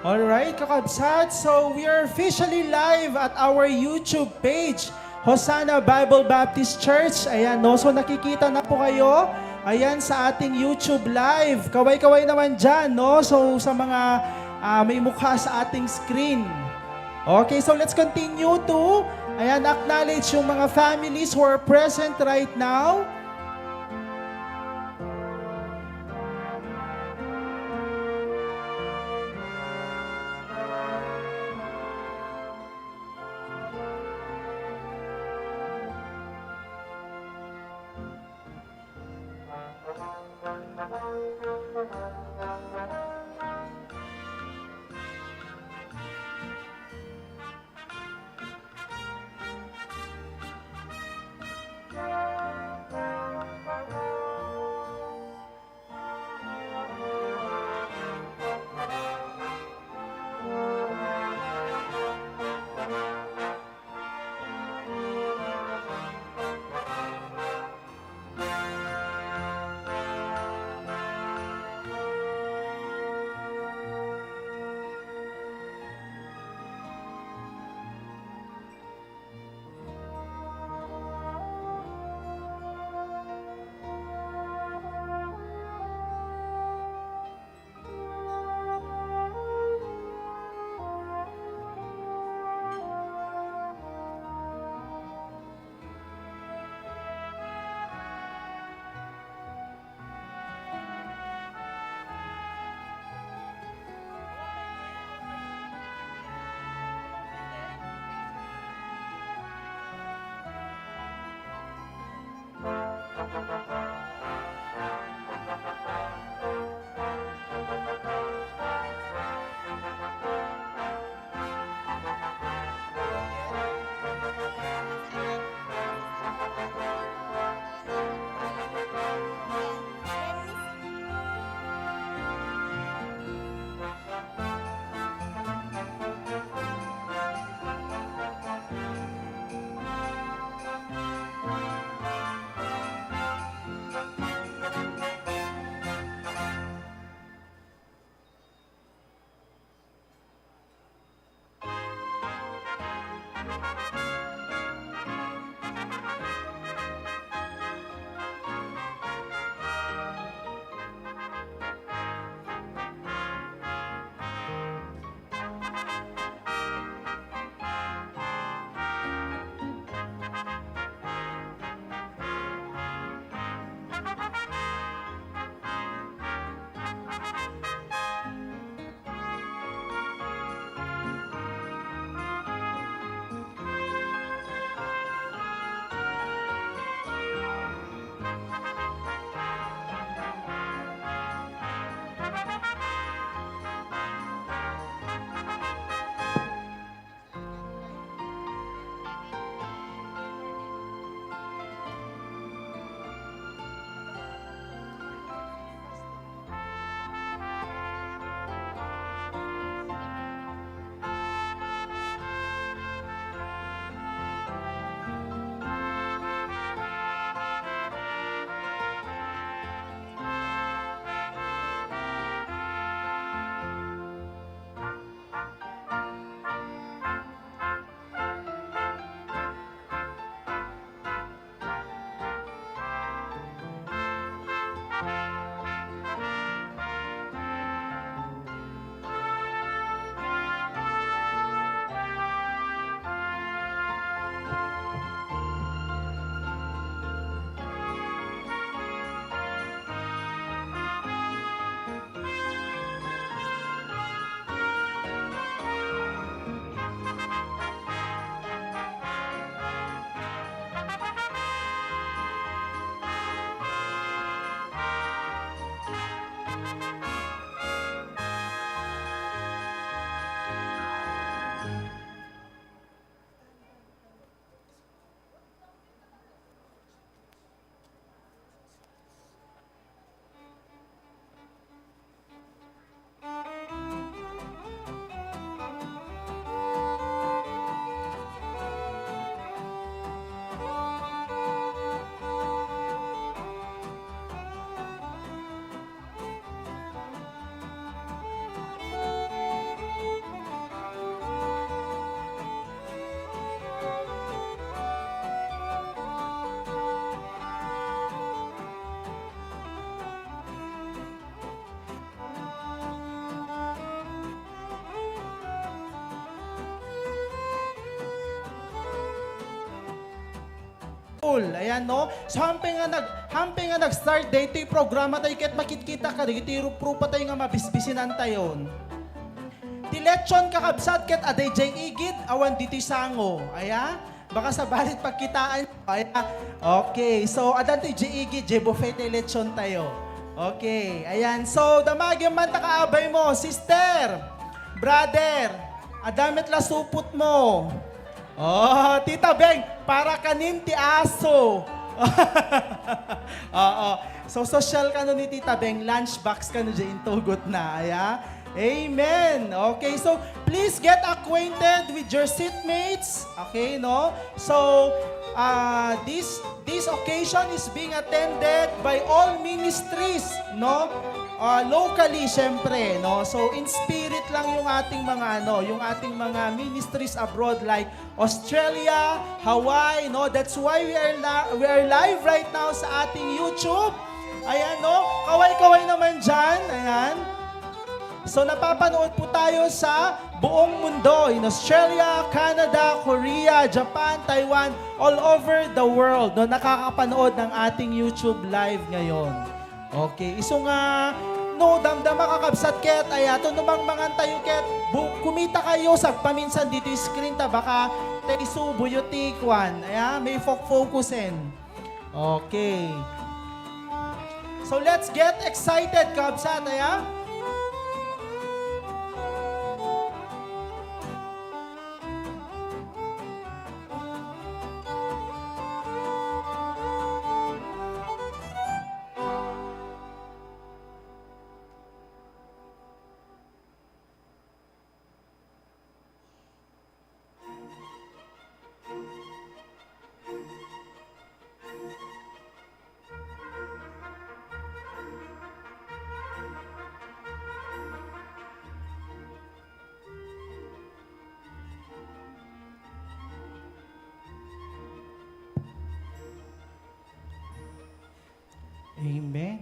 Alright, kakabsat. So, we are officially live at our YouTube page, Hosanna Bible Baptist Church. Ayan, no? So, nakikita na po kayo. Ayan, sa ating YouTube live. Kaway-kaway naman dyan, no? So, sa mga may mukha sa ating screen. Okay, so let's continue to, ayan, acknowledge yung mga families who are present right now. Ayan, no? So, hamping nga nag-start day, ito'y programa tayo, kahit makikita ka, ito yung pa tayo nga mabisbisinan tayo. Ti lechon kakabsat ket aday jay igid, awan dito'y sango. Aya? Baka sa balit pagkitaan. Aya? Okay, so, adan to'y jay igid, jay buffet tayo lechon tayo. Okay, ayan. So, damagyan man takaabay mo, sister, brother, adamit la supot mo. Oh, Tita Beng, para kanin ti aso. Oo. So, social ka no ni Tita Beng, lunchbox ka no dyan, tugot na. Aya? Amen. Okay, so please get acquainted with your seatmates. Okay, no? So, this occasion is being attended by all ministries, no? Locally, syempre, no? So, in spirit lang yung ating mga ministries abroad like Australia, Hawaii, no? That's why we are live right now sa ating YouTube. Ayan, no? Kaway-kaway naman dyan. Ayan. So, napapanood po tayo sa buong mundo. In Australia, Canada, Korea, Japan, Taiwan, all over the world. No? Nakakapanood ng ating YouTube live ngayon. Okay, iso nga, no, damdama kakabsat ket, ayato numang mangan tayo ket, kumita kayo sa paminsan dito yung screen ta, baka tayo subo yung tikwan, may focusin. Okay. So let's get excited, kabsat, Amen.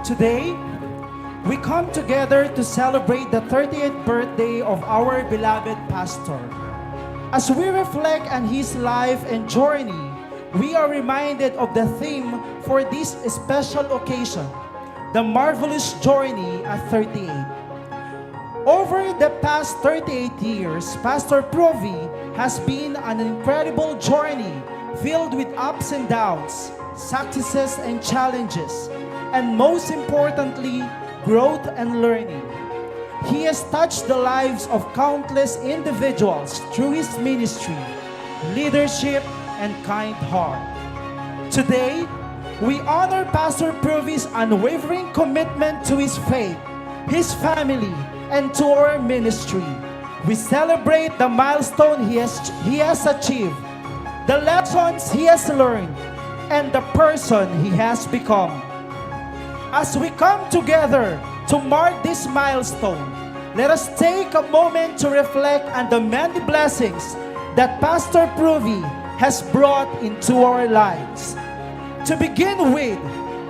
Today, we come together to celebrate the 30th birthday of our beloved pastor. As we reflect on his life and journey, we are reminded of the theme for this special occasion, the marvelous journey at 38. Over the past 38 years, Pastor Provi has been an incredible journey filled with ups and downs, successes and challenges, and most importantly, growth and learning. He has touched the lives of countless individuals through his ministry, leadership, and kind heart. Today, we honor Pastor Provi's unwavering commitment to his faith, his family, and to our ministry. We celebrate the milestone he has achieved, the lessons he has learned, and the person he has become. As we come together to mark this milestone, let us take a moment to reflect on the many blessings that Pastor Provi has brought into our lives. To begin with,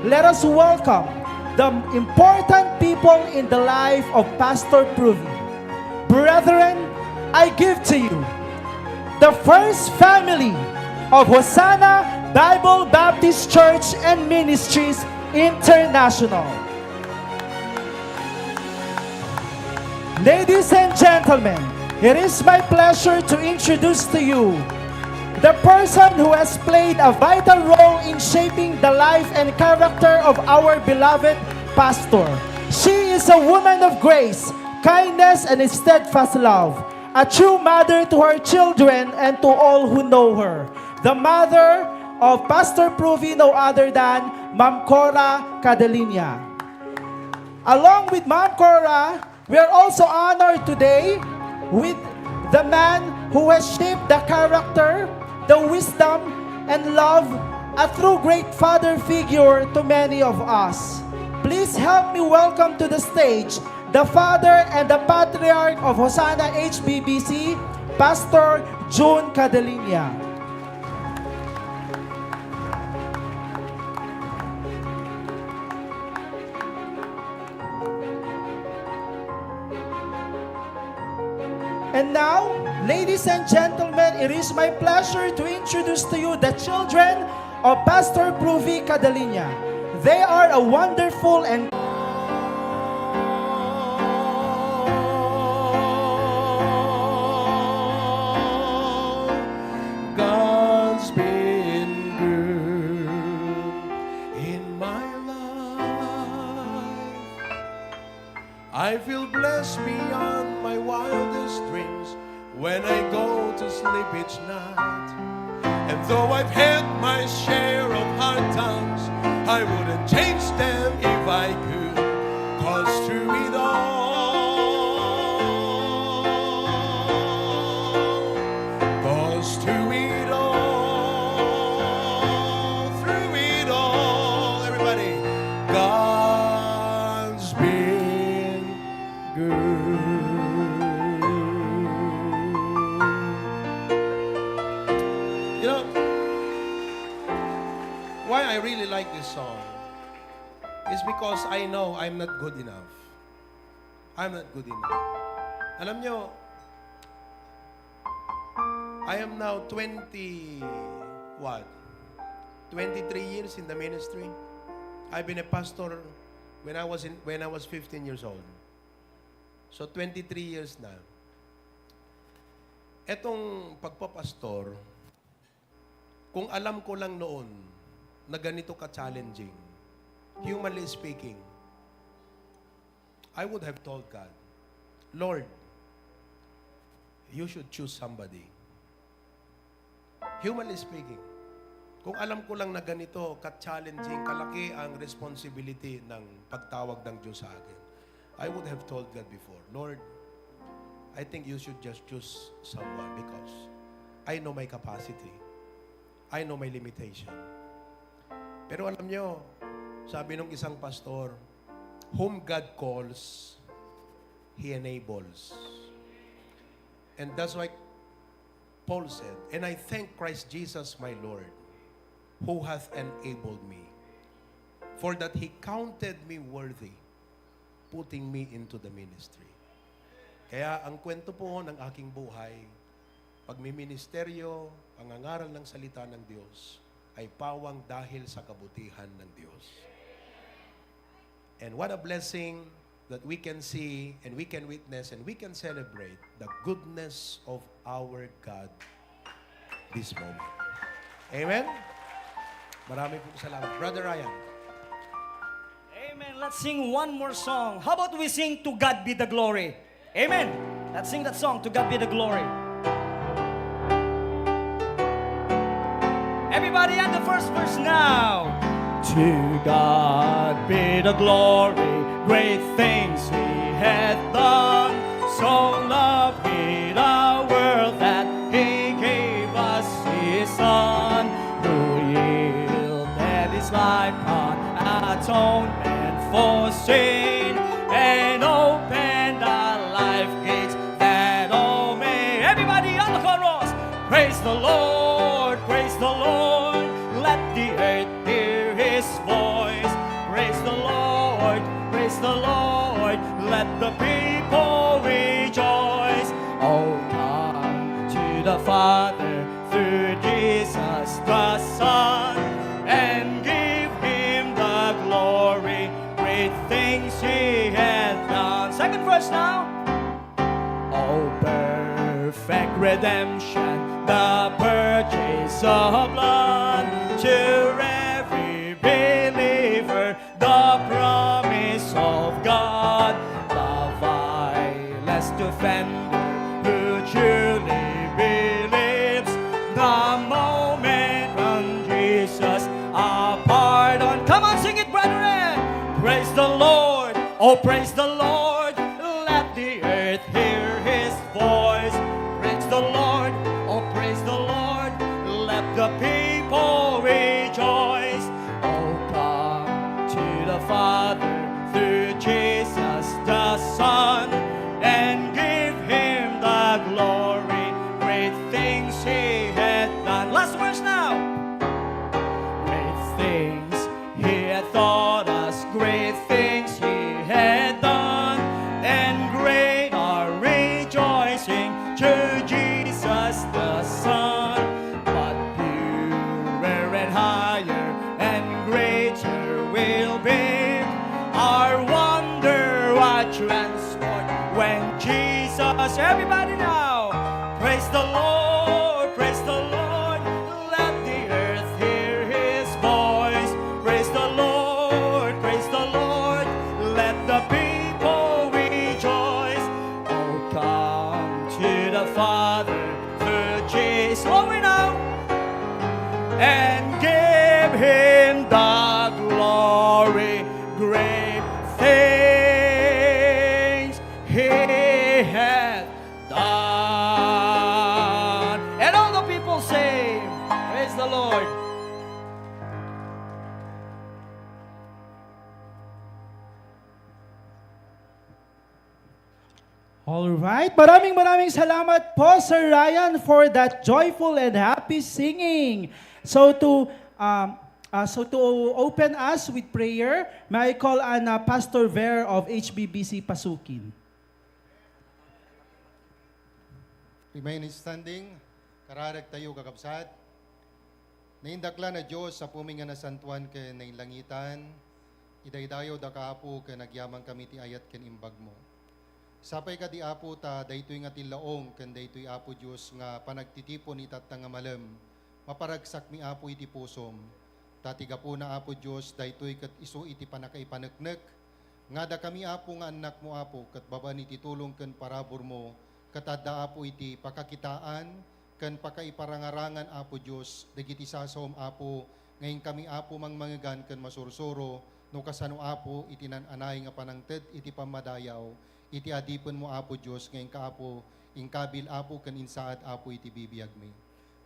let us welcome the important people in the life of Pastor Provi. Brethren, I give to you the first family of Hosanna Bible Baptist Church and Ministries International. Ladies and gentlemen, it is my pleasure to introduce to you the person who has played a vital role in shaping the life and character of our beloved pastor. She is a woman of grace, kindness, and steadfast love, a true mother to her children and to all who know her. The mother of Pastor Provi, no other than Ma'am Cora Cadelinia. Along with Ma'am Cora, we are also honored today with the man who has shaped the character, the wisdom and love, a true great father figure to many of us. Please help me welcome to the stage the father and the patriarch of Hosanna HBBC, Pastor June Cadelinia. And now, ladies and gentlemen, it is my pleasure to introduce to you the children of Pastor Pruvi Cadelinia. They are a wonderful and God's been good in my life. I feel blessed beyond my wildest dreams when I go to sleep each night. And though I've had my share of hard times, I wouldn't change them if I could. 'Cause through it all, 'cause through it all, everybody, God's been good. You know, why I really like this song is because I know I'm not good enough. I'm not good enough. Alam nyo, I am now 23 years in the ministry. I've been a pastor when I was 15 years old. So 23 years na. Etong pagpapastor, kung alam ko lang noon na ganito ka-challenging, humanly speaking, I would have told God, Lord, you should choose somebody. Humanly speaking, kung alam ko lang na ganito ka-challenging, kalaki ang responsibility ng pagtawag ng Diyos sa akin, I would have told God before, Lord, I think you should just choose someone because I know my capacity. I know my limitation. Pero alam nyo, sabi nung isang pastor, whom God calls, He enables. And that's why Paul said, and I thank Christ Jesus my Lord, who hath enabled me, for that He counted me worthy, putting me into the ministry. Kaya ang kwento po ng aking buhay, pagmiministeryo, pangangaral ng salita ng Diyos, ay pawang dahil sa kabutihan ng Diyos. And what a blessing that we can see and we can witness and we can celebrate the goodness of our God this moment. Amen? Marami pong salamat. Brother Ryan. Amen. Let's sing one more song. How about we sing To God Be the Glory? Amen. Let's sing that song, To God Be the Glory. Everybody at the first verse now. To God be the glory, great things He hath done. So loved He the world that He gave us His Son, who yielded His life on atonement for sin, and opened the life gates that all may. Everybody on the chorus, praise the Lord, praise the Lord, let the earth hear His voice. Praise the Lord, let the people rejoice. Oh, come to the Father through Jesus the Son, and give Him the glory, great things He hath done. Second verse now. Oh, perfect redemption, the purchase of blood, to every believer, the promise of God, the vilest offender who truly believes, the moment when Jesus a pardon. Come on, sing it, brethren. Praise the Lord, oh praise the Lord, let the earth hear His voice. Praise the Lord, oh praise the Lord, Jesus. Everybody now, praise the Lord, praise the Lord. Let the earth hear His voice. Praise the Lord, praise the Lord. Let the people rejoice. Oh, come to the Father through Jesus. Slower now. And give Him the glory. Great things He hath done. And all the people say, praise the Lord. Alright, maraming salamat po Sir Ryan for that joyful and happy singing. So to open us with prayer, may I call on Pastor Ver of HBBC Pasukin. Remain standing, kararag tayo kakabsat. Naindakla na Diyos sa puminga na santuan ke nailangitan, idaydayo da kaapo ke nagyamang kami ti ayat ken imbag mo. Sapay ka di apo ta, daytoy nga tilaong ken daytoy apo Diyos nga panagtitipon itat nga malam, maparagsak mi apo iti pusom. Tatiga po na apo Diyos, daytoy kat iso iti panakaipaneknek, nga da kami apo nga anak mo apo, kat baban iti tulong ken parabor mo, katadda apo iti pakakitaan, ken pakaiparangarangan apo Diyos, dagiti sasom apo, ngayon kami apo mangmangagan ken masursuro, no kasano apo iti nananay nga panangted, iti pamadayaw, iti adipon mo apo Diyos, ngayon ka apo, ingkabil apo ken insaad apo iti bibiyag mi.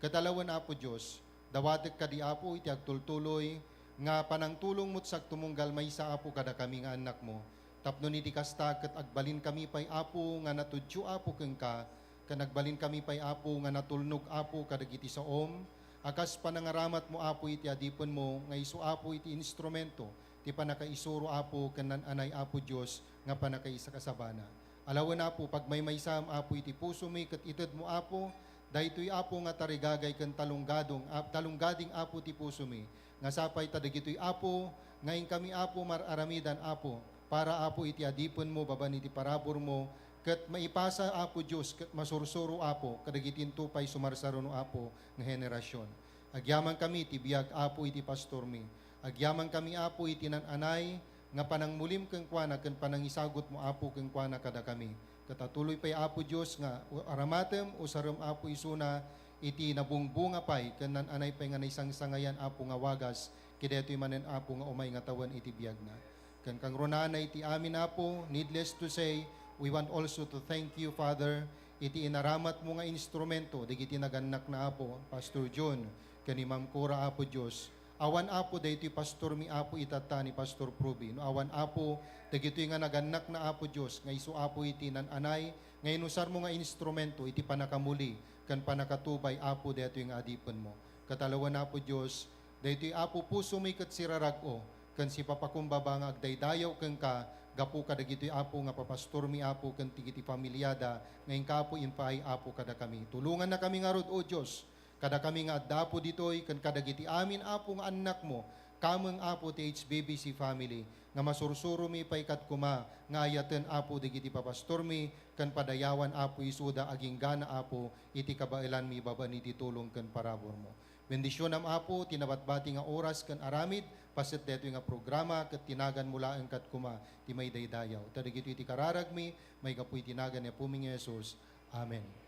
Katalawan apo Diyos, dawatek ka di apo iti agtultuloy, nga panangtulong mo't sak tumunggal may sa apo kada kami nga anak mo. Tapno ni di kasta ket agbalin kami pay apo nga natudyo apo ken ka, ken agbalin kami pay apo nga natulnog apo kadagiti saom, akas panangaramat mo apo iti adipon mo, nga isu apo iti instrumento, ti panakaisuro apo ken nananay apo Dios nga panakaisa kasabana. Alawan apo pag may maysam apo iti puso mi ket ited mo apo, daytoy apo nga tarigagay ken talunggading apo ti puso mi, nga sapay tadagitoy apo, ngayon kami apo mararamidan apo, para apo iti adipon mo baban iti parabor mo, ket maipasa apo Dios ket masursuro apo kadagitin tupay sumarsaruno apo nga henerasyon. Agyaman kami ti biag apo iti pastor mi. Agyaman kami apo iti nananay nga panangmulim ken kuana ken panangisagot mo apo ken kuana kada kami. Katatuloy pay apo Dios nga aramatem usaram apo isuna iti nabungbunga pay ken nananay pay nga naisangsangayan apo nga wagas kidetoy manen apo nga umay nga tawan iti biag na. Ken kang ronana iti amin apo, needless to say, we want also to thank you Father iti inaramat mo nga instrumento digiti naganak na apo Pastor John ken ni Ma'am Cora apo Dios. Awan apo daytoy pastor mi apo itata ni Pastor Proby. No, awan apo dagitoy nga naganak na apo Dios nga isu apo iti nananay nga inusar mo nga instrumento iti panakamuli ken panakatubay apo daytoy nga adipon mo. Katalawan apo Dios, daytoy apo puso mi ket sirarag-o ken si papakumbaba nga agdaydayaw ken ka gapu kada gitoy apo nga papastor mi apo ken tigiti pamilyada ngayon ka apo impay apo kada kami. Tulungan na kami nga rod o Dios. Kada kami nga addapo ditoy ken kadagiti amin apo nga anak mo, kameng apo ti HBBC family nga masursuro mi pay kat kuma nga ayaten apo digiti papastor mi ken padayawan apo isuda aging gana apo iti kabailan mi baban iti tulong ken parabor mo. Bendisyon am apo tinabatbati nga oras ken aramid paset detoy nga programa ket tinagan mula ang kat kuma ti may daydayaw. Tadagito iti kararag mi may kapuy tinagan ni puming Jesus. Amen.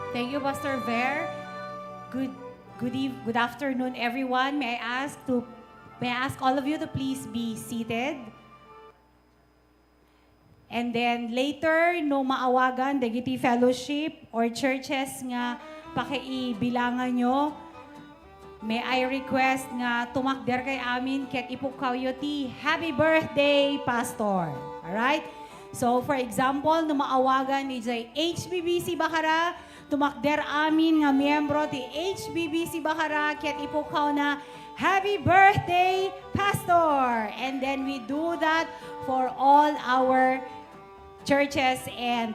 Thank you, Pastor Ver. Good afternoon, everyone. May I ask all of you to please be seated. And then later, no maawagan, dagiti fellowship or churches nga pakiibilangan nyo, may I request nga tumakder kay amin ket ipukaw yo ti happy birthday, Pastor. Alright? So, for example, no maawagan ni HBBC Bacara, tumakder amin nga miyembro ti HBBC Bacara ket ipukaw na happy birthday, Pastor. And then we do that for all our churches and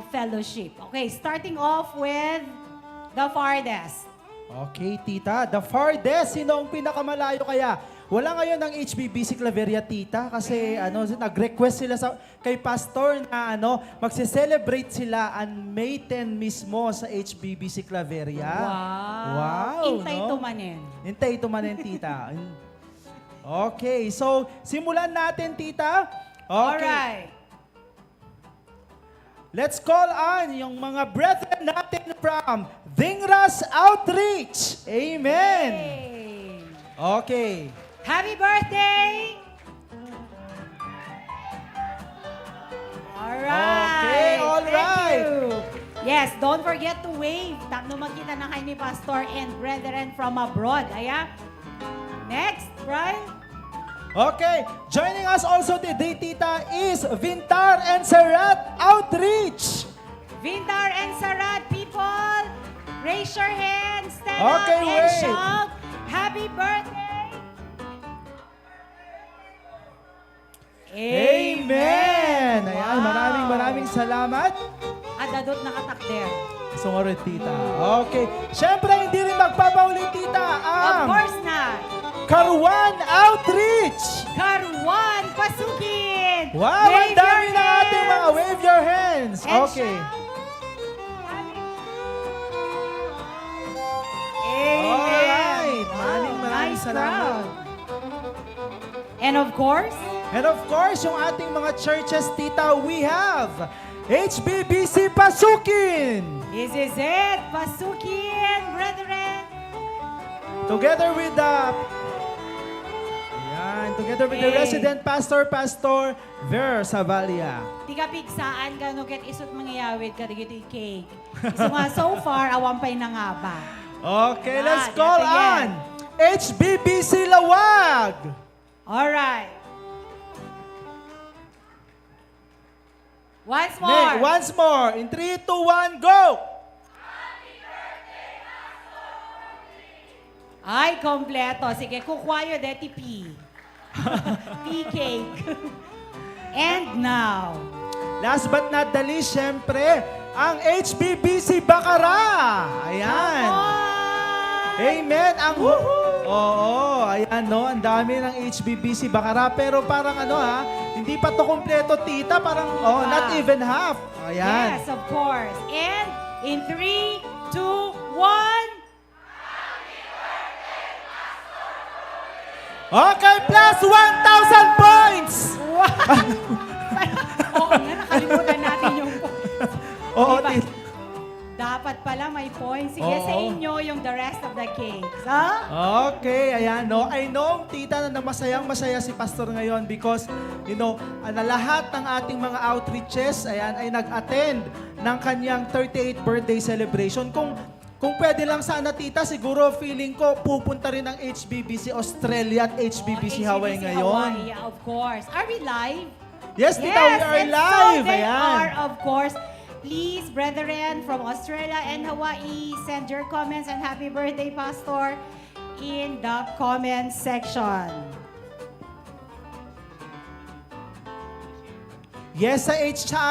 fellowship. Okay, starting off with the farthest. Okay, tita. The farthest, sino ang pinakamalayo kaya? Wala ngayon ng HBBC Claveria, tita, kasi nag-request sila kay pastor na magse-celebrate sila on May 10 mismo sa HBBC Claveria. Wow, Intay no? tumanin. Hintay tumanin, tita. Okay, so simulan natin, tita. Okay. Alright. Let's call on yung mga brethren natin from Dingras Outreach. Amen. Yay. Okay. Happy birthday! Alright. Okay, alright. Thank you. Yes, don't forget to wave. Tapno magkita na kayo ni Pastor and brethren from abroad. Aya. Next, Brian. Okay. Joining us also today, tita, is Vintar and Sarat Outreach. Vintar and Sarad, people, raise your hands, stand Okay, up and wave. shout, happy birthday! Amen. Ayan, maraming salamat. At dadot nakatakder. Sungarit, tita. Okay. Siyempre, hindi rin magpapaulit, tita, Of ang course not. Karuan Outreach. Karuan, pasukin! Wow, ang Wave dami your na ating mga hands. wave your hands. And Okay. shout. Alright. Amen. Maraming Nice salamat. crowd. And of course, And of course, yung ating mga churches, tita, we have HBBC Pasukin. this is it. Pasukin, brethren. Together with the Hey. resident pastor, Pastor Ver Savalia. Tiga pigsaan ka no ket isot mangyayawid ka digiti cake. So nga so far awampay na nga ba. Okay, Yan, let's call ito yan. on HBBC Lawag. All right. Once more. Nick, once more. In 3, 2, 1, go! Ay, kompleto. Sige, kukwayo deti P. P cake. And now, Last but not the least, syempre, ang HBBC Bacara. Ayan. Amen. Ang Oo, ayan no, ang dami ng HBBC Bacara pero parang hindi pa to kompleto, tita, parang not even half. Ayan. Yes, of course. And in 3, 2, 1. Okay, plus 1,000 points. Oo nga, nakalimutan natin yung points. Oo, Diba? tita. Dapat pala may points. Sige, Oo. sa inyo yung the rest of the cakes. Ha? Okay, ayan no. I know, tita, na masayang-masaya si Pastor ngayon because, na lahat ng ating mga outreaches, ayan, ay nag-attend ng kanyang 38th birthday celebration. Kung pwede lang sana, tita, siguro feeling ko pupunta rin ng HBBC Australia at HBBC Hawaii ngayon. Hawaii, of course. Are we live? Yes, tita, we are and live. So they Ayan. are, of course. Please, brethren from Australia and Hawaii, send your comments and happy birthday, Pastor, in the comment section. Yes, sa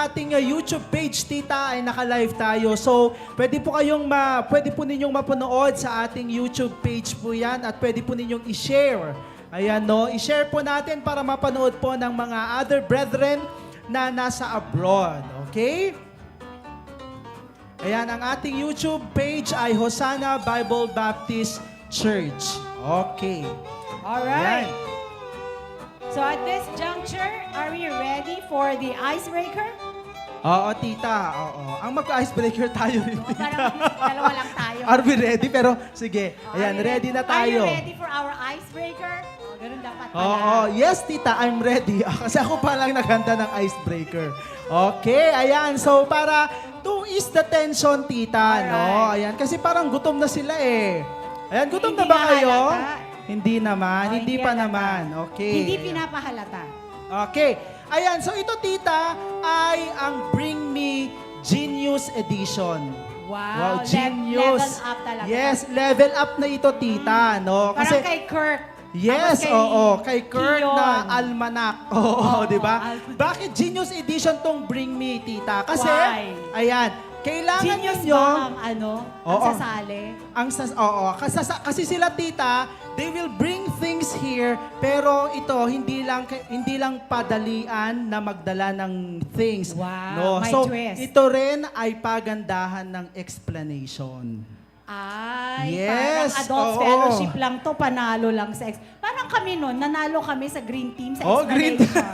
ating YouTube page, tita, ay naka-live tayo. So, pwede po ninyong mapanood sa ating YouTube page po yan at pwede po ninyong i-share. Ayan, no? I-share po natin para mapanood po ng mga other brethren na nasa abroad. Okay? Ayan, ang ating YouTube page ay Hosanna Bible Baptist Church. Okay. All right. Ayan. So at this juncture, are we ready for the icebreaker? Oo, tita. Oo. Ang mag-icebreaker tayo rin, O, tita. dalawa lang tayo. Are we ready? Pero sige, Are ayan, we ready na Are tayo. you ready for our icebreaker? O, ganun dapat pala. Oo, yes, tita, I'm ready. Kasi ako pa lang naghanda ng icebreaker. Okay, ayan. So, para to ease the tension, tita, no? Alright. Ayan, kasi parang gutom na sila eh. Ayan, gutom Hindi na ba na kayo? halata. Hindi naman, O, hindi pa halata. naman. Okay. Hindi pinapahalata. Okay. Ayan, so ito, tita, ay ang Bring Me Genius Edition. Wow, genius. level up talaga. Yes, level up na ito, tita, no? Parang kay Kirk. Yes, Tapos kay Kurt Kiyon. na almanac. Oo, Oo, di ba? almanac. Bakit Genius Edition tong Bring Me, tita? Kasi, Why? ayan, Kailangan Genius ninyo, ba ang ang Oo. sasali? kasi sila tita, they will bring things here, pero ito hindi lang padalian na magdala ng things. Wow, may So twist. ito rin ay pagandahan ng explanation. Ay, Yes, parang adult oo. fellowship lang to, panalo lang sa Parang kami nun, nanalo kami sa green team sa Green explanation.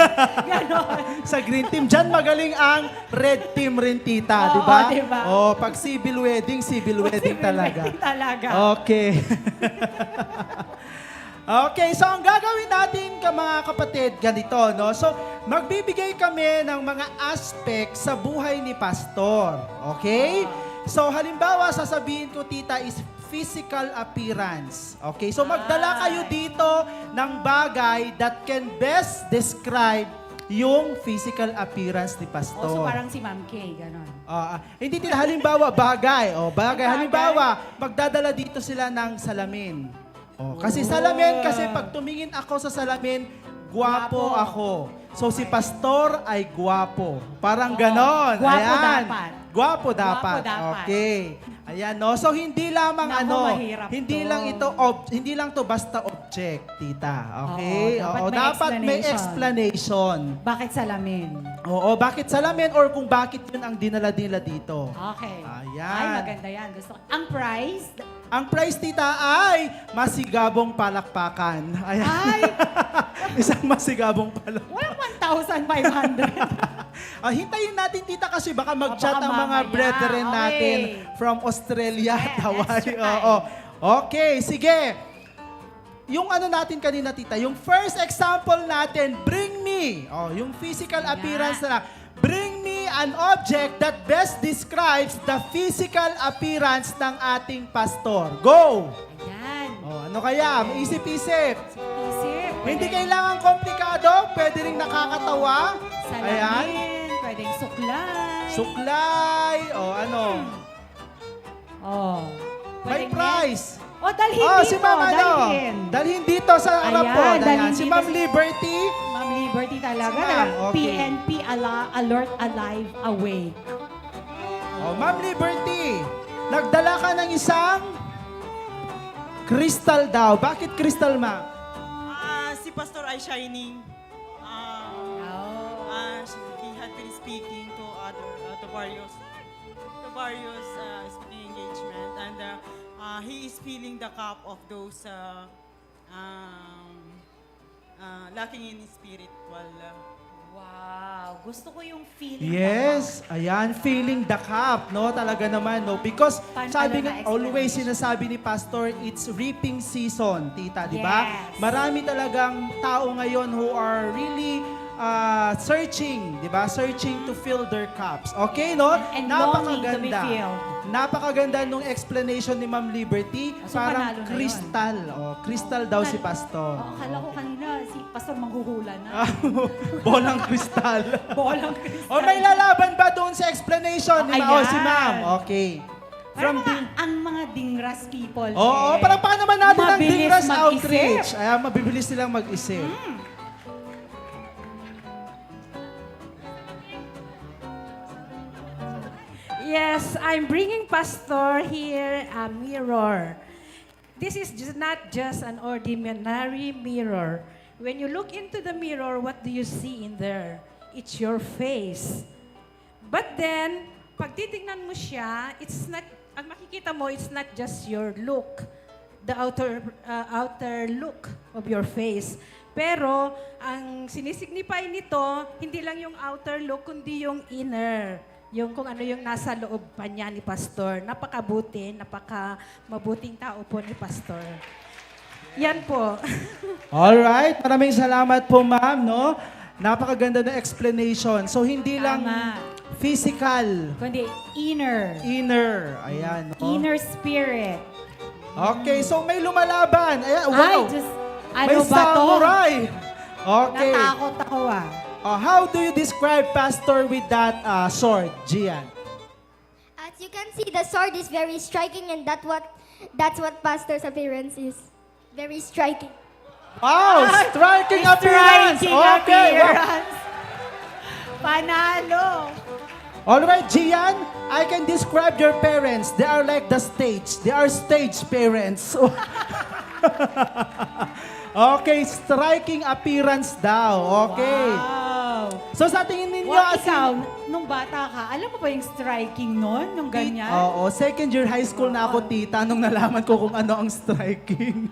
Ganon. Sa green team, dyan magaling ang red team rin tita, Oo, di ba? diba? Pag civil wedding talaga. Talaga. Okay. Okay, so ang gagawin natin mga kapatid, ganito, no? So, magbibigay kami ng mga aspect sa buhay ni Pastor. Okay? So, halimbawa, sasabihin ko, tita, is physical appearance. Okay? So, magdala kayo dito ng bagay that can best describe yung physical appearance ni Pastor. Also parang si Ma'am Kay, ganon. Hindi tila, halimbawa, bagay. Bagay. Halimbawa, magdadala dito sila ng salamin. Kasi salamin, kasi pag tumingin ako sa salamin, gwapo ako. So si Pastor ay gwapo. Parang ganon. Gwapo Ayan. dapat. Gwapo dapat. Gwapo dapat. Okay. Ayan, no? So hindi lamang Naku, mahirap hindi to. lang ito hindi lang to basta object, tita. Okay? Oo, dapat may may explanation. Bakit salamin? Oo, bakit salamin or kung bakit yun ang dinala nila dito. Okay. Ayan. Ay, maganda yan. Gusto ko. Ang price? Ang price, tita, ay masigabong palakpakan. Ayan. Ay, Isang masigabong palakpakan. walang 1,500. Hintayin natin, tita, kasi baka mag-chat baka ang mga mamaya. brethren Okay. natin from Australia at Yeah, Hawaii. let's try. Oo. Okay, sige. Yung natin kanina, tita, yung first example natin, bring me. Yung physical appearance na lang. Bring me an object that best describes the physical appearance ng ating pastor. Go! Ayan. Ano kaya? Isip-isip. Isip. Hindi kailangan komplikado, pwede ring nakakatawa. Salamin. Pwedeng suklay. Suklay, Oh. May Pwedeng prize. dalhin dito. Si Ma'am dalhin. Dalhin dito sa harap Ayan, po. dalhin Si dito Ma'am sa- Liberty. Ma'am Liberty talaga. Si Ma'am, okay. PNP Alert Alive Awake. Ma'am Liberty, nagdala ka ng isang crystal daw. Bakit crystal, ma'am? Si Pastor ay shining. He had been speaking to various speaking engagement, and he is feeling the cup of those lacking in spirit. Wow. Gusto ko yung feeling. Yes, ayan, feeling the cup, no? Talaga naman, no? Because Paano sabi na nga, explanation? always sinasabi ni Pastor, it's reaping season, tita, di ba? Yes. Marami talagang tao ngayon who are really searching, di ba? Searching to fill their cups. Okay, no? And longing to be filled. Napakaganda nung explanation ni Ma'am Liberty. So, Parang panalo na crystal. Crystal daw si Pastor. Akala ko kanina si Pastor manghuhula na. Bolang crystal. Bolang kristal. May lalaban ba doon sa explanation ni Ayan. si Ma'am? Okay. Parang From ang mga dingras people. Oo, parang paano naman natin ang Mabilis Dingras mag-isip. Outreach? Ayan, mabibilis silang mag-isip. Yes, I'm bringing Pastor here a mirror. This is not just an ordinary mirror. When you look into the mirror, what do you see in there? It's your face. But then, pag titingnan mo siya, it's not, ang makikita mo, it's not just your look, the outer look of your face. Pero, ang sinisignify nito, hindi lang yung outer look, kundi yung inner. Yung kung ano yung nasa loob pa niya ni Pastor. Napakabuti, napaka-mabuting tao po ni Pastor. Yan po. Alright, maraming salamat po, ma'am, no? Napakaganda na explanation. So, hindi lang Tama. physical, Kundi inner. inner. Ayan, no? Inner spirit. Okay, so may lumalaban. Ayan, wow. Ay, just, May ano ba to? samurai. Okay. Natakot ako How do you describe Pastor with that sword, Gian? As you can see, the sword is very striking, and that's what Pastor's appearance is. Very striking. Wow, striking appearance. Striking Okay. Wow. appearance. Panalo. Alright, Gian, I can describe your parents. They are like the stage. They are stage parents. Okay, striking appearance daw. Okay. Wow. So sa tingin ninyo, Wow, as in- ikaw, nung bata ka, alam mo ba yung striking nun? Yung ganyan? Oo, second year high school na ako, tita, nung nalaman ko kung ano ang striking.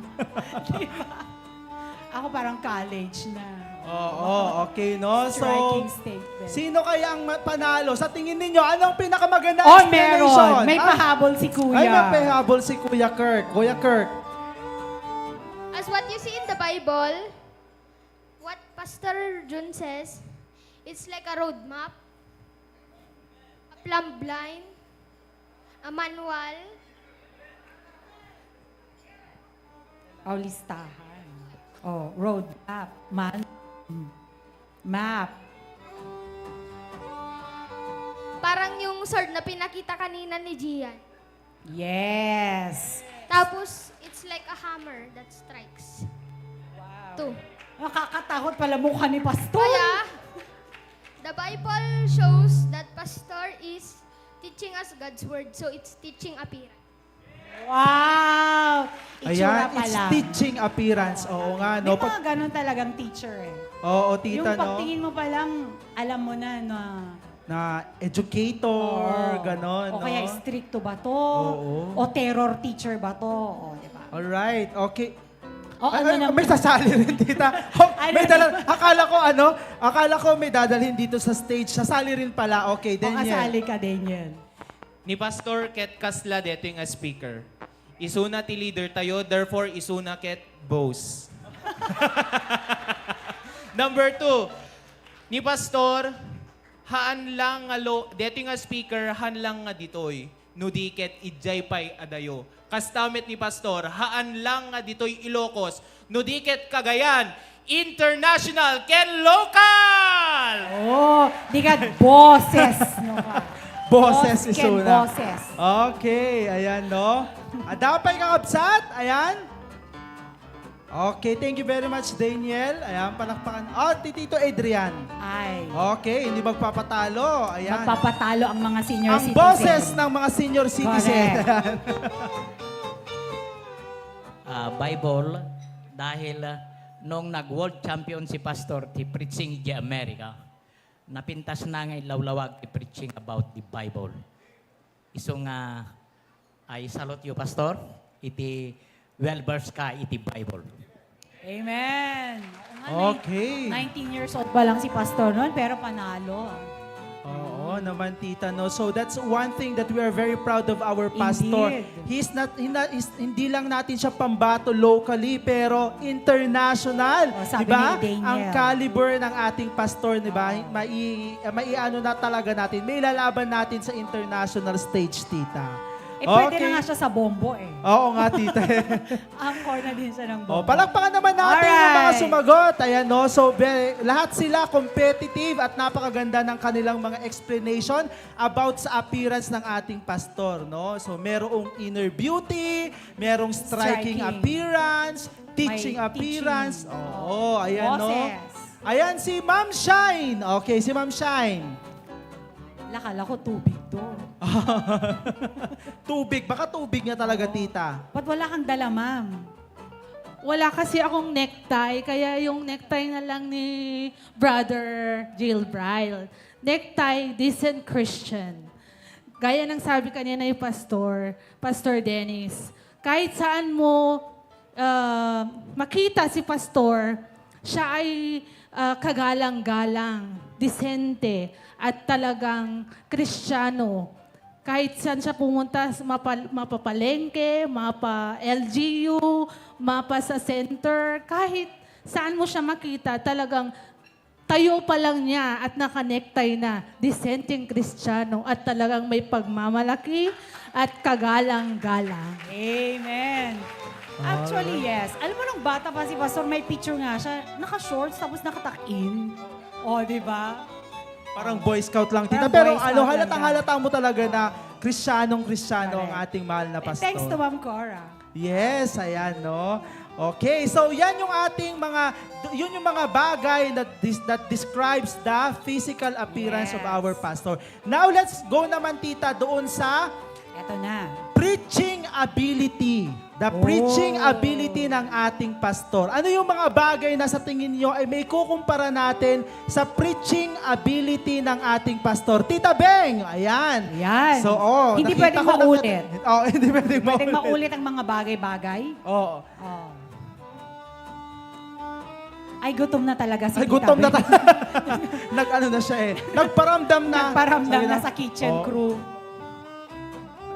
Ako parang college na. Oo, okay, no? So, Striking statement. sino kaya ang panalo? Sa tingin ninyo, anong pinakamaganda Oh, explanation? meron. May Ah, pahabol si Kuya. Ay, may pahabol si Kuya Kirk. Kuya Kirk. As what you see in the Bible, what Pastor Jun says, it's like a roadmap, a plumb line, a manual, Oh, listahan. Oh, road map. Map. parang yung sword na pinakita kanina ni Gian. Yes. Tapos, it's like a hammer that strikes. Wow. Nakakatakot pala mukha ni Pastor. Kaya, the Bible shows that pastor is teaching us God's word. So, it's teaching appearance. Wow! Itsura Ayan, pa it's lang. teaching appearance. Oo nga, May no? mga ganun talagang teacher eh. Oo, Yung tita, no? pagtingin mo pa lang, alam mo na Na educator, Oo. ganon, O no? kaya stricto ba to? Oo. O terror teacher ba to? O, di ba? Alright, okay. O ano naman? may sasali rin, tita. Oh, Ay, may ano? akala ko may dadalhin dito sa stage. Sasali rin pala. Okay, O then kasali ka din yan. Ni Pastor ket kasla dating a speaker. Isuna ti leader tayo, therefore isuna ket boss. Number 2, ni Pastor, haan lang nga dating a speaker, haan lang nga ditoy, nudi ket idjay pay adayo. Kastamit ni Pastor, haan lang nga ditoy Ilocos, nudi ket Cagayan, international ken local! Oh, di ka boses. No, ka. Boses Boss is can una. boses. Okay, ayan, no? Adapay kakabsat, ayan. Okay, thank you very much, Daniel. Ayan, palakpakan. Oh, Tito Adrian. Ay, Okay, hindi magpapatalo. Ayan. magpapatalo ang mga senior Ang citizen. boses ng mga senior citizen. Bible dahil nung nag-world champion si Pastor ti preaching di America, napintas na nga ilawlawag ti preaching about the Bible. Iso nga ay salot yo Pastor, iti well-versed ka iti Bible. Amen. Okay. 19 years old pa lang si Pastor noon, pero panalo. Oo naman, tita, no? So that's one thing that we are very proud of our pastor. Indeed. Hindi lang natin siya pambato locally, pero international. Oh, sabi diba? ni Daniel. Ang caliber ng ating pastor, diba? Maiano na talaga natin. May lalaban natin sa international stage, tita. Eh, pwede na nga siya sa bombo eh. Oo nga, tita. Angkor na din siya ng Oh, bombo. palakpakan naman natin yung mga Alright. sumagot. Ayan, no? So, lahat sila competitive at napakaganda ng kanilang mga explanation about sa appearance ng ating pastor, no? So, merong inner beauty, merong striking Striking. appearance, teaching May appearance. teaching. Oo, ayan, no? Boses. Ayan si Ma'am Shine. Okay, si Ma'am Shine. Lakala ko tubig to. Tubig. Baka tubig nga talaga, tita. Ba't wala kang dala, ma'am? Wala kasi akong necktie, kaya yung necktie na lang ni Brother Gilbride. Necktie, decent Christian. Gaya ng sabi kanina ni Pastor Dennis, kahit saan mo makita si Pastor, siya ay kagalang-galang, disente, at talagang Kristiyano. Kahit saan siya pumunta, mapapalengke, mapa-LGU, mapa sa center, kahit saan mo siya makita, talagang tayo pa lang niya at nakanektay na, disenteng Kristiyano at talagang may pagmamalaki at kagalang-galang. Amen. Actually, yes. Alam mo, nung bata pa si Pastor, may picture nga siya, naka-shorts tapos nakatuck-in. O, di ba? Parang Boy Scout lang, tita. Parang Pero Boy Scout ano, lang halata mo talaga na Kristyanong-Kristyano ang ating mahal na pastor. Thanks to Ma'am Cora. Yes, ayan, no? Okay, so yan yung ating yun yung mga bagay that describes the physical appearance of Yes. our pastor. Now, let's go naman, tita, doon sa Eto na. preaching ability. The preaching ability ng ating pastor. Ano yung mga bagay na sa tingin nyo ay may kukumpara natin sa preaching ability ng ating pastor? Tita Beng, ayan. Ayan. So, Hindi nakita pwedeng ko na- maulit. Hindi pwedeng maulit. Pwedeng maulit ang mga bagay-bagay. Oo. Oh. Ay, gutom na talaga si Ay, Tita gutom na Beng. tayo. Nag-ano na siya eh. Nagparamdam na. Nagparamdam Sabi na sa kitchen Oo. crew.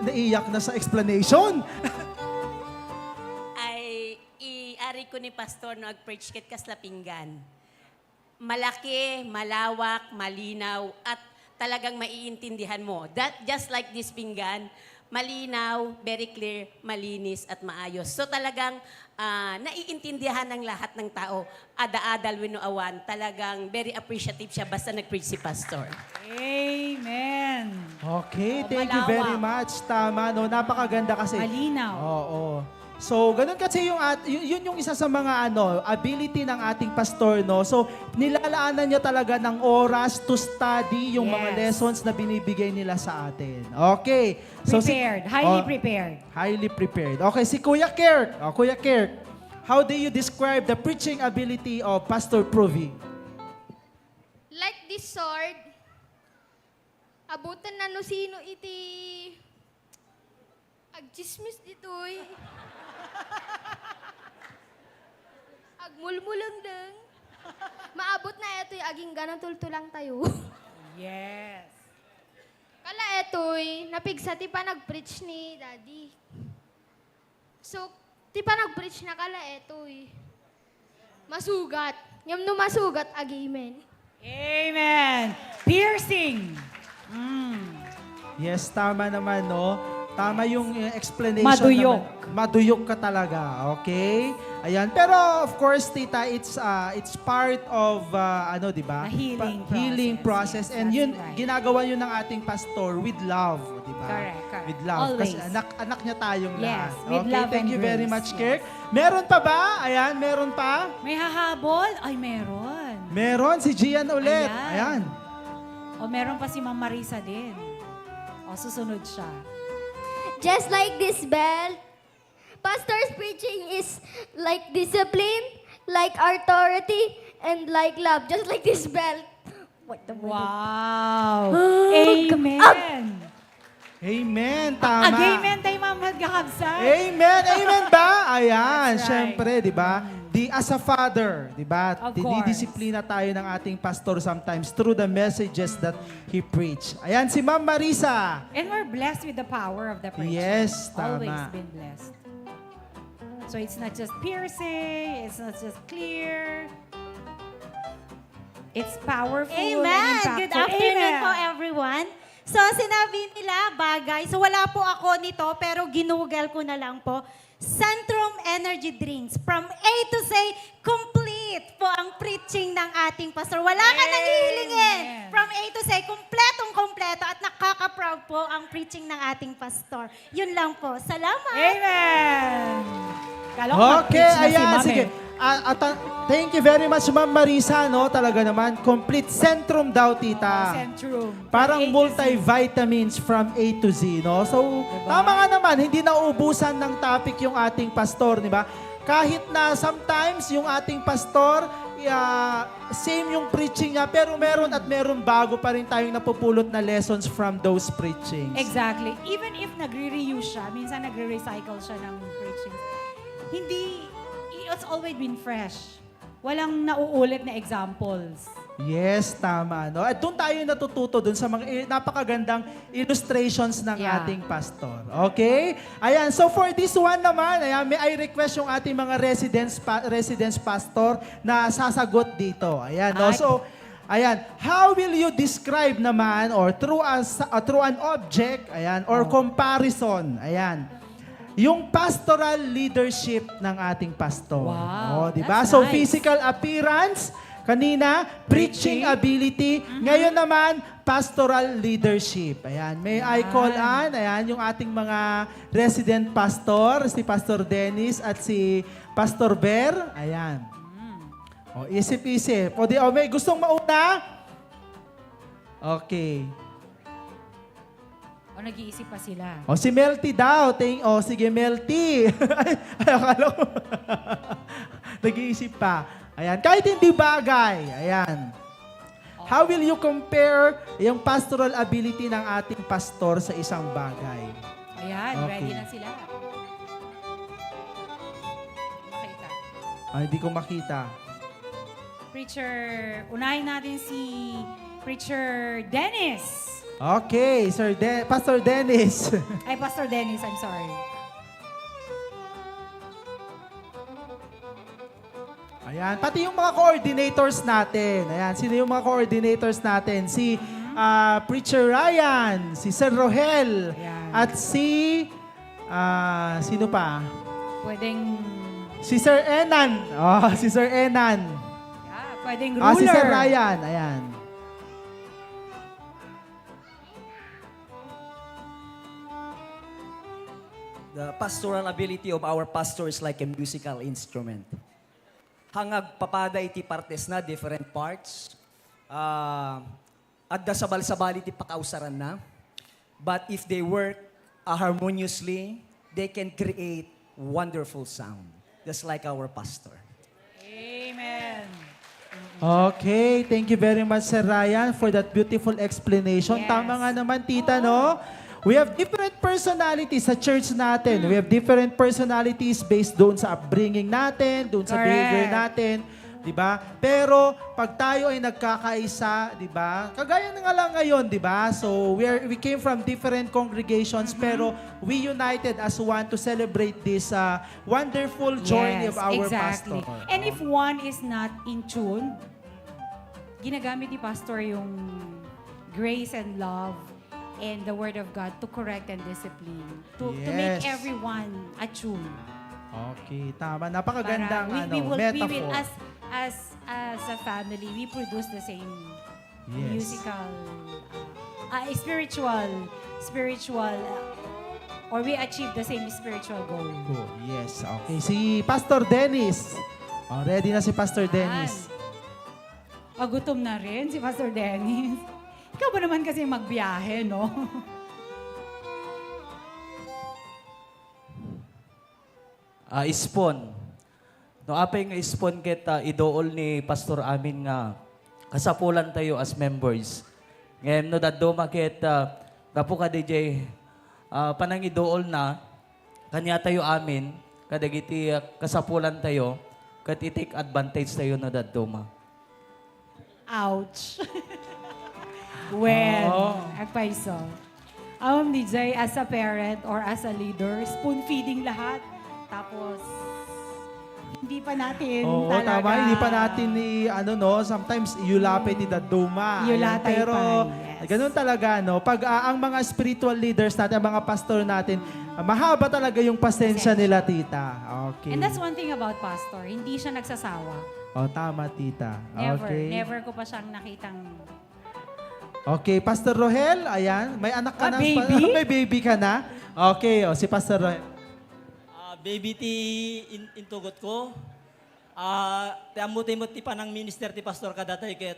Naiyak na sa explanation. Ay iari ko ni pastor no ag-preach ket kas lapinggan. Malaki, malawak, malinaw at talagang maiintindihan mo. That just like this pinggan, malinaw, very clear, malinis at maayos. So talagang naiintindihan ng lahat ng tao. Ada-adal wino awan, talagang very appreciative siya basta nag-preach si pastor. Amen. Okay, Oh, thank you malawak. very much. Tama, no? Napakaganda kasi. Malinaw. Oo. So, ganun kasi yun yung isa sa mga ability ng ating pastor, no? So, nilalaanan niya talaga ng oras to study yung mga Yes. lessons na binibigay nila sa atin. Okay. So, Prepared. Highly prepared. Highly prepared. Okay, si Kuya Kirk. Kuya Kirk, how do you describe the preaching ability of Pastor Provy? Like this sword, abutan na no sino iti agchismis ditoy. Agmulmulang deng. Maabot na eto'y aging ganang tultulang tayo. Yes. Kala eto'y napigsa ti pa nag-preach ni Daddy. So, ti pa nag-preach na kala eto'y masugat. Ngam no masugat, agimen. Amen. Piercing. Yes, tama naman, no? Tama yung explanation. Maduyok. Naman. Maduyok ka talaga, okay? Ayan. Pero of course, tita, it's part of di ba? A healing Healing process. process. And Yes, yun that's right. ginagawa yun ng ating pastor with love, di ba? Correct. With love. Kasi Always. anak niya tayong Yes, lahat. with Okay, love thank and you very grace. much, Yes. Kirk. Meron pa ba? Ayan, meron pa? May hahabol? Ay, meron. Meron, si Gian ulit. Ayan. Ayan. O meron pa si Ma'am Marisa din. O susunod siya. Just like this belt, pastor's preaching is like discipline, like authority, and like love. Just like this belt. What the Wow. Amen. Amen, tama. Amen tayo, Ma'am Magkakabsat. Amen! Amen ba? Ayan, That's right. syempre, di ba? As a father, di ba? Of course. Dinidisiplina tayo ng ating pastor sometimes through the messages that he preach. Ayan, si Ma'am Marisa. And we're blessed with the power of the preaching. Yes, tama. Always been blessed. So it's not just piercing, it's not just clear. It's powerful and Amen! impactful. Good afternoon Amen. po, everyone. So, sinabi nila bagay. So, wala po ako nito, pero ginugel ko na lang po. Centrum Energy Drinks. From A to Z, complete po ang preaching ng ating pastor. Wala ka nang hihilingin. From A to Z, kompletong-kompleto at nakaka-proud po ang preaching ng ating pastor. Yun lang po. Salamat! Amen! Kala ko Okay, mag-preach na si ayan, Ma'am sige. eh. Thank you very much, Ma'am Marisa, no? Talaga naman, complete centrum daw, tita. Centrum. Parang From A to Z. multivitamins from A to Z, no? So, tama nga naman, hindi nauubusan ng topic yung ating pastor, di ba? Kahit na sometimes yung ating pastor, same yung preaching niya, pero meron at meron bago pa rin tayong napupulot na lessons from those preachings. Exactly. Even if nagre-reuse siya, minsan nagre-recycle siya ng preachings, it's always been fresh. Walang nauulit na examples. Yes, tama. No? At doon tayo natututo dun sa mga napakagandang illustrations ng Yeah. ating pastor. Okay? Ayan, so for this one naman, ayan, may I request yung ating mga residence pastor na sasagot dito. Ayan, no? Ay. So, ayan, how will you describe naman or through an object, ayan, or comparison, ayan, yung pastoral leadership ng ating pastor. Wow, di ba? that's So, nice. physical appearance, Kanina, preaching ability. Ngayon naman, pastoral leadership. Ayan, may I call on, ayan, yung ating mga resident pastor, si Pastor Dennis at si Pastor Ber. Ayan. O, isip-isip. O, may gustong mauna? Okay. O nag-iisip pa sila. O, si Melty daw. Sige, Melty. Ay, akala ko. Nag-iisip pa. Ayan. Kahit hindi bagay. Ayan. How will you compare yung pastoral ability ng ating pastor sa isang bagay? Ayan, Okay. ready na sila. Makita. Hindi ko makita. Preacher, unahin natin si Preacher Dennis. Okay, Pastor Dennis. Ay, Pastor Dennis, I'm sorry. Ayan, pati yung mga coordinators natin. Ayan, sino yung mga coordinators natin? Si Preacher Ryan, si Sir Rohel, Ayan. at si, sino pa? Pwedeng, Si Sir Enan. Oh, si Sir Enan. pwedeng ruler. Si Sir Ryan. Ayan. The pastoral ability of our pastor is like a musical instrument. Hangag papada iti partes na, different parts. Adda sabal-sabali iti pakausaran na. But if they work harmoniously, they can create wonderful sound. Just like our pastor. Amen. Okay, thank you very much, Sir Ryan, for that beautiful explanation. Yes. Tama nga naman, tita, no? We have different personalities sa church natin. We have different personalities based doon sa upbringing natin, doon sa Correct. behavior natin. Di ba? Pero pag tayo ay nagkakaisa, di ba? Kagaya na nga lang ngayon, di ba? So we came from different congregations, pero we united as one to celebrate this wonderful journey of our exactly. pastor. And if one is not in tune, ginagamit ni pastor yung grace and love and the word of God to correct and discipline, to make Yes. everyone attune. Okay, tama. Napakagandang Para we will metaphor. as a family, we produce the same Yes. musical, spiritual, or we achieve the same spiritual goal. Cool. Yes, okay. Si Pastor Dennis. Oh, ready na si Pastor Dennis. Gutom na rin si Pastor Dennis. Ikaw ba naman kasi magbiyahe, no? Ispon. No apay nga ispon ket idool ni pastor amin nga kasapulan tayo as members. Ngayon no daddo maket gapo ka DJ panang idool na kanya tayo amin kadagiti kasapulan tayo ket i-take advantage tayo no daddo ma. Ouch. Well, agpaiso. DJ, as a parent or as a leader, spoon feeding lahat. Tapos, hindi pa natin Oo, talaga. tama. Hindi pa natin sometimes iulapit ni Daduma. Iulatay Pero, pa, yes. ganun talaga, no? Pag ang mga spiritual leaders natin, ang mga pastor natin, mahaba talaga yung pasensya nila, tita. Okay. And that's one thing about pastor. Hindi siya nagsasawa. Oh, tama, tita. Never. Okay. Never ko pa siyang nakitang... Okay, Pastor Rohel, ayan. May anak ka na. baby? May baby ka na. Okay, si Pastor Rohel. Baby ti intugot ko. Ti amot-imot ti panang minister ti pastor kadatay ket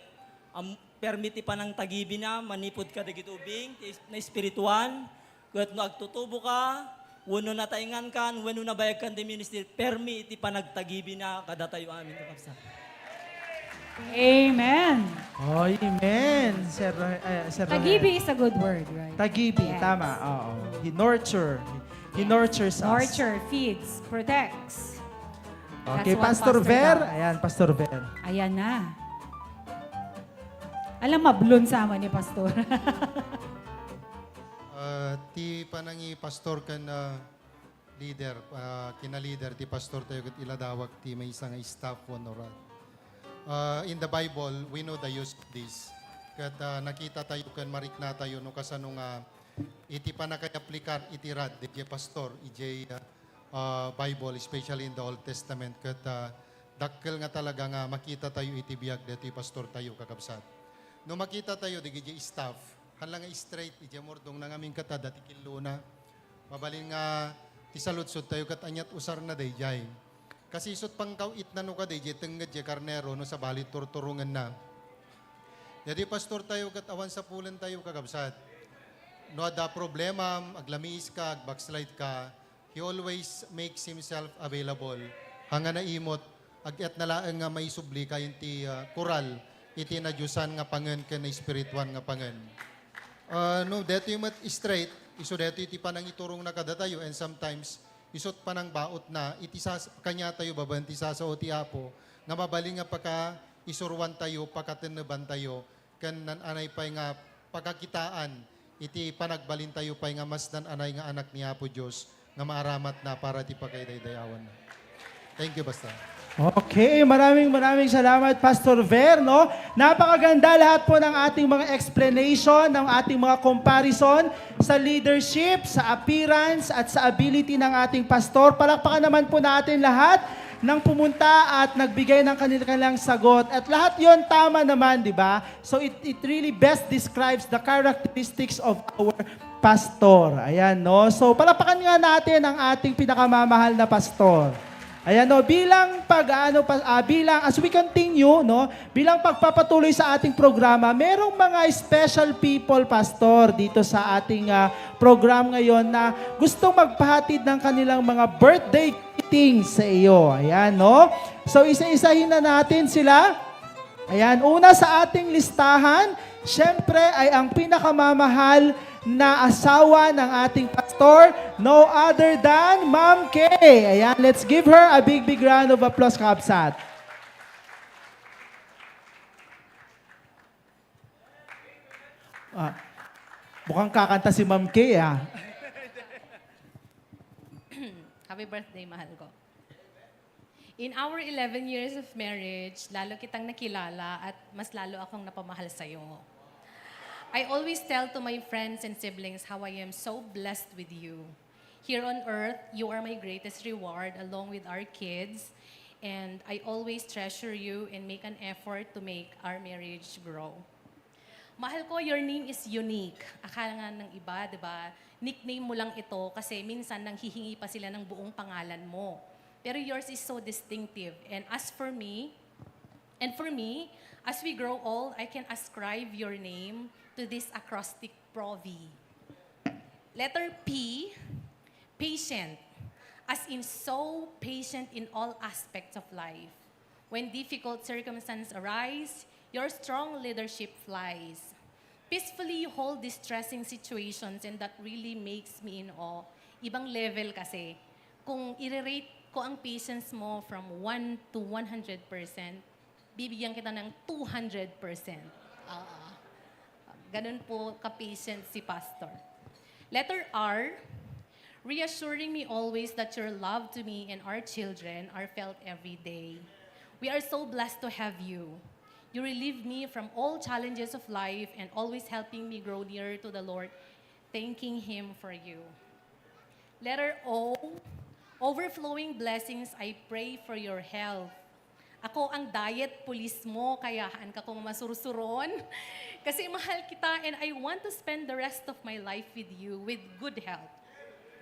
permit ti panang tagibi na manipod ka dagiti ubing na espirituan ket no agtutubo ka wenno na taingan kan wenno na bayag kan ti minister permit ti panagtagibi na kadatayo amin kapsa. Amen. Oh, amen. Sir Rohel. Tagibi is a good word, right? Tagibi, Yes. tama. Oo. He nurtures us. Nurture, feeds, protects. Okay, That's what Pastor pastor Ver. does. Ayan, Pastor Ver. Ayan na. Alam, mablon sama ni Pastor. Ti panangi pastor kan leader, kina-leader ti pastor tayo kat iladawag ti may isang staff honorat. In the Bible, we know the use of this. Kat nakita tayo kan marikna tayo no kasano nga iti pa nakay-aplikar iti rad iti pastor iti Bible, especially in the Old Testament. Kat dakkel nga talaga nga makita tayo itibiyag dito pastor tayo kakabsat. No makita tayo di gidi staff, hanlang nga straight iti mordong nang aming kata dati kilo na. Mabalin nga tisalutsod tayo kat anyat usar na dayjay. Kasi isot pang kawit na no ka dayjay tenggad jay karnero no sa balit turturungan na. Jadi pastor tayo kat awan sa pulen tayo kakabsat. No ada problema, aglamis ka, backslide ka, he always makes himself available. Hanga na imot, agyat na laang nga may subli kayon ti koral, iti na Diyosan nga pangen ken na espirituan nga pangen. No, deto yung straight, iso deto iti panang iturong na kada tayo, and sometimes, isot panang baot na, iti kanya tayo babanti sa ti apo, nga mabaling nga paka isurwan tayo, pakateneban tayo, ken nananay pa nga pagkakitaan, iti panagbalin tayo pa nga mas nananay nga anak ni Apo Diyos, nga maaramat na para ti pagkaidaydayawan na. Thank you, basta. Okay, maraming salamat, Pastor Ver, no? Napakaganda lahat po ng ating mga explanation, ng ating mga comparison sa leadership, sa appearance, at sa ability ng ating pastor. Palakpakan naman po natin lahat ng pumunta at nagbigay ng kanilang sagot. At lahat yon tama naman, di ba? So it really best describes the characteristics of our pastor. Ayan, no? So palakpakan nga natin ang ating pinakamamahal na pastor. Ayan, no, bilang as we continue, no, bilang pagpapatuloy sa ating programa, merong mga special people, pastor, dito sa ating program ngayon na gustong magpahatid ng kanilang mga birthday greetings sa iyo. Ayan, no? So, isa-isahin na natin sila. Ayan, una sa ating listahan, syempre ay ang pinakamamahal na asawa ng ating pastor, no other than Ma'am Kay. Ayan, let's give her a big round of applause, Kabsat. Mukhang kakanta si Ma'am Kay, ah. Happy birthday, mahal ko. In our 11 years of marriage, lalo kitang nakilala at mas lalo akong napamahal sa'yo. I always tell to my friends and siblings how I am so blessed with you. Here on earth, you are my greatest reward along with our kids, and I always treasure you and make an effort to make our marriage grow. Mahal ko, your name is unique. Akala nga ng iba, di ba? Nickname mo lang ito kasi minsan nanghihingi pa sila ng buong pangalan mo. Pero yours is so distinctive. And for me, as we grow old, I can ascribe your name to this acrostic provi. Letter P, patient. As in so patient in all aspects of life. When difficult circumstances arise, your strong leadership flies. Peacefully you hold distressing situations, and that really makes me in awe. Ibang level kasi. Kung i-rate ko ang patience mo from 1 to 100%, bibigyan kita ng 200%. Ganun po ka-patient si Pastor. Letter R, reassuring me always that your love to me and our children are felt every day. We are so blessed to have you. You relieve me from all challenges of life and always helping me grow nearer to the Lord, thanking Him for you. Letter O, overflowing blessings, I pray for your health. Ako ang diet police mo, kaya haan ka kong masursuron. Kasi mahal kita and I want to spend the rest of my life with you with good health.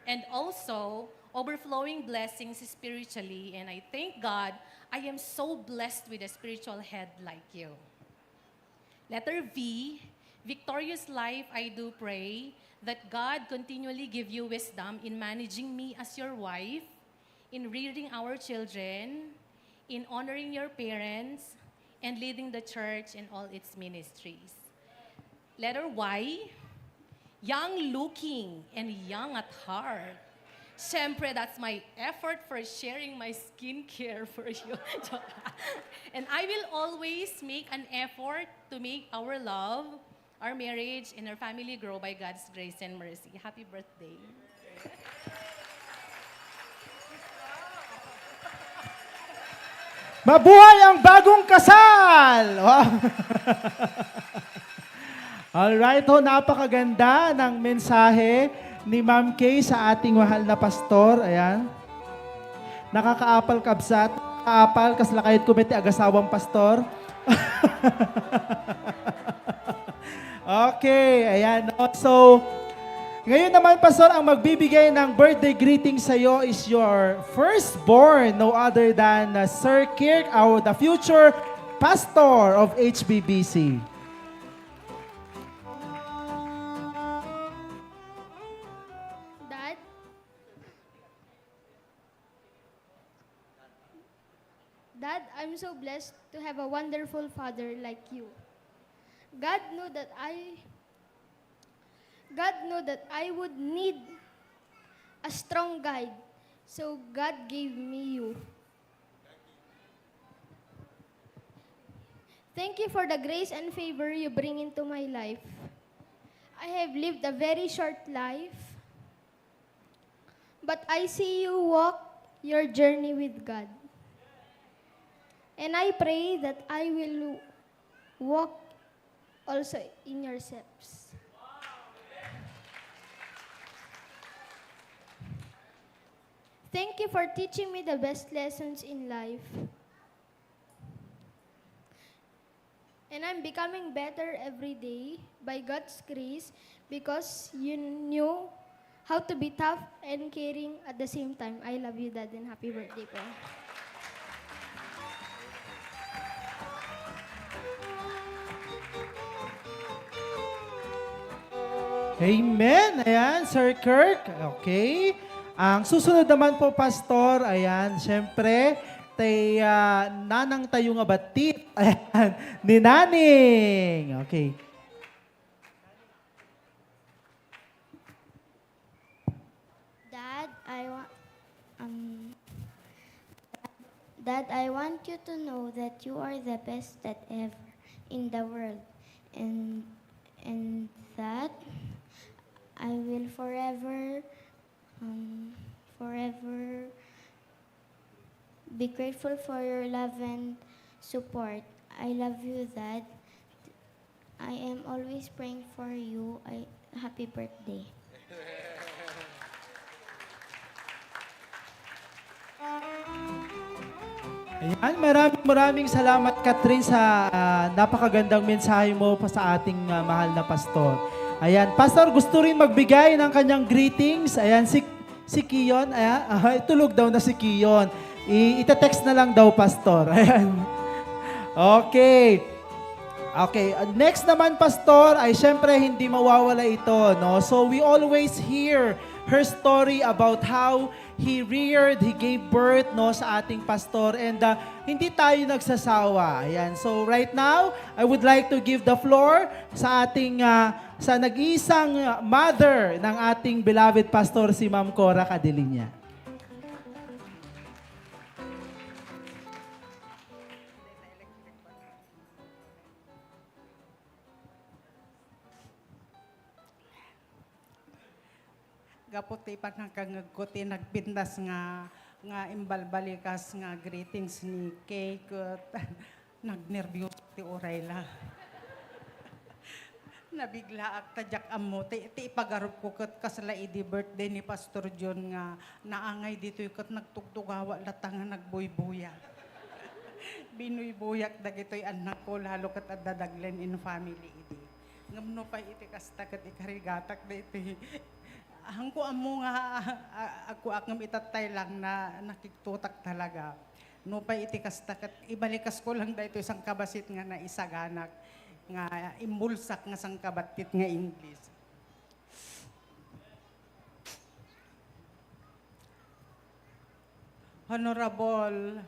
And also, overflowing blessings spiritually, and I thank God, I am so blessed with a spiritual head like you. Letter V, victorious life, I do pray that God continually give you wisdom in managing me as your wife, in rearing our children, in honoring your parents, and leading the church in all its ministries. Letter Y, young looking and young at heart. Siyempre, that's my effort for sharing my skincare for you. And I will always make an effort to make our love, our marriage, and our family grow by God's grace and mercy. Happy birthday. Mabuhay ang bagong kasal! Wow. Alright, napakaganda ng mensahe ni Ma'am Kay sa ating mahal na pastor. Ayan. Nakakaapal kabsat. apal, kas lakayat ko may agasawang pastor. Okay, ayan. No? So, ngayon naman, Pastor, ang magbibigay ng birthday greeting sa iyo is your firstborn, no other than Sir Kirk, the future pastor of HBBC. Dad, Dad, I'm so blessed to have a wonderful father like you. God knew that I would need a strong guide. So God gave me you. Thank you for the grace and favor you bring into my life. I have lived a very short life, but I see you walk your journey with God. And I pray that I will walk also in your steps. Thank you for teaching me the best lessons in life. And I'm becoming better every day by God's grace because you knew how to be tough and caring at the same time. I love you, Dad, and happy birthday po. Amen. Ayan, Sir Kirk. Okay. Ang susunod naman po, Pastor, ayan, syempre, nanang tayo nga batit. Ayan, ni Naning. Okay. Dad, I want you to know that you are the best that ever in the world, and that I will forever be grateful for your love and support. I love you, Dad. I am always praying for you. Happy birthday. Ayan, maraming salamat, Catherine, sa napakagandang mensahe mo pa sa ating mahal na pastor. Ayan, Pastor, gusto rin magbigay ng kanyang greetings. Ayan, si Kiyon, ayan, tulog daw na si Kiyon. Ita-text na lang daw, Pastor. Ayan. Okay. Okay, next naman, Pastor, ay syempre hindi mawawala ito, no? So we always hear her story about how he reared, he gave birth, no, sa ating pastor, and hindi tayo nagsasawa. Ayan. So right now, I would like to give the floor sa ating sa nag-iisang mother ng ating beloved pastor, si Ma'am Cora Cadelinia. Gaputi pa nakangagkuti nagpindas nga imbalbalikas nga greetings ni Kay ket nagnervyos ti Orayla. Nabigla ak tadyak ammo ti ipagarup ko ket kasla idi birthday ni Pastor John nga naangay dito ket nagtugtugawa latang nga nagbuybuya. Binuybuyak dagitoy anak ko lalo ket addadaglen in family idi. Ngamno pa iti kasta ket ikarigatak diti. Hangko amo nga ako akam itatay lang na nakiktutak talaga. No pa iti kastakat ibalikas ko lang dayto isang kabasit nga na isaganak nga imbulsak nga sang kabatit nga English. Honorable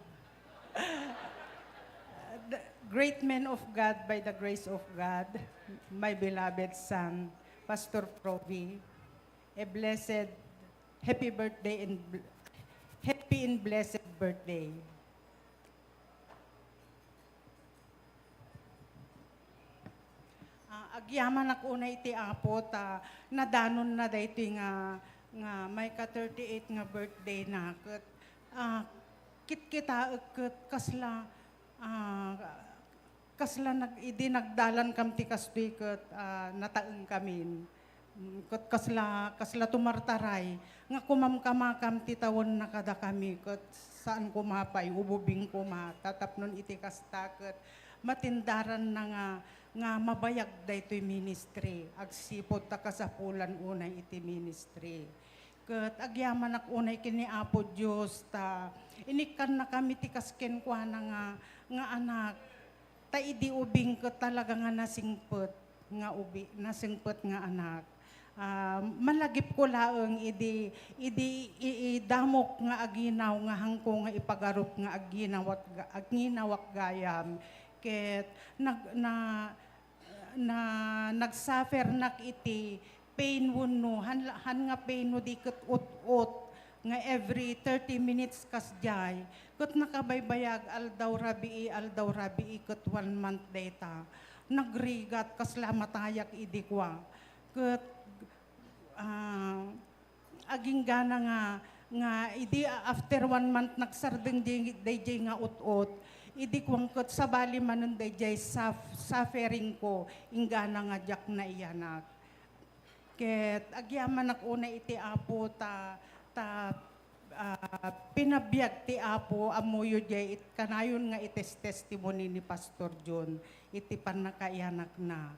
the great man of God by the grace of God, my beloved son, Pastor Proby, a blessed, happy birthday and happy and blessed birthday. Agyaman ako na iti apot, nadanon na dayto nga may ka-38 nga birthday na. Kit-kita kasla idi nagdalan kam ti kastoy ket nataeng kamin. Kat kasla tumartaray, nga kumamkamakam titawon na kada kami, kat saan kumapay, ububing kuma, tatapnon iti kasta, kat matindaran na nga mabayag da ito'y ministry, agsipod ta kasapulan unay iti ministry. Kat agyaman ak unay kini Apo Diyos, ta inikan na kami ti kasken kwa na nga anak, ta idi ubing kat talaga nga nasingpet, nasingpet nga anak. Malagip ko laeng idamok nga aginaw nga hangko nga ipagarup nga aginawak gayam ket nagsuffer nak iti pain wano han nga pain no di ket ut nga every 30 minutes kasjay ket nakabaybayag aldaw rabii ket 1 month data nagrigat kasla matayak idi kwa ket aging gana nga idi after 1 month nagsardeng dayjay nga ut idi kwangkot sa bali manon dayjay suffering ko ingana nga jak na iyanak ket agyaman nak una iti Apo ta pinabiyag ti Apo amuyo jay kanayon nga ites testimony ni Pastor John iti panakaiyanak na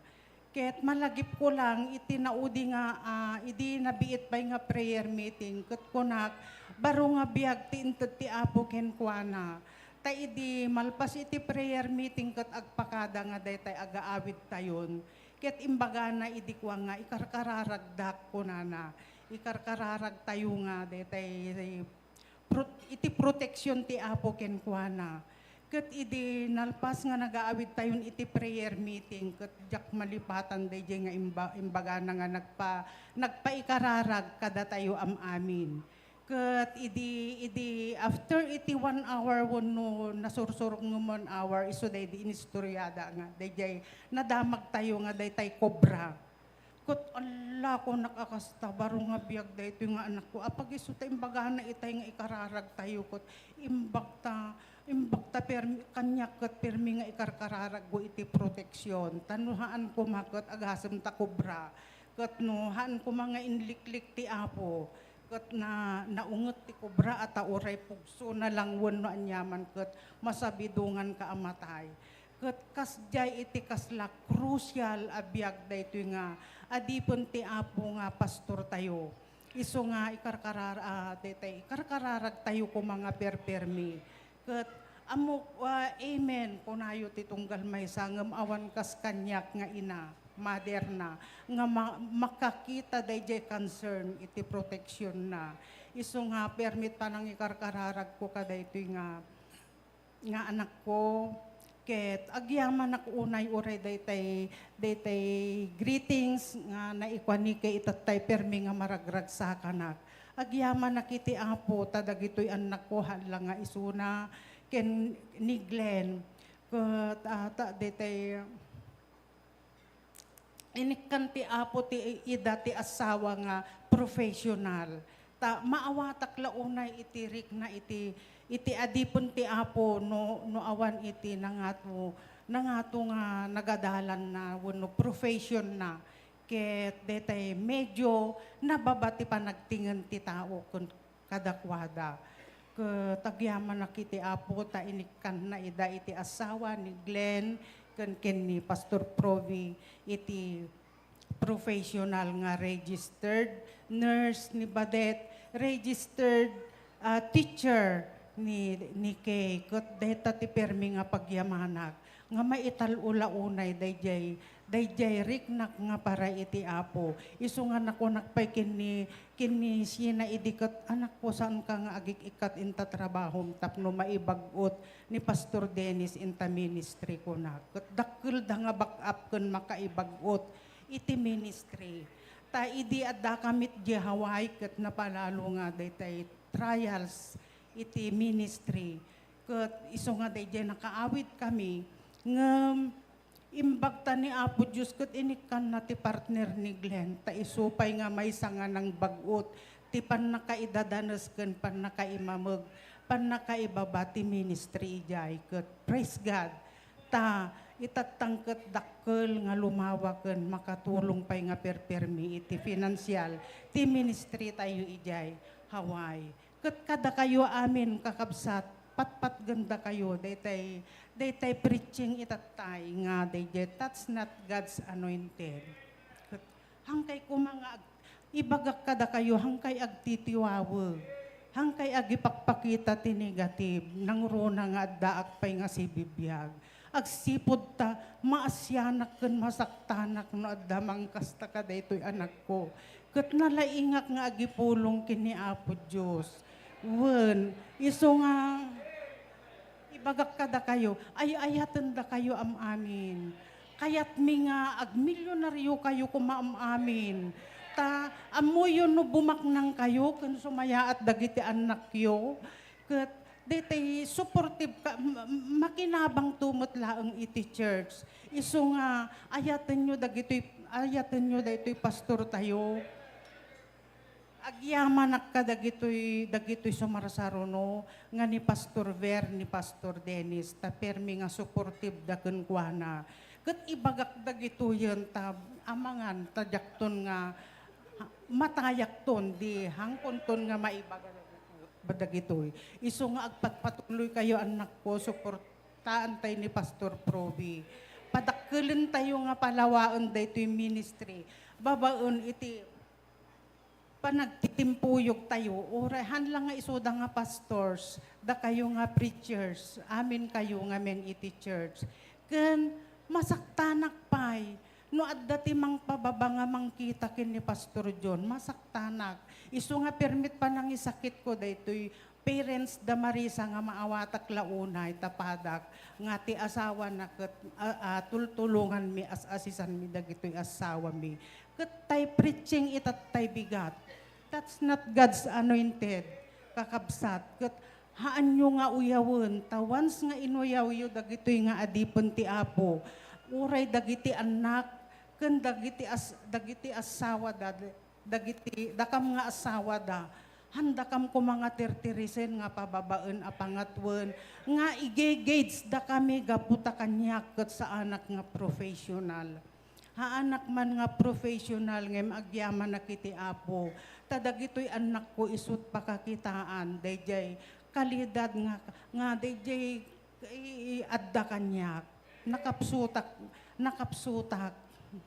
ket malagip ko lang iti naudi nga idi nabiit pay nga prayer meeting ket kunak baro nga biag ti inted ti Apo ken kuana ta idi malpas iti prayer meeting ket agpakada nga daytay agaawid tayon ket imbaga na idi kwa nga ikarkararagdak kunana ikarkararag tayo nga daytay iti protection ti Apo ken kuana ket idi nalpas nga nagaawid tayon iti prayer meeting ket jak malipatan dayjay nga imbaga na nga nagpaikararag kada tayo amin ket idi after iti 1 hour wenno nasursurok nga 1 hour iso daydi inistoryada nga dayjay nadamag tayo nga daytay kobra ket alla ko nakakasta baro nga biag daytoy nga anak ko apag iso ta imbaga na itay nga ikararag tayo ket imbagta kanya ket permi nga ikarkararag go iti proteksyon tanuhaan ko maket agasem ta kobra ket nuhaan ko mga inliklik ti Apo ket naunget ti kobra at uray pugso na lang wenno anyaman ket masabidungan ka amatay ket kasjay iti kasla crucial a biag daytoy nga adipon ti Apo nga pastor tayo iso nga ikarkararag tayo ko mga perpermi ket amok amen kunayo ti tunggal maysa ngem awan kas kanyak nga ina mother na nga makakita dayjay concern iti protection na iso nga permit pa nang ikarkararag ko kadaytoy nga anak ko ket agyaman nak unay uray daytay greetings nga naikwani kay itatay permi nga maragrag sa kanak agyaman nakiti Apo ta dagitoy anak ko hanlang nga isuna ken ni Glenn ket daytay inikan ti Apo ti ida ti asawa nga professional ta maawatak launay iti rik na iti adipon ti Apo no awan iti nangato nga nagadalan na wenno profession na ket daytay medyo nababati pa nagtingan ti tao kun kadakwada ket agyaman nakiti Apo ta inikan na ida iti asawa ni Glenn ken ni Pastor Provi iti professional nga registered nurse ni Badet registered teacher ni Kay ket deta ti permi nga pagyamanak nga maital ula-unay dayjay riknak nga para iti Apo isu nga nako nakpay kini sina idiket anak ko saan ka nga agik-ikat inta trabahom tapno maibagot ni Pastor Dennis inta ministry ko na ket dakkel da nga backup ken makaibagot iti ministry ta idi adda kamit di Hawaii ket napalalo nga daytay trials iti ministry ket isu nga dayjay nakaawit kami ngem imbagta ni Apo Diyos ket inikan na ti partner ni Glenn ta isupay nga maysa nga nang bagot ti pannakaidadanes ken pannakaimameg pannakaibaba ti ministry ijay ket praise God ta itatangket dakkel nga lumawaken makatulong pay nga perpermi iti financial ti ministry tayo ijay Hawaii. Ket kada kayo amin kakabsat patpat ganda kayo daytay preaching itatay nga dayjay that's not God's anointed. Ket hangkay ko mga ibagak kada kayo hangkay agtitiwawe. Hangkay agipakpakita ti negative nang rona nga daak pay nga si bibiyag. Agsipod ta maasyanak ken masaktanak no adda mangkasta ka daytoy anak ko. Ket nalaingak nga agipulong kini Apo Dios. Wen iso nga ibagak kada kayo ay ayaten da kayo amin. Kayat mi nga agmilyonaryo kayo kumaamin. Ta amoy no bumaknang kayo ken sumaya at dagiti anak yo. Ket daytay supportive ka, makinabang tumot laeng iti church. Isu nga ayaten nyo dagitoy pastor tayo. Agyaman ka dagitoy sumarsaruno nga ni Pastor Ver ni Pastor Dennis ta permi nga supportive da ken kuana. Ket ibagak dagitoyen ta amangan ta jakton nga matayak ton di hangkon ton nga maibaga badagitoy. Isu nga agpatpatuloy kayo anak ko suportaan tay ni Pastor Proby. Padakkelen tayo nga palawaon daytoy ministry. Babaon iti panagtitimpuyog tayo. Orahan lang nga isuda nga pastors, da kayo nga preachers, amin kayo nga men iti church. Ken masaktanak pay. No adda ti mang pababa nga mangkita ken ni Pastor John, masaktanak. Isu nga permit pa nang isakit ko daytoy parents da Marisa nga maawatak launay tapadak nga ti asawa na ket tultulungan mi as asisan mi dagitoy asawa mi. Ket tay preaching itat tay bigat. That's not God's anointed. Kakabsat. Ket haan nyo nga uyawen. Ta once nga inuyaw yo dagitoy nga adipon ti Apo. Uray dagiti anak ken dagiti asawa dagiti dakam nga asawa da. Handa kam ko mga tertirisen nga pababaen a pangatwen nga igegage da kami gaputa kanyak ket sa anak nga professional. Haanak man nga professional ngem agyaman na kiti Apo. Tadagitoy anak ko isut pakakitaan dayjay kalidad nga dayjay adda kanyak. Nakapsutak,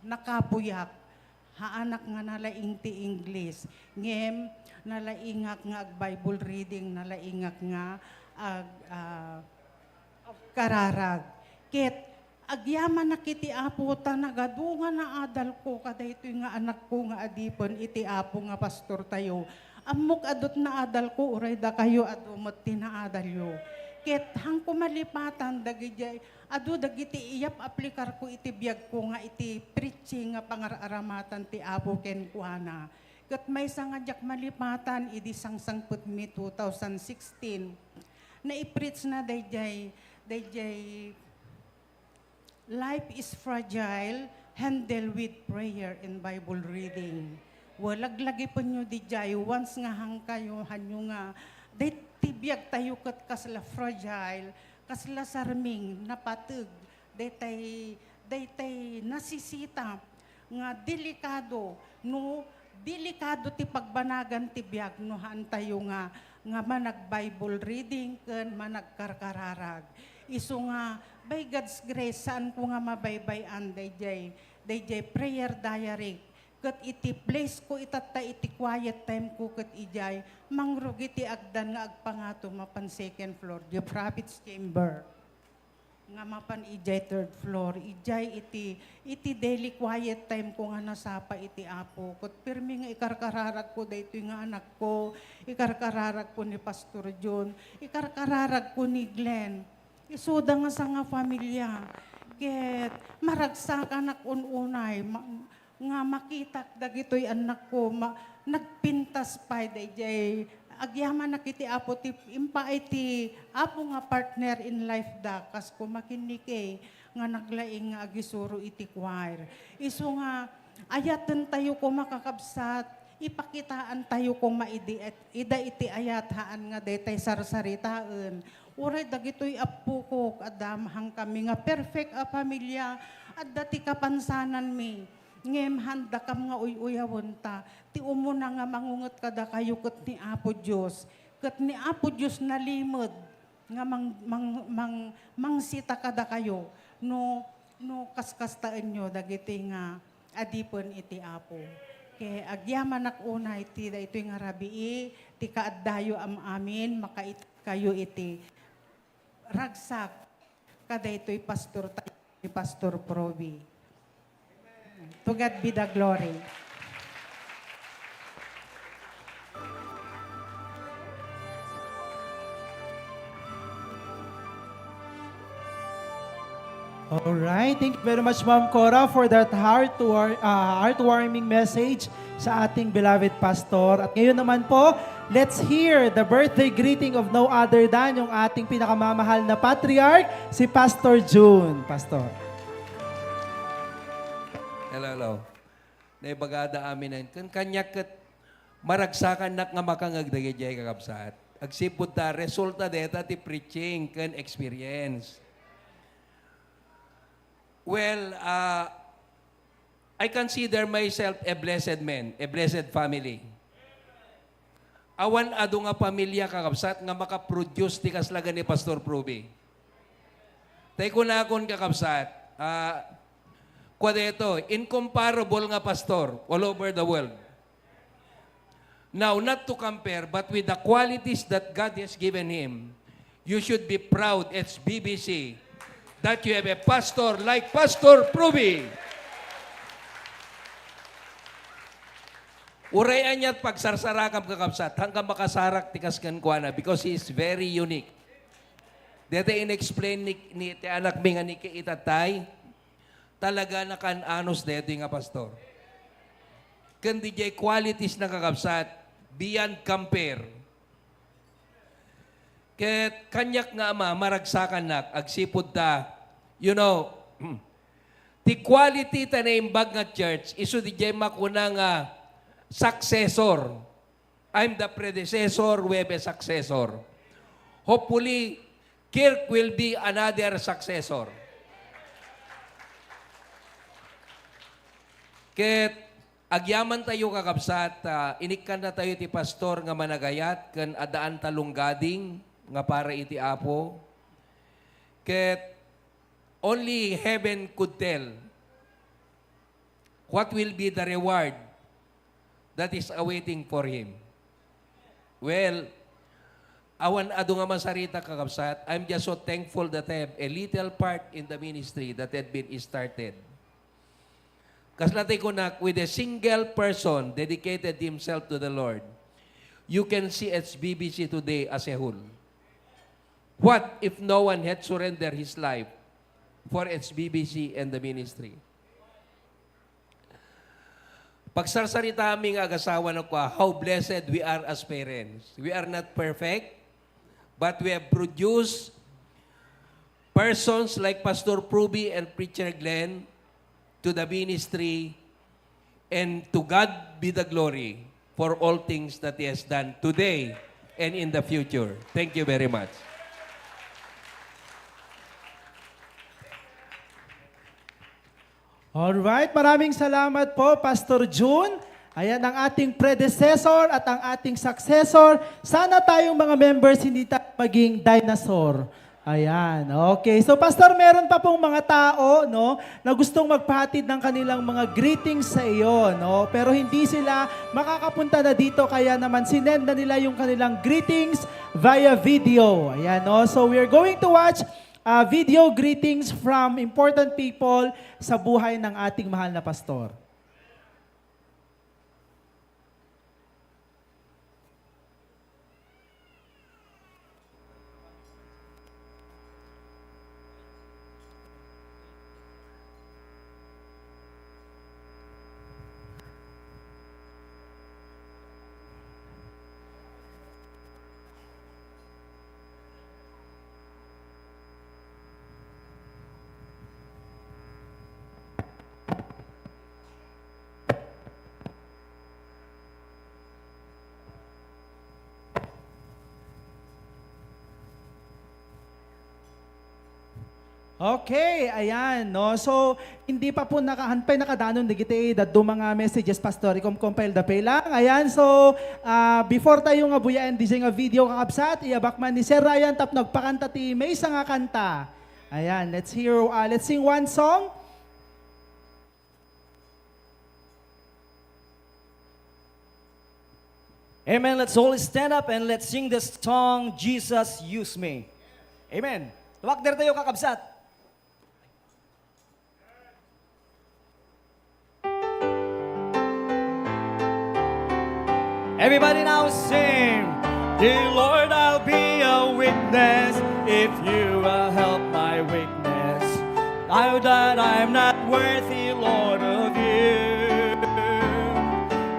nakabuyak. Haanak nga nalaing ti English. Ngem nalaingak nga ag Bible reading, nalaingak nga kararag. Ket agyaman na kiti Apo ta nagadungan na adal ko kadaytoy nga anak ko nga adipon iti Apo nga pastor tayo. Amok adot na adal ko uray da kayo adumot tinaadal yo. Ket hang kumalipatan dagiti dagiti iyap aplikar ko iti biag ko nga iti preaching nga pangararamatan ti Apo ken kuana. Ket may sangadyak malipatan idi sangsangput mi 2016 na i-preach na dayjay life is fragile, handle with prayer and Bible reading. Walaglagi po nyo di jay, once nga hang kayo, hanyo nga, day tibiyag tayo kat kasla fragile, kasla sarming, napatag, day tay nasisita, nga delikado, no, delikado ti pagbanagan ti biag, no haan tayo nga manag Bible reading, ken manag karkararag. Isu nga, by God's grace, saan ko nga mabaybayan, dayjay prayer diary, kat iti place ko itata iti quiet time ko kat ijay, mangrugi ti agdan nga agpangato mapan second floor, the prophet's chamber. Nga mapan ijay third floor, ijay iti daily quiet time ko nga nasapa iti Apo. Kat pirmi nga ikarkararag ko daytoy nga anak ko, ikarkararag ko ni Pastor John, ikarkararag ko ni Glenn. Isuda nga sa nga pamilya. Ket maragsak anak ununay, nga makitak dagitoy anak ko, nagpintas pa dayjay. Agyaman na kiti Apo ti impa iti Apo nga partner in life da kas ko makinike nga naglaing nga agisuro iti choir. Isu nga ayaten tayo ko makakabsat ipakitaan tayo kung maidi at ida iti ayathaan nga detay sarsaritaan. Uray dagitoy apo ko adamhang kami nga perfect a pamilya at dati kapansanan mi. Ngem handa kam nga uyawon ta. Ti umuna nga mangungot kada kayo ket ni Apo Dios. Ket ni Apo Dios nalimod nga mangsita kada kayo no kaskastaan nyo dagiti nga adipon iti Apo. Kaya agyaman ak unay iti da ito nga rabii, ti kaaddayo amin, makait kayo iti ragsak, kada ito'y pastor tayo, ni Pastor Proby. To God be the glory. Alright, thank you very much Ma'am Cora for that heartwarming message sa ating beloved pastor. At ngayon naman po, let's hear the birthday greeting of no other than yung ating pinakamamahal na patriarch, si Pastor June. Pastor. Hello. Naibagada amin na kanyak kat maragsakan nak nga makangagdagi jay kakabsat. Agsipod ta, resulta deta ti preaching kan experience. Well, I consider myself a blessed man, a blessed family. Awan ado nga pamilya kakabsat nga makaproduce ti kaslagan ni Pastor Proby. Tay ko na akong kakabsat, kwadeto, incomparable nga pastor all over the world. Now, not to compare, but with the qualities that God has given him, you should be proud as BBC that you have a pastor like Pastor Proby. Urayan niya't pagsarsarakam kakabsat hanggang makasarak tikas kuana because he is very unique. Dito in-explain ni anak mi nga ni itatay, talaga na kan-anos dito nga pastor. Kundi jay qualities na kakabsat, beyond compare. Ket kanyak nga ama, maragsakan nak, agsipod ta, ti quality ta na imbag nga church, iso di jay makuna nga successor. I'm the predecessor, we have a successor. Hopefully, Kirk will be another successor. Ket agyaman tayo kakabsat, inikan na tayo ti pastor nga managayat, kan adaan talunggading, nga para iti Apo. Ket only heaven could tell what will be the reward that is awaiting for him. Well, awan ado nga masarita kakabsat, I'm just so thankful that I have a little part in the ministry that had been started. Kaslatay ko na, with a single person dedicated himself to the Lord, you can see HBBC today as a whole. What if no one had surrendered his life for HBBC and the ministry? Pagsarsarita aming agasawa na ko, how blessed we are as parents. We are not perfect, but we have produced persons like Pastor Proby and Preacher Glenn to the ministry, and to God be the glory for all things that He has done today and in the future. Thank you very much. Alright, maraming salamat po, Pastor June. Ayan ang ating predecessor at ang ating successor. Sana tayong mga members hindi tayo maging dinosaur. Ayan, okay. So Pastor, meron pa pong mga tao, no, na gustong magpahatid ng kanilang mga greetings sa iyo, no? Pero hindi sila makakapunta na dito, kaya naman sinend na nila yung kanilang greetings via video. Ayan, no? So we're going to watch video greetings from important people sa buhay ng ating mahal na pastor. Okay, ayan, no? So, hindi pa po nakahanpay nakadanon digiti dadto mga messages pastor compile da pay lang. Ayan, so before tayo nga buyaan di nga video kakabsat, iabak man ni Sir Ryan tap nagpakanta ti may isa nga kanta. Ayan, let's sing one song. Amen. Let's all stand up and let's sing the song, Jesus Use Me. Amen. Tuwag der tayo kakabsat. Everybody now sing. Dear Lord, I'll be a witness if you will help my weakness. I know that I'm not worthy, Lord, of you.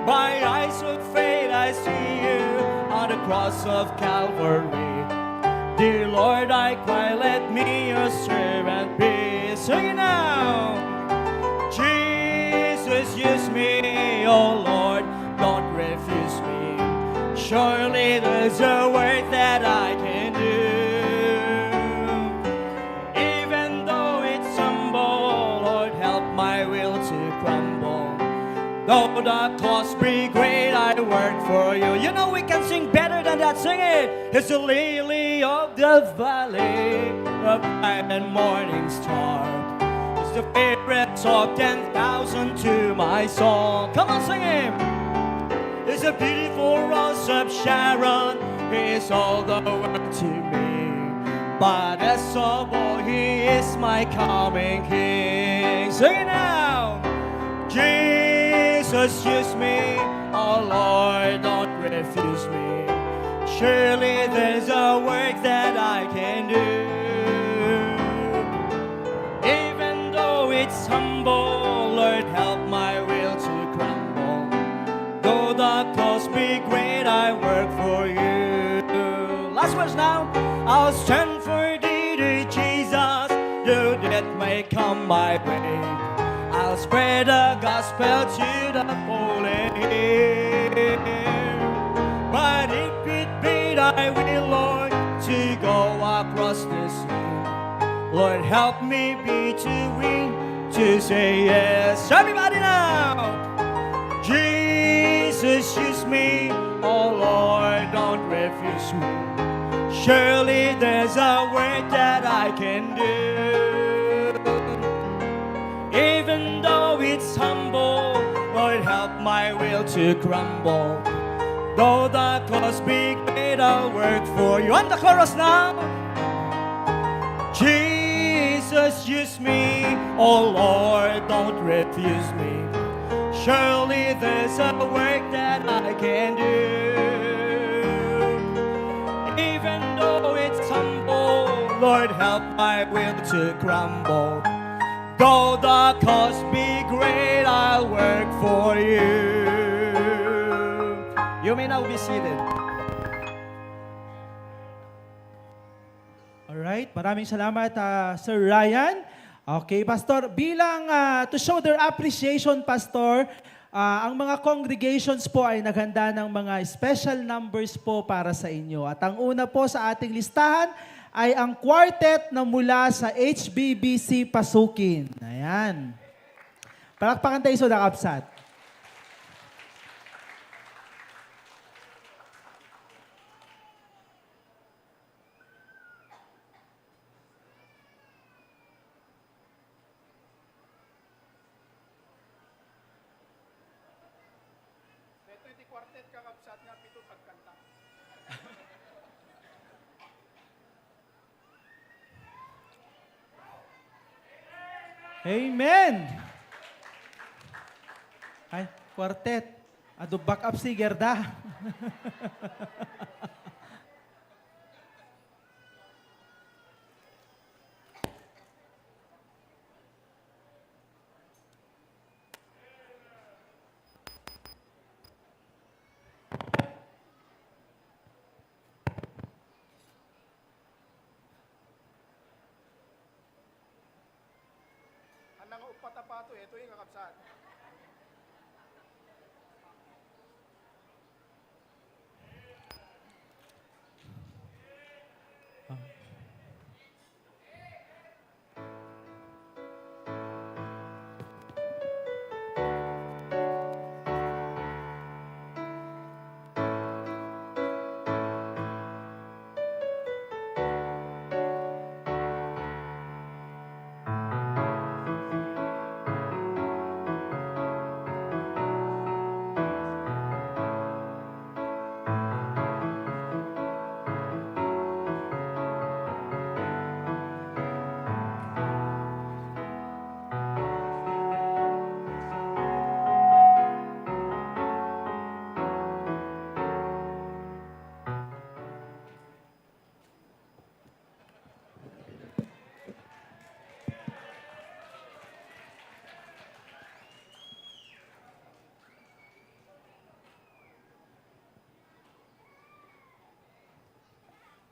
By eyes of faith I see you on the cross of Calvary. Dear Lord, I cry, let me your servant be. Sing it now. Jesus, use me, oh Lord, don't refuse me. Surely there's a work that I can do. Even though it's humble, Lord, help my will to crumble. Though the cost be great, I work for you. You know we can sing better than that. Sing it. It's the lily of the valley, a bright and morning star. It's the favorite of 10,000 to my soul. Come on, sing it. It's a beautiful rose of Sharon. He is all the world to me. But as of all, he is my coming king. Sing it now. Jesus, use me. Oh Lord, don't refuse me. Surely there's a work that I can do. Even though it's humble, Lord, help my will to crumble. Though the cost be great, I work for you. Last verse now. I'll stand for thee, dear Jesus, though death may come my way. I'll spread the gospel to the fallen here. But if it be thy will, Lord, to go across the sea, Lord, help me be too weak to say yes. Everybody now. Jesus, use me, oh Lord, don't refuse me. Surely there's a work that I can do. Even though it's humble, Lord, help my will to crumble. Though the cost be great, I'll work for you. On the chorus now. Jesus, use me, oh Lord, don't refuse me. Surely there's a work that I can do. Even though it's humble, Lord, help my will to crumble. Though the cost be great, I'll work for you. You may now be seated. Alright, maraming salamat Sir Ryan. Okay, Pastor, bilang to show their appreciation, Pastor, ang mga congregations po ay naghanda ng mga special numbers po para sa inyo. At ang una po sa ating listahan ay ang quartet na mula sa HBBC Pasukin. Ayan. Palakpakan tayo sa Dakapsat. Amen! Ay, quartet. Ado back up si Gerda. Anang upatapato, ito yung kakapsat.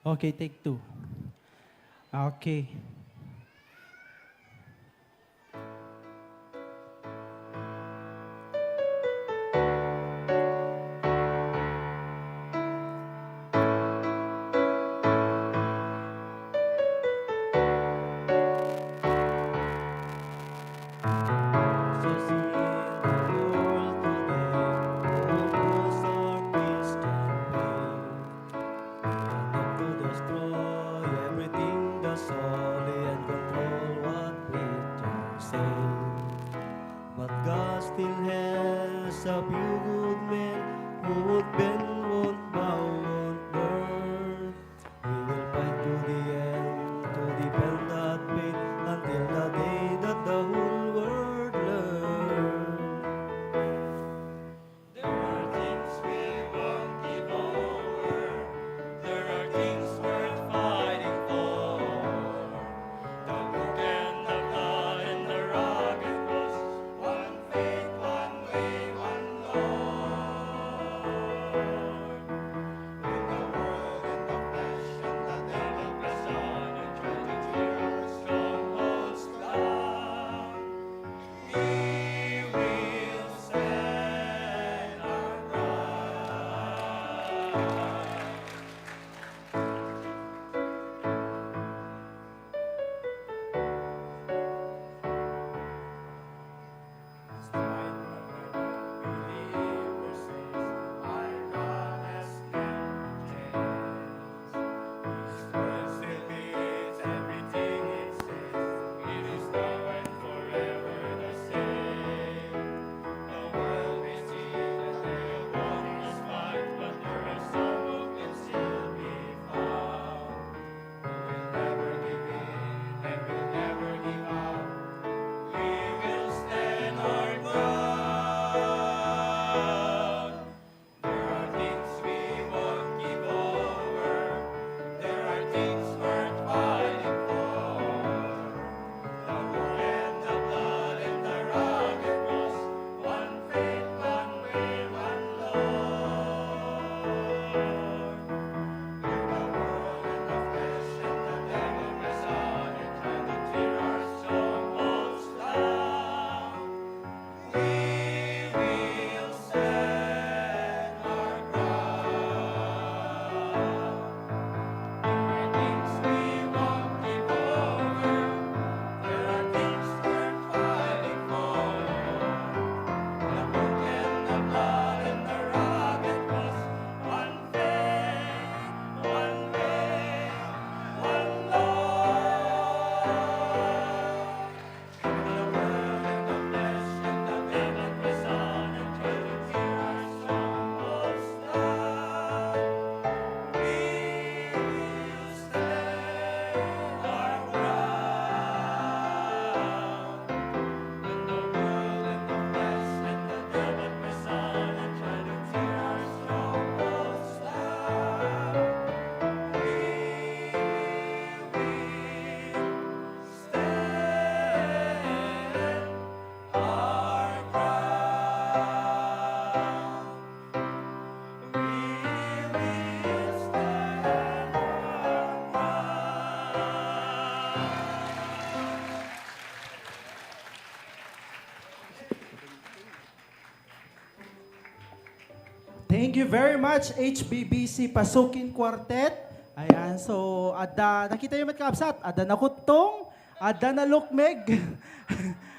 Okay, take 2. Okay. But God still has a few good men who won't bend, won't bow, won't burn. We will fight to the end to defend that faith until the day that the whole world learns. There are things we won't give over. There are things worth fighting for. The book and the blood and the rugged cross. One faith, one way, one Lord. In the world, in the flesh, and the devil press on and try to tear our strongholds down. We will stand our ground. Thank you very much, HBBC Pasukin Quartet. Ayan, so, nakita yung matkapsat, ada na kutong, ada na lukmeg,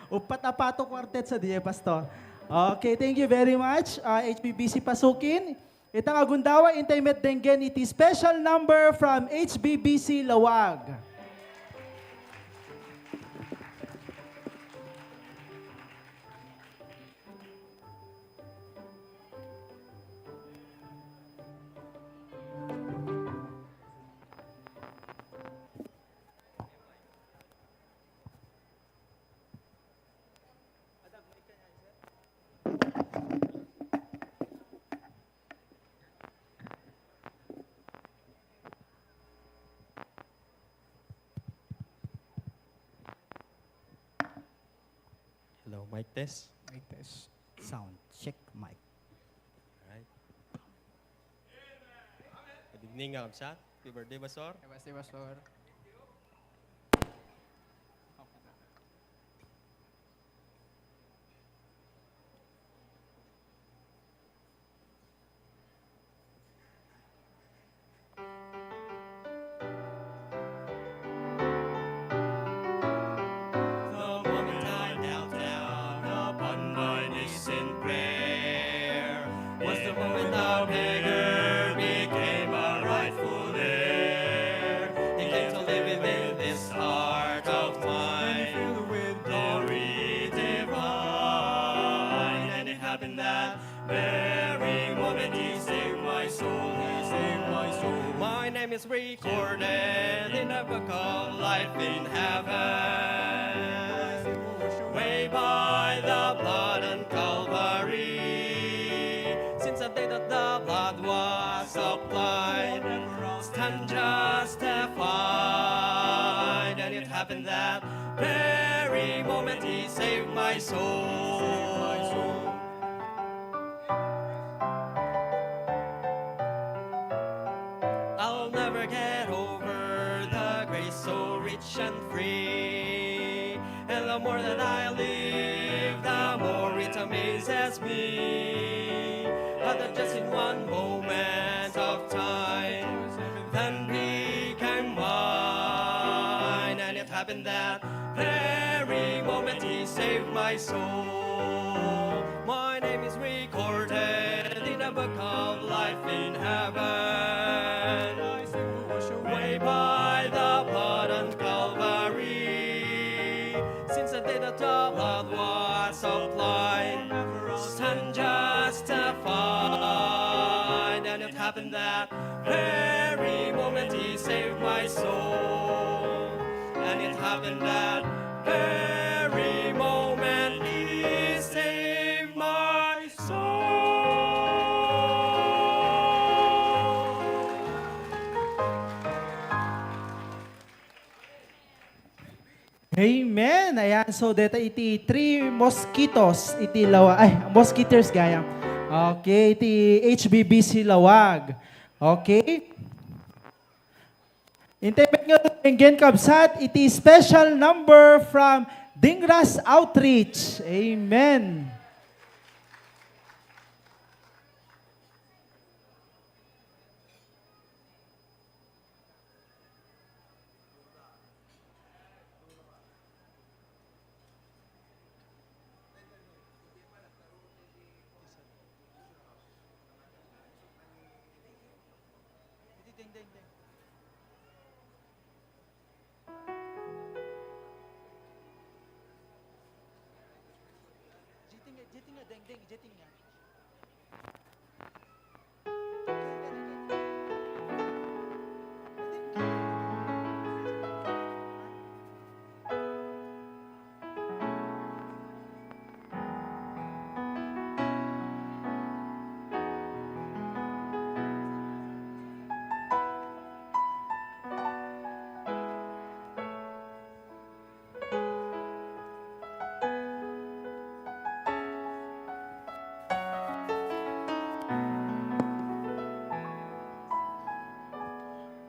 upat apato quartet sa diye, Pastor. Okay, thank you very much, HBBC Pasukin. Itang agundawa, intimet denggen, iti special number from HBBC Lawag. Hello, mic test. Mic test. Sound check mic. Alright. Good evening, Kapsat. Happy birthday, Pastor. Happy birthday, Pastor. The moment I knelt down upon my knees in prayer was the moment the beggar became a rightful heir. He came to live within this heart of mine, filled with glory divine. And it happened that very moment he saved my soul. He saved my soul. My name is recorded in the book of life in heaven, way by the blood on Calvary. Since the day that the blood was applied, stand justified. And it happened that very moment he saved my soul. I'll never get over the grace so rich and free. And the more that I live, the more it amazes me. How that just in one moment of time, then became mine. And it happened that very moment he saved my soul. My name is recorded in the book of life in heaven, way by the blood on Calvary. Since the day that the blood was applied, stand justified. And it happened that very moment he saved my soul. And it happened that very moment he saved my soul. Amen. Ayan, so deta iti three mosquitoes iti mosquitoes gayam. Okay, iti HBBC Lawag. Okay. Intebet nga benggen kabsat iti special number from Dingras Outreach. Amen.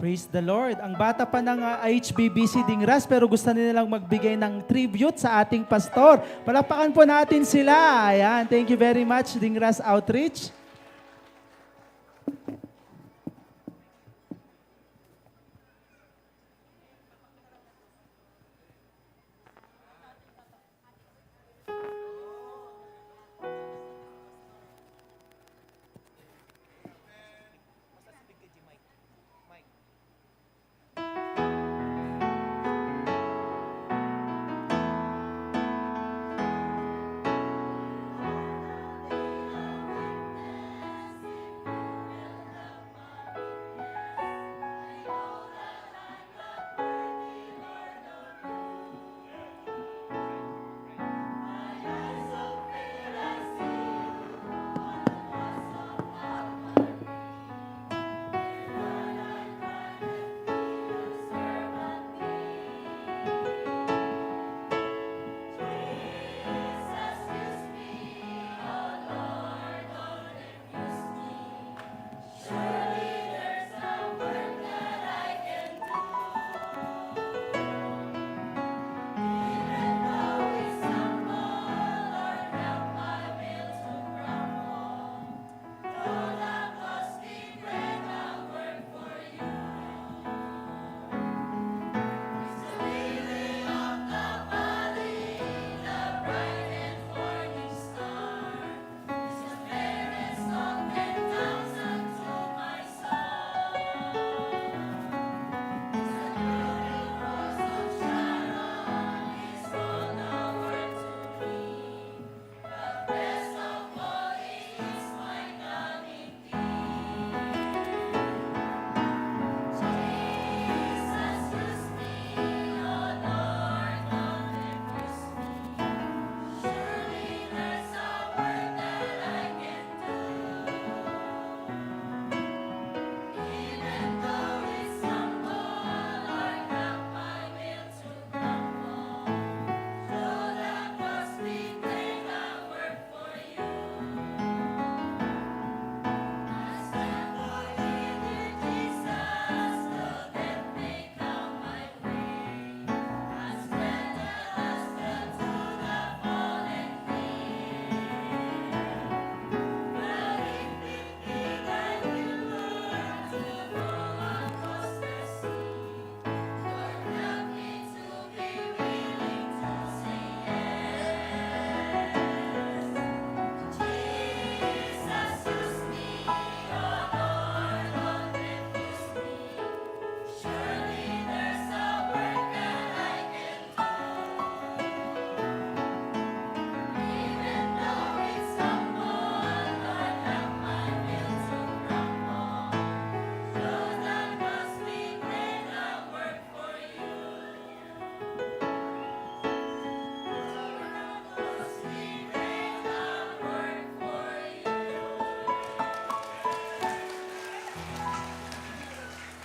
Praise the Lord. Ang bata pa ng HBBC Dingras pero gusto nilang magbigay ng tribute sa ating pastor. Palakpakan po natin sila. Ayan. Thank you very much, Dingras Outreach.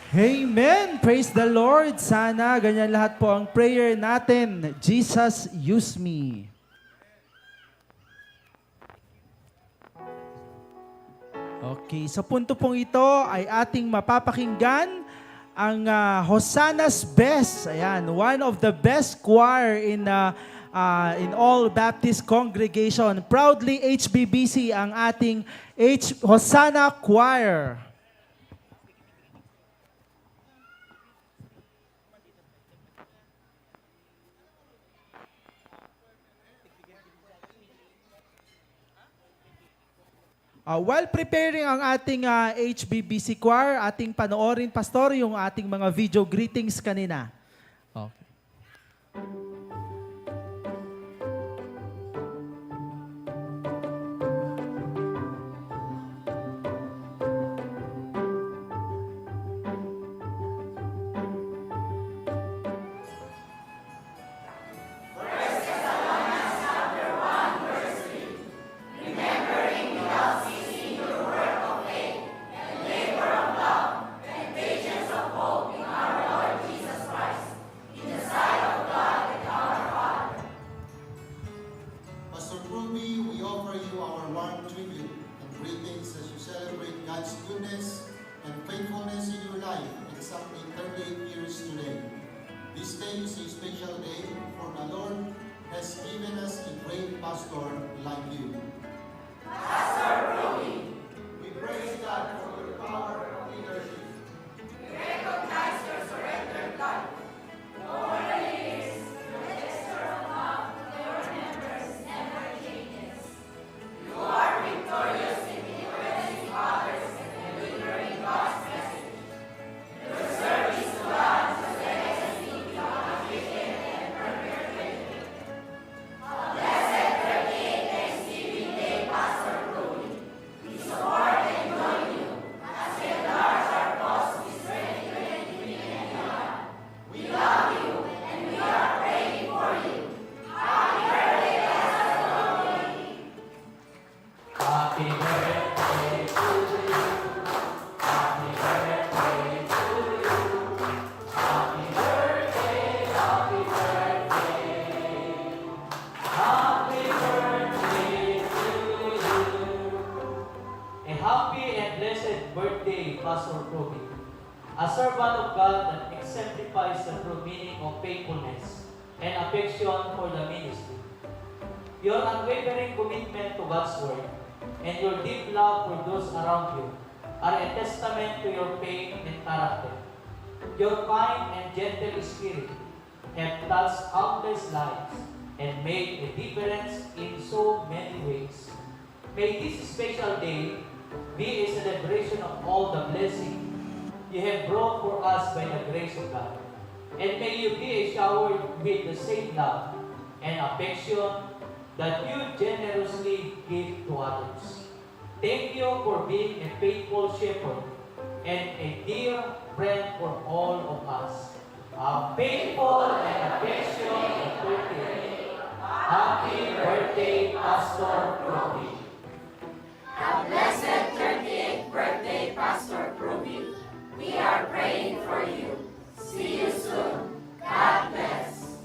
Amen! Praise the Lord! Sana ganyan lahat po ang prayer natin. Jesus, use me. Okay, sa punto pong ito ay ating mapapakinggan ang Hosanna's Best. Ayan, one of the best choir in all Baptist congregation. Proudly HBBC ang ating Hosanna Choir. While preparing ang ating HBBC choir, ating panoorin, Pastor, yung ating mga video greetings kanina. Okay. Pastor Ruby, we offer you our warm tribute and greetings as you celebrate God's goodness and faithfulness in your life, exactly 38 years today. This day is a special day, for the Lord has given us a great pastor like you. Pastor Ruby, we praise God for your power of leadership. We recognize your surrendered life. Over the years, your gesture of love to your members never changes. You are victorious in influencing others and delivering God's message. Your service to God is a legacy beyond appreciated and perpetuated. A blessed 38th Thanksgiving Day, Pastor Ruby. We support and join you as we enlarge our cause this 2023 and beyond. We love you and we are praying for you. Happy birthday, Pastor Ruby! Happy birthday to you. Happy birthday to you. Happy birthday, happy birthday. Happy birthday to you. A happy and blessed birthday, Pastor Ruby. A servant of God that exemplifies the true meaning of faithfulness and affection for the ministry. Your unwavering commitment to God's Word and your deep love for those around you are a testament to your faith and character. Your kind and gentle spirit have touched countless lives and made a difference in so many ways. May this special day be a celebration of all the blessings you have brought for us by the grace of God. And may you be showered with the same love and affection that you generously give to others. Thank you for being a faithful shepherd and a dear friend for all of us. A faithful and affectionate birthday. Happy birthday, Pastor Ruby. A blessed 38th birthday, Pastor Ruby. We are praying for you. See you soon. God bless.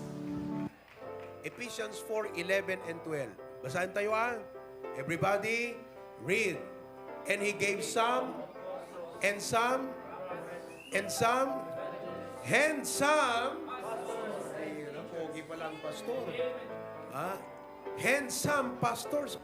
Ephesians 4:11 and 12. Basahin tayo Everybody, read. And he gave some, and some, and some, handsome. Pogi pala ang pastor. Handsome pastors.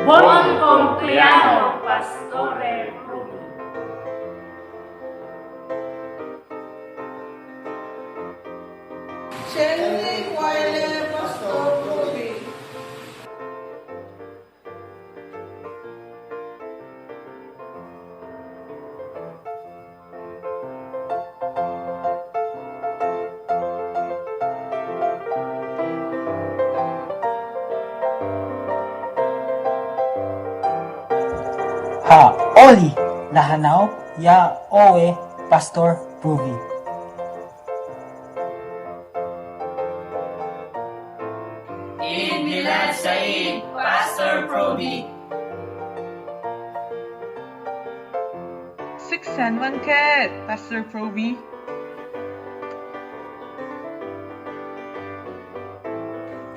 Buon compleanno, Pastore Ruby. Shelly Wiley, Pastor Ruby. Ha, Oli, Lahanaw, Ya, Owe, Pastor Ruby. In Milad Said, Pastor Ruby. 601 Cat, Pastor Proby.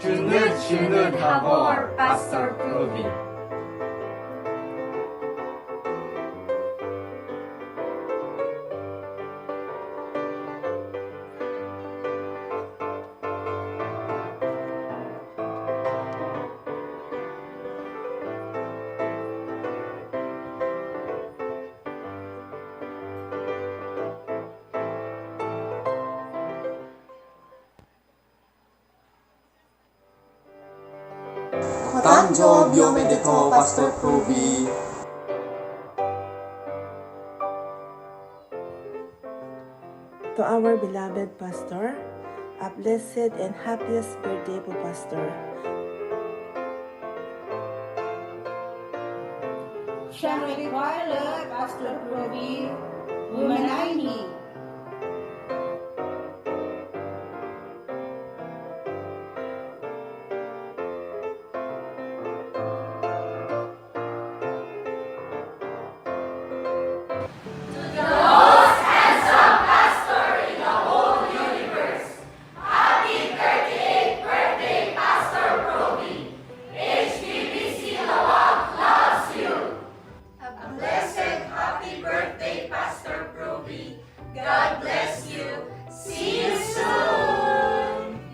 Junut Habor, Pastor Ruby. Tanjo Biomedico, Pastor Ruby. To our beloved Pastor, a blessed and happiest birthday po, Pastor. Shelly Wiley, Pastor Ruby, Umanaini.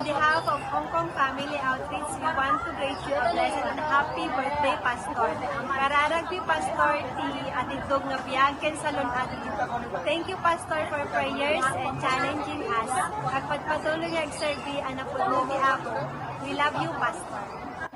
On behalf of Hong Kong Family Outreach, we want to wish you a blessed and happy birthday, Pastor. Kararagpi, Pastor, ti atitog nga biyagken sa lunat. Thank you, Pastor, for prayers and challenging us. Agpagpatuloy nga agserbi, anak po ni ako. We love you, Pastor.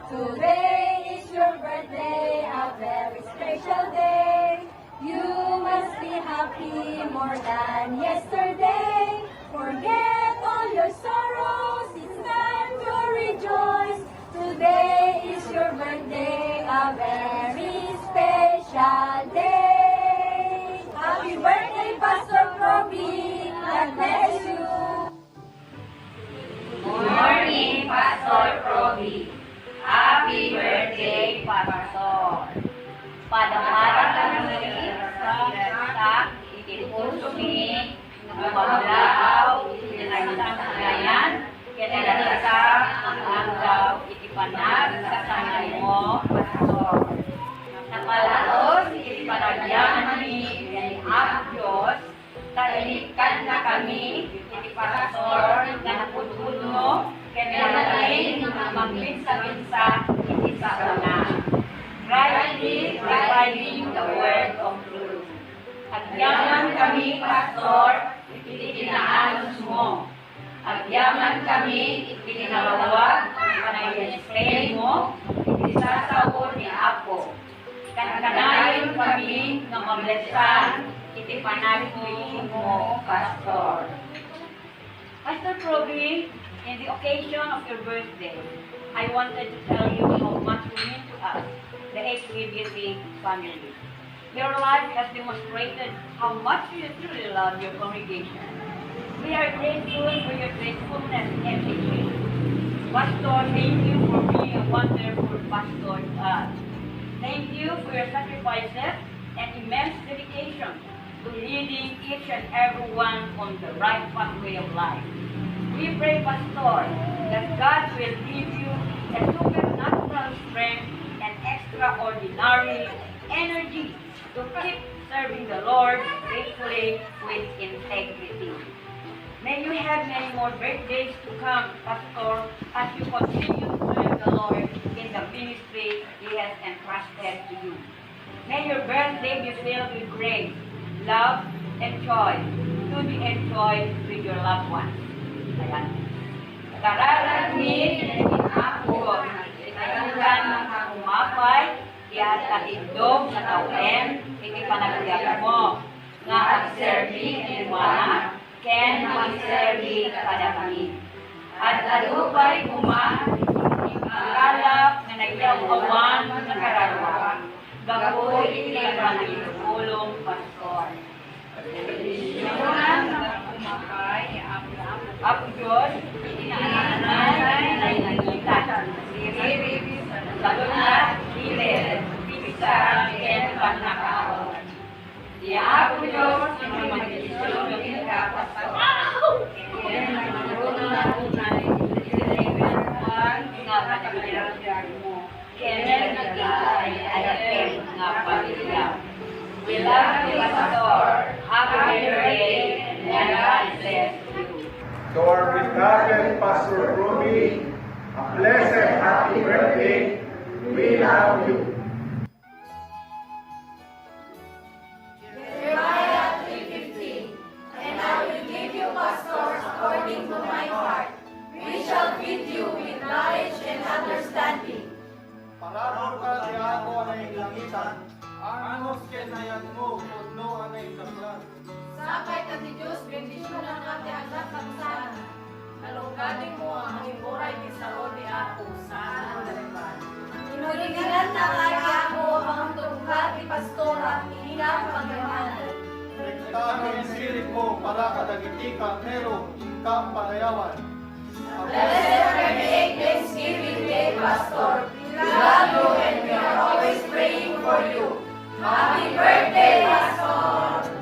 Today is your birthday, a very special day. You must be happy more than yesterday. Forget all your sorrows, it's time to rejoice. Today is your birthday, a very special day. Happy birthday, Pastor Proby. God bless you. Good morning, Pastor Proby. Happy birthday, Pastor. Padang-padang kami sa itipuso mi, nagmamalaw, itinagsangayan, kinalasa ang agaw, itipanag sa sanay mo, Pastor. Nakalaos, itipanagyan mi, yan ang Diyos, tailikan na kami, itipastor, na naputuno, kinalain, na magpinsa-pinsa, itisa una. Rightly dividing the word of truth. Agyaman kami, Pastor, itinaanos mo. Agyaman kami, itinalawag, panay-display mo, itisasaon ni Apo. Kankanayon kami ng mablesan, itipanagpuin mo, Pastor. Pastor Proby, in the occasion of your birthday, I wanted to tell you how much you mean to us, the HBBC family. Your life has demonstrated how much you truly love your congregation. We are grateful for your faithfulness and teaching. Pastor, thank you for being a wonderful pastor to us. Thank you for your sacrifices and immense dedication to leading each and every one on the right pathway of life. We pray, Pastor, that God will give you a supernatural strength and extraordinary energy to keep serving the Lord faithfully with integrity. May you have many more birthdays to come, Pastor, as you continue to serve the Lord in the ministry He has entrusted to you. May your birthday be filled with grace, love, and joy to be enjoyed with your loved ones. Ayan. Kararagmin ng ako, itagulan ng kumapay, iyan katindog na tawen, ikipanagbiyak mo, nga agserbi ng mga, ken magserbi kada kami. At adupay alap na nagyawawan ng kararawan, bagoy itin managitulong pastor. Sinunan ng kumakay, Apo Diyos, inanay na inangitan, siriri, salunat, hilir, pipisa, ken panakaon. Di Apo Diyos, yung mag-isulong ng kapastor. Ken magulong na unay, siririwan, nga panagbiyak mo. Ken nagkikay, ayatem, nga pamilya. We love you, Pastor. Happy birthday, and God bless you. To our beloved Pastor Ruby, a blessed happy birthday. We love you. Jeremiah 3:15. And I will give you pastors according to my heart. We shall feed you with knowledge and understanding. Pararo ka di ako anay langitan, anos kenayan mo, no anay kaplan. Sakay ka ni Diyos, bendisyonan natin ang lahat Kalunggating mo ang himuray kisaro ni ako sa analipan. Inuligan na kaya mo ang tungkat ni Pastora, hinang pagyaman. Rektahan ang sirit mo para kadagiti ka, pero ikang panayawan. Blessed birthday, Thanksgiving Day, Pastor. We love you and we are always praying for you. Happy birthday, Pastor!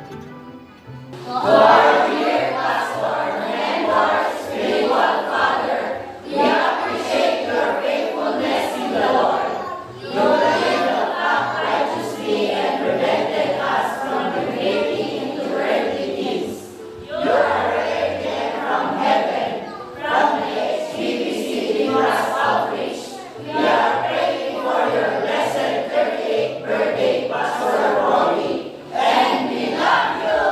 To our dear Pastor, mentor, spiritual father, we appreciate your faithfulness in the Lord. You lived the path righteously and prevented us from deviating into earthly things. You are radiant from heaven, from the HBBC Limas Outreach. We are praying for your blessed 38th birthday, Pastor Robbie, and we love you!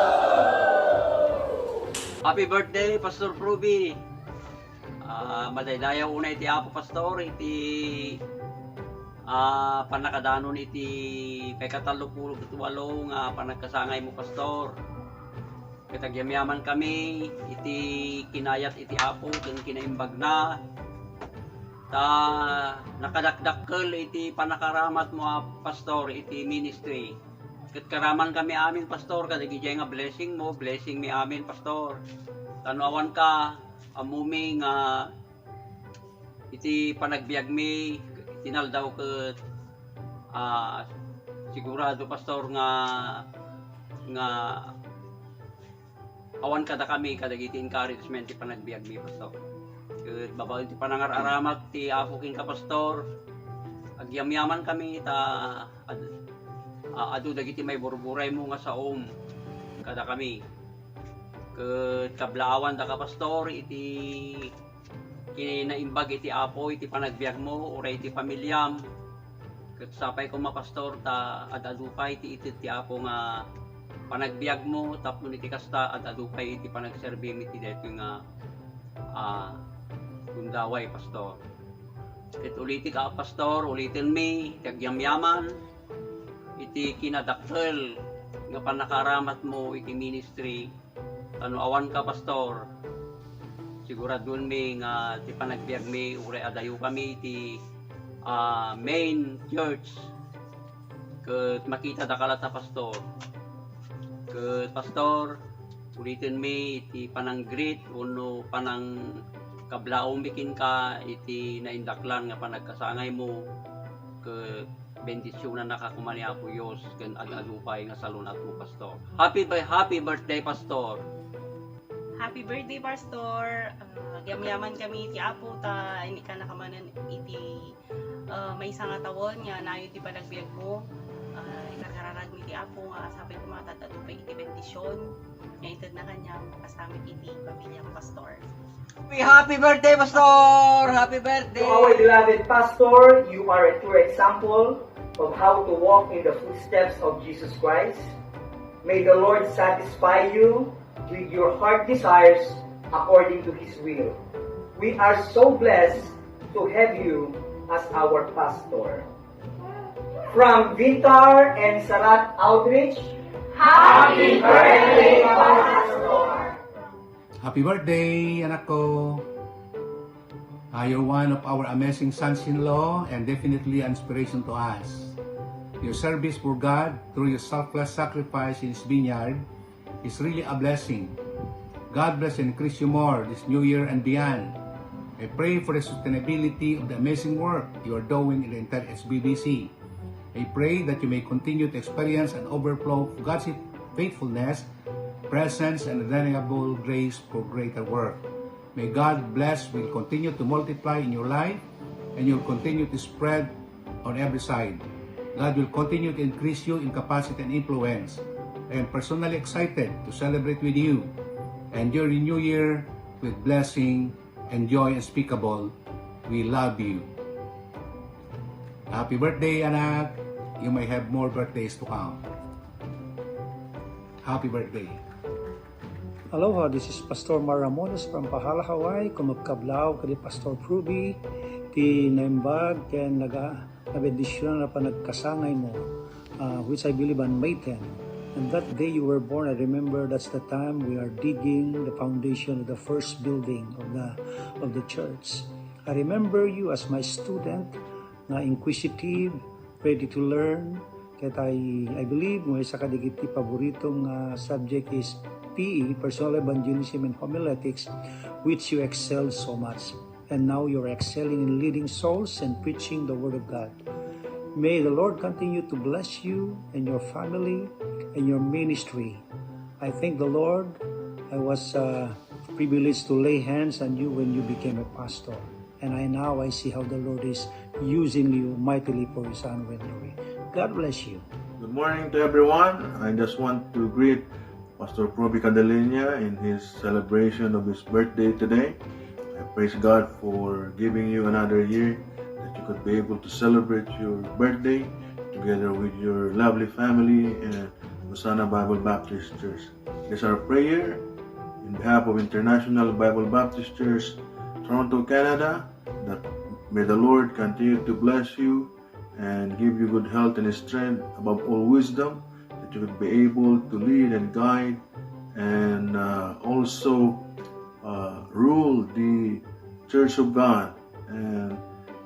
Happy birthday, Pastor Ruby. Madaydayaw una iti Apo Pastor, iti panakadanon iti pekatalo-pulo nga panagkasangay mo, Pastor. Kitagyamyaman kami, iti kinayat iti Apo, kung kinaimbag na. Nakadakdakkel iti panakaramat mo, Pastor, iti ministry. Karaman kami amin, Pastor, kadagijay nga blessing mo, blessing mi amin, Pastor. Tanawan ka, amumi nga iti panagbiag mi, tinaldaw ket sigurado, Pastor, nga awan kada kami, kadagiti encouragement ti panagbiag mi, Pastor. Ket babaen ti panangararamat ti Apo king ka, Pastor. Agyamyaman kami adu dagiti may burburay mo nga saom kada kami. Ket kablaawan da ka, Pastor, iti kinaimbag iti Apo iti panagbiag mo uray iti pamilyam. Ket sapay ko, Pastor, ta adadupay ti Apo nga panagbiag mo tapno iti kasta adadupay iti panagserbi iti dayto nga gundaway, Pastor. Ket uliti ka, Pastor, ulitin mi tagyamyaman iti kinadakkel nga panakaramat mo iti ministry. Awan ka, Pastor, siguradon mi nga ti panagbiag mi uray adayo kami iti main church. Ket makita da kalata, Pastor. Ket Pastor, ulitin mi iti panang-greet uno panang kablaom bikin ka iti naindaklan nga panagkasangay mo. Ket bendisyonan nakakumani Apo Diyos ken adupay nga salunat mo, Pastor. Happy birthday, Pastor. Happy birthday, Pastor. Gyamyaman kami ti Apo ta hindi ka nakamanan iti may isang tawon nga nayo ti panagbiag mo. Nagkararag mi ti Apo nga sapay kumatat adupay iti bendisyon. Nga itad na kanyang kasama iti pamilya, Pastor. Happy birthday, Pastor! Happy birthday! To our beloved pastor, you are a true example of how to walk in the footsteps of Jesus Christ. May the Lord satisfy you with your heart desires according to His will. We are so blessed to have you as our pastor. From Vintar and Sarat Outreach, Happy birthday, Pastor! Happy birthday, anak ko! You're one of our amazing sons-in-law and definitely an inspiration to us. Your service for God through your selfless sacrifice in His vineyard is really a blessing. God bless and increase you more this new year and beyond. I pray for the sustainability of the amazing work you are doing in the entire SBBC. I pray that you may continue to experience an overflow of God's faithfulness, presence, and undeniable grace for greater work. May God bless, will continue to multiply in your life, and you'll continue to spread on every side. God will continue to increase you in capacity and influence. I am personally excited to celebrate with you and your new year with blessing and joy unspeakable. We love you. Happy birthday, anak! You may have more birthdays to come. Happy birthday! Aloha, this is Pastor Maramones from Pahala, Hawaii. Kumagkablaw kay Pastor Pruby. Ti naimbag ken nabendisyon na panagkasangay mo, which I believe on May 10. And that day you were born, I remember that's the time we are digging the foundation of the first building of the church. I remember you as my student, na inquisitive, ready to learn. Kaya I believe mo isa kadigiti paboritong subject is PE, Personal Evangelism and Homiletics, which you excelled so much. And now you're excelling in leading souls and preaching the Word of God. May the Lord continue to bless you and your family and your ministry. I thank the Lord. I was privileged to lay hands on you when you became a pastor. And now I see how the Lord is using you mightily for His honor and glory. God bless you. Good morning to everyone. I just want to greet Pastor Proby Cadalena in his celebration of his birthday today. I praise God for giving you another year that you could be able to celebrate your birthday together with your lovely family and Hosanna Bible Baptist Church. It is our prayer in behalf of International Bible Baptist Church, Toronto, Canada, that may the Lord continue to bless you and give you good health and strength, above all wisdom, that you could be able to lead and guide and also rule the Church of God and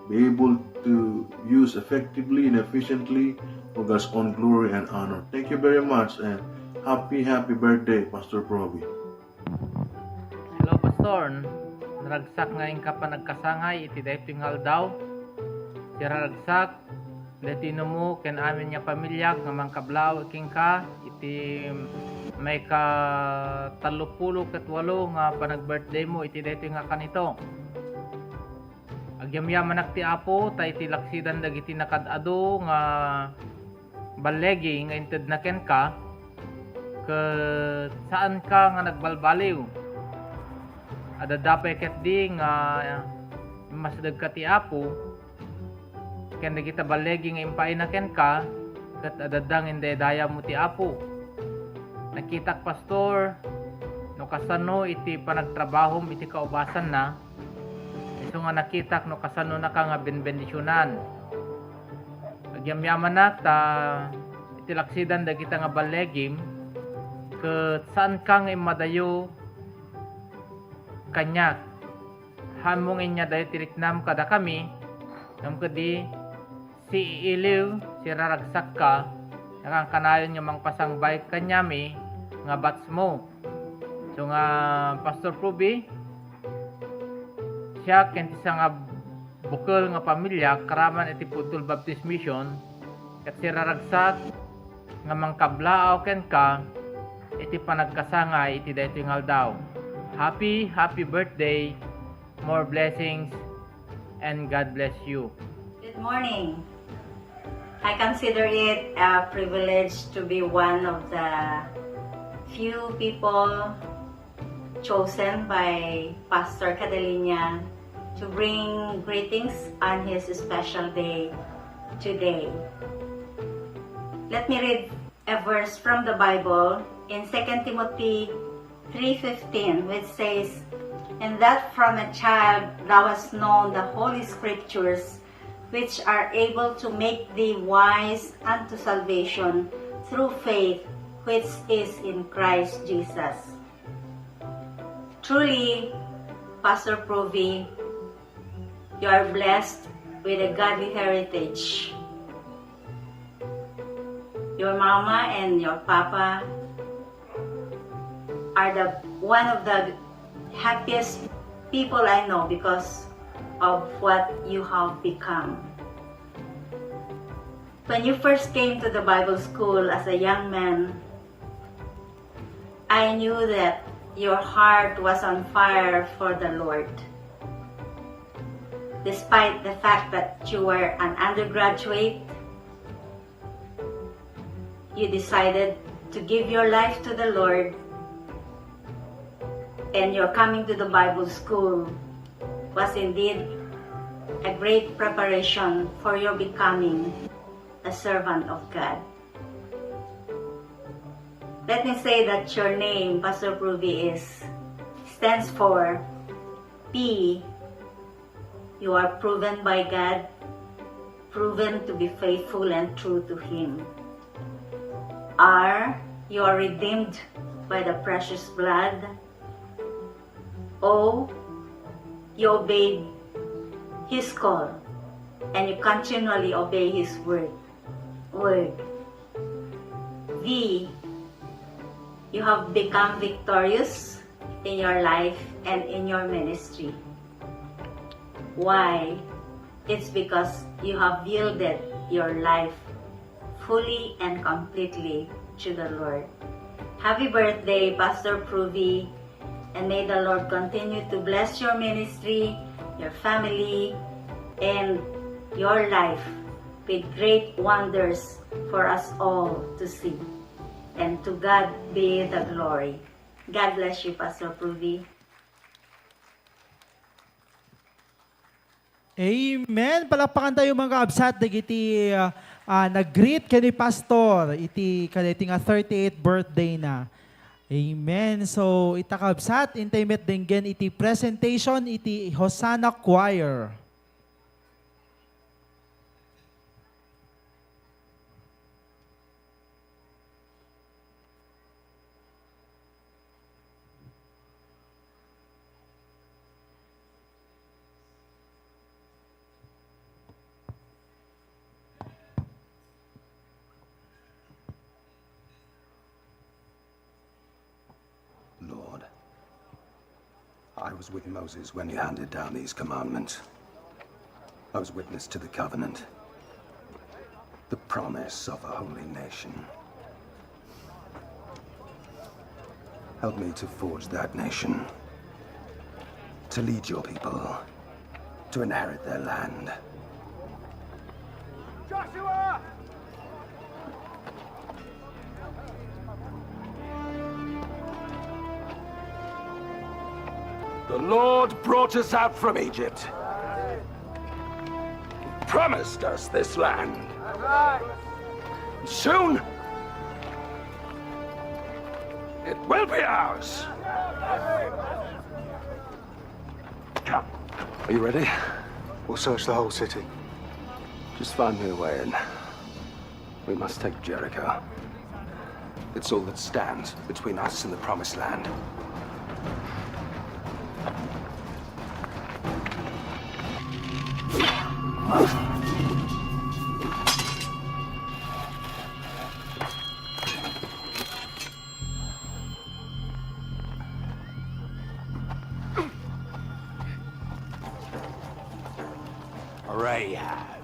be able to use effectively and efficiently for God's own glory and honor. Thank you very much and happy birthday, Pastor Proby. Hello, Pastor. Naragsak ngayon ka pa nagkasangay, iti dahi tingal daw. Naragsak, dati mo, ken amin niya pamilya, nga mangkablaw, iking ka, iti may ka 38 nga panag-birthday mo, iti dahi nga kanito. Agyamyaman ti Apo, ta iti laksidan dagiti nakadado, nga balegi, nga inted na ken ka, saan ka nga nagbalbaliw. Adadapay ket di nga masdag ka ti Apo, ken kita balegi nga impay na ken ka, ket adadang inde daya mo ti Apo. Nakitak pastor, no kasano iti panagtrabahom iti kaubasan na, iso nga nakitak no kasano na ka nga benbendisyonan. Agyamyaman na ta iti laksidan dagita nga balegim, ket saan ka nga imadayo kanyak hamongin niya dahi tiriknam kada kami nam kadi si iiliw si raragsak ka nakang kanayon niya mang pasangbay kanyami nga bats mo. So nga Pastor Pruby siya kenti sa nga bukol nga pamilya karaman iti Putol Baptist Mission ket si raragsak nga mangkablaaw ken ka iti panagkasangay iti daytoy nga aldaw. Happy birthday, more blessings, and God bless you. Good morning. I consider it a privilege to be one of the few people chosen by Pastor Cadelinia to bring greetings on his special day today. Let me read a verse from the Bible in 2 Timothy 3:15, which says, "And that from a child thou hast known the holy scriptures, which are able to make thee wise unto salvation through faith which is in Christ Jesus." Truly, Pastor Provi, you are blessed with a godly heritage. Your mama and your papa are one of the happiest people I know because of what you have become. When you first came to the Bible school as a young man, I knew that your heart was on fire for the Lord. Despite the fact that you were an undergraduate, you decided to give your life to the Lord, and your coming to the Bible school was indeed a great preparation for your becoming a servant of God. Let me say that your name, Pastor Provi, stands for P. You are proven by God, proven to be faithful and true to Him. R. You are redeemed by the precious blood. O. You obeyed His call, and you continually obey His word. V. You have become victorious in your life and in your ministry. Why? It's because you have yielded your life fully and completely to the Lord. Happy birthday, Pastor Provi, and may the Lord continue to bless your ministry, your family, and your life with great wonders for us all to see. And to God be the glory. God bless you, Pastor Provi. Amen. Palakpakan tayo mga kaabsat. Iti nag-greet ka ni Pastor. Iti nga 38th birthday na. Amen. So, ita kaabsat, intimate dinggen iti presentation, iti Hosanna Choir. I was with Moses when he handed down these commandments. I was witness to the covenant, the promise of a holy nation. Help me to forge that nation, to lead your people, to inherit their land. Joshua! The Lord brought us out from Egypt. He promised us this land. Soon, it will be ours. Come. Are you ready? We'll search the whole city. Just find me a way in. We must take Jericho. It's all that stands between us and the Promised Land. Rahab,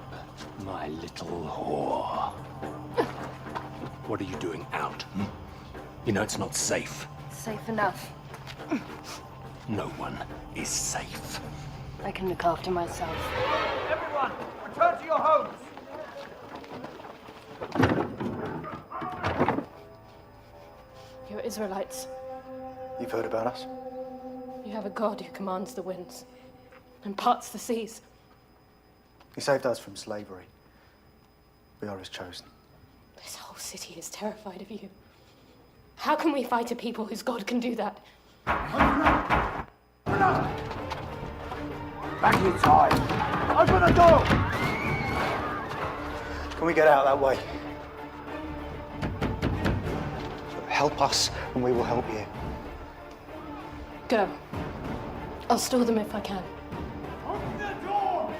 my little whore. What are you doing out? You know it's not safe. Safe enough. No one is safe. I can look after myself. Everyone, return to your homes! You're Israelites. You've heard about us? You have a God who commands the winds and parts the seas. He saved us from slavery. We are his chosen. This whole city is terrified of you. How can we fight a people whose God can do that? Back inside! Open the door! Can we get out that way? Help us, and we will help you. Go. I'll store them if I can. Open the door!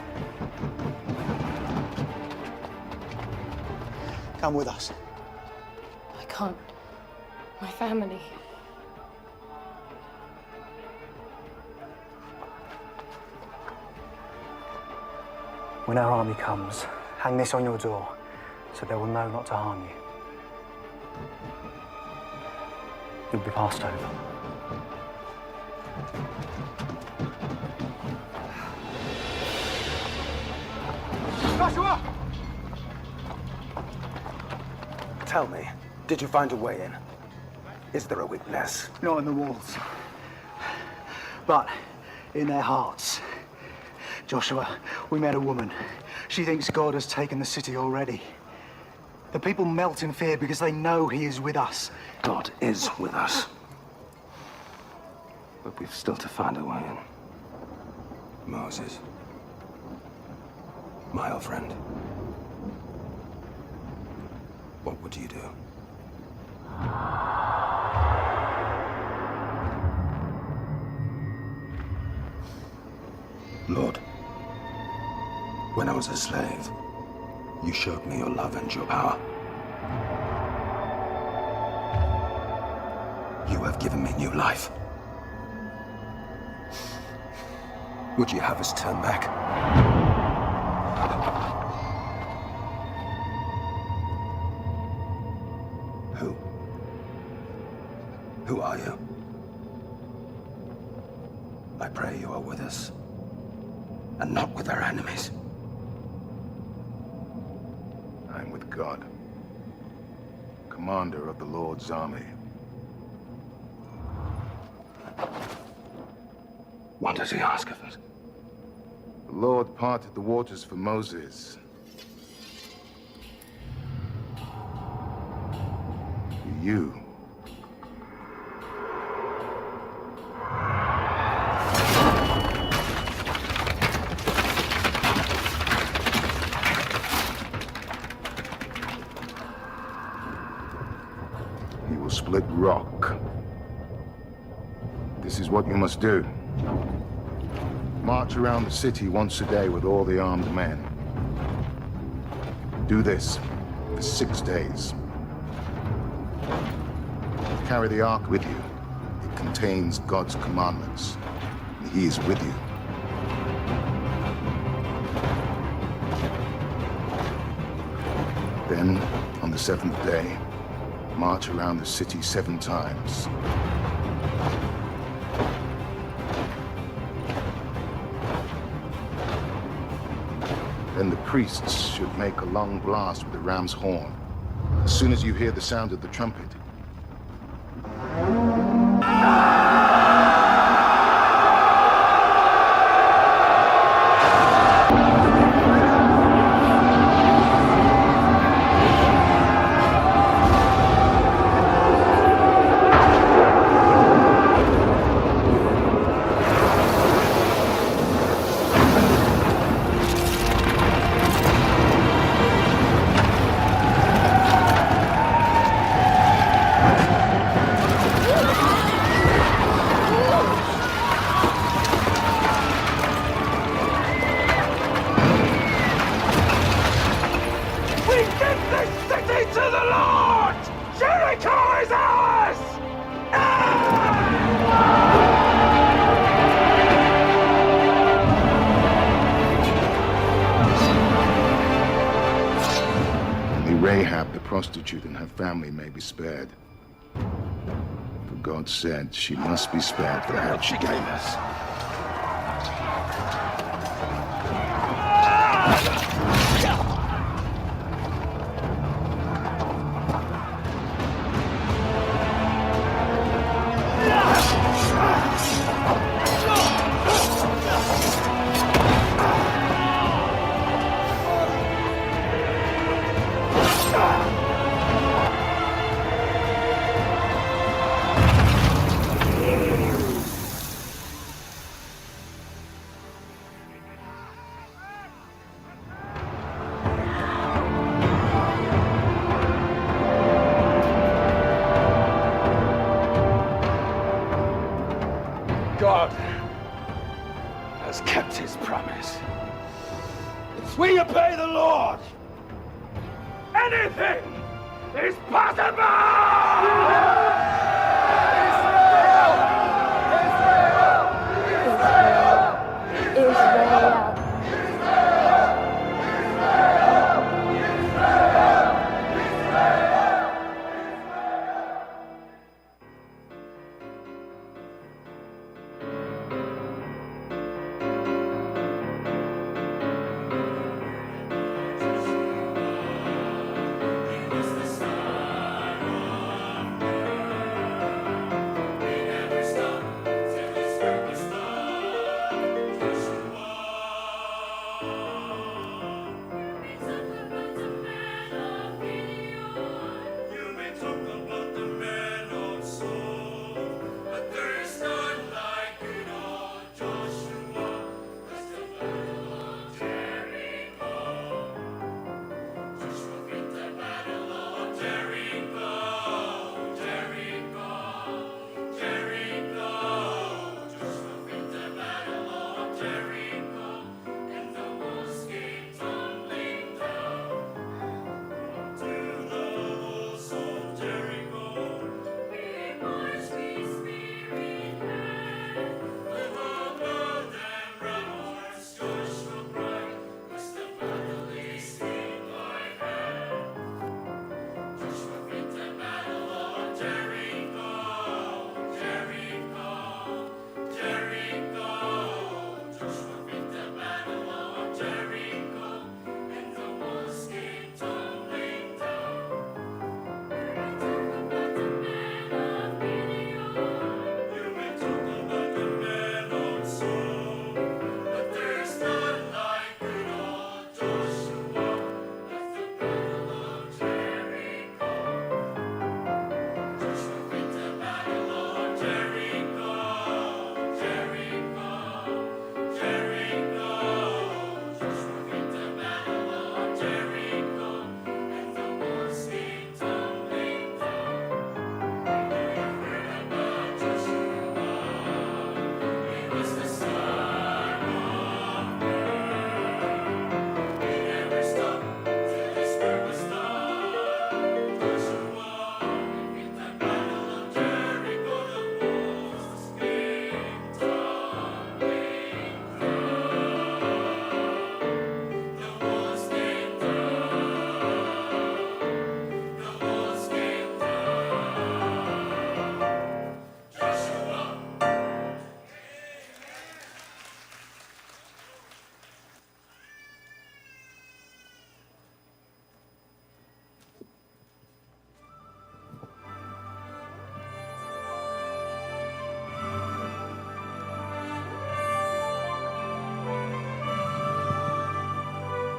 Come with us. I can't. My family. When our army comes, hang this on your door, so they will know not to harm you. You'll be passed over. Joshua! Tell me, did you find a way in? Is there a weakness? Not in the walls, but in their hearts. Joshua, we met a woman. She thinks God has taken the city already. The people melt in fear because they know he is with us. God is with us. But we've still to find a way in. Moses. My old friend. What would you do? Lord, when I was a slave, you showed me your love and your power. You have given me new life. Would you have us turn back? Who are you? I pray you are with us, and not with our enemies. I'm with God, commander of the Lord's army. What does he ask of us? The Lord parted the waters for Moses. You. He will split rock. This is what you must do. March around the city once a day with all the armed men. Do this for 6 days. Carry the ark with you. It contains God's commandments. And he is with you. Then, on the 7th day, march around the city 7 times. Then the priests should make a long blast with the ram's horn. As soon as you hear the sound of the trumpet, Rahab the prostitute and her family may be spared. For God said she must be spared for the help she gave us. kept his promise. It's when you pay the Lord. Anything is possible!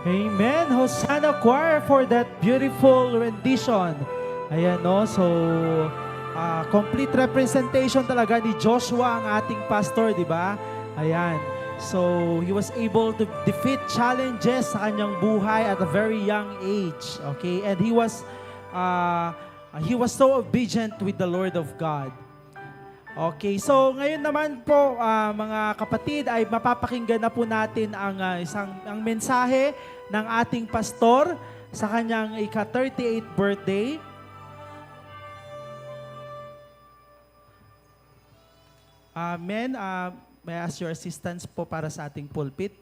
Amen. Hosanna Choir for that beautiful rendition. Ayan, no? So, complete representation talaga ni Joshua ang ating pastor, di ba? Ayan. So, he was able to defeat challenges sa kanyang buhay at a very young age. Okay? And he was so obedient with the Lord of God. Okay, so ngayon naman po mga kapatid ay mapapakinggan na po natin ang ang mensahe ng ating pastor sa kanyang ika-38th birthday. Amen. May I ask your assistance po para sa ating pulpit?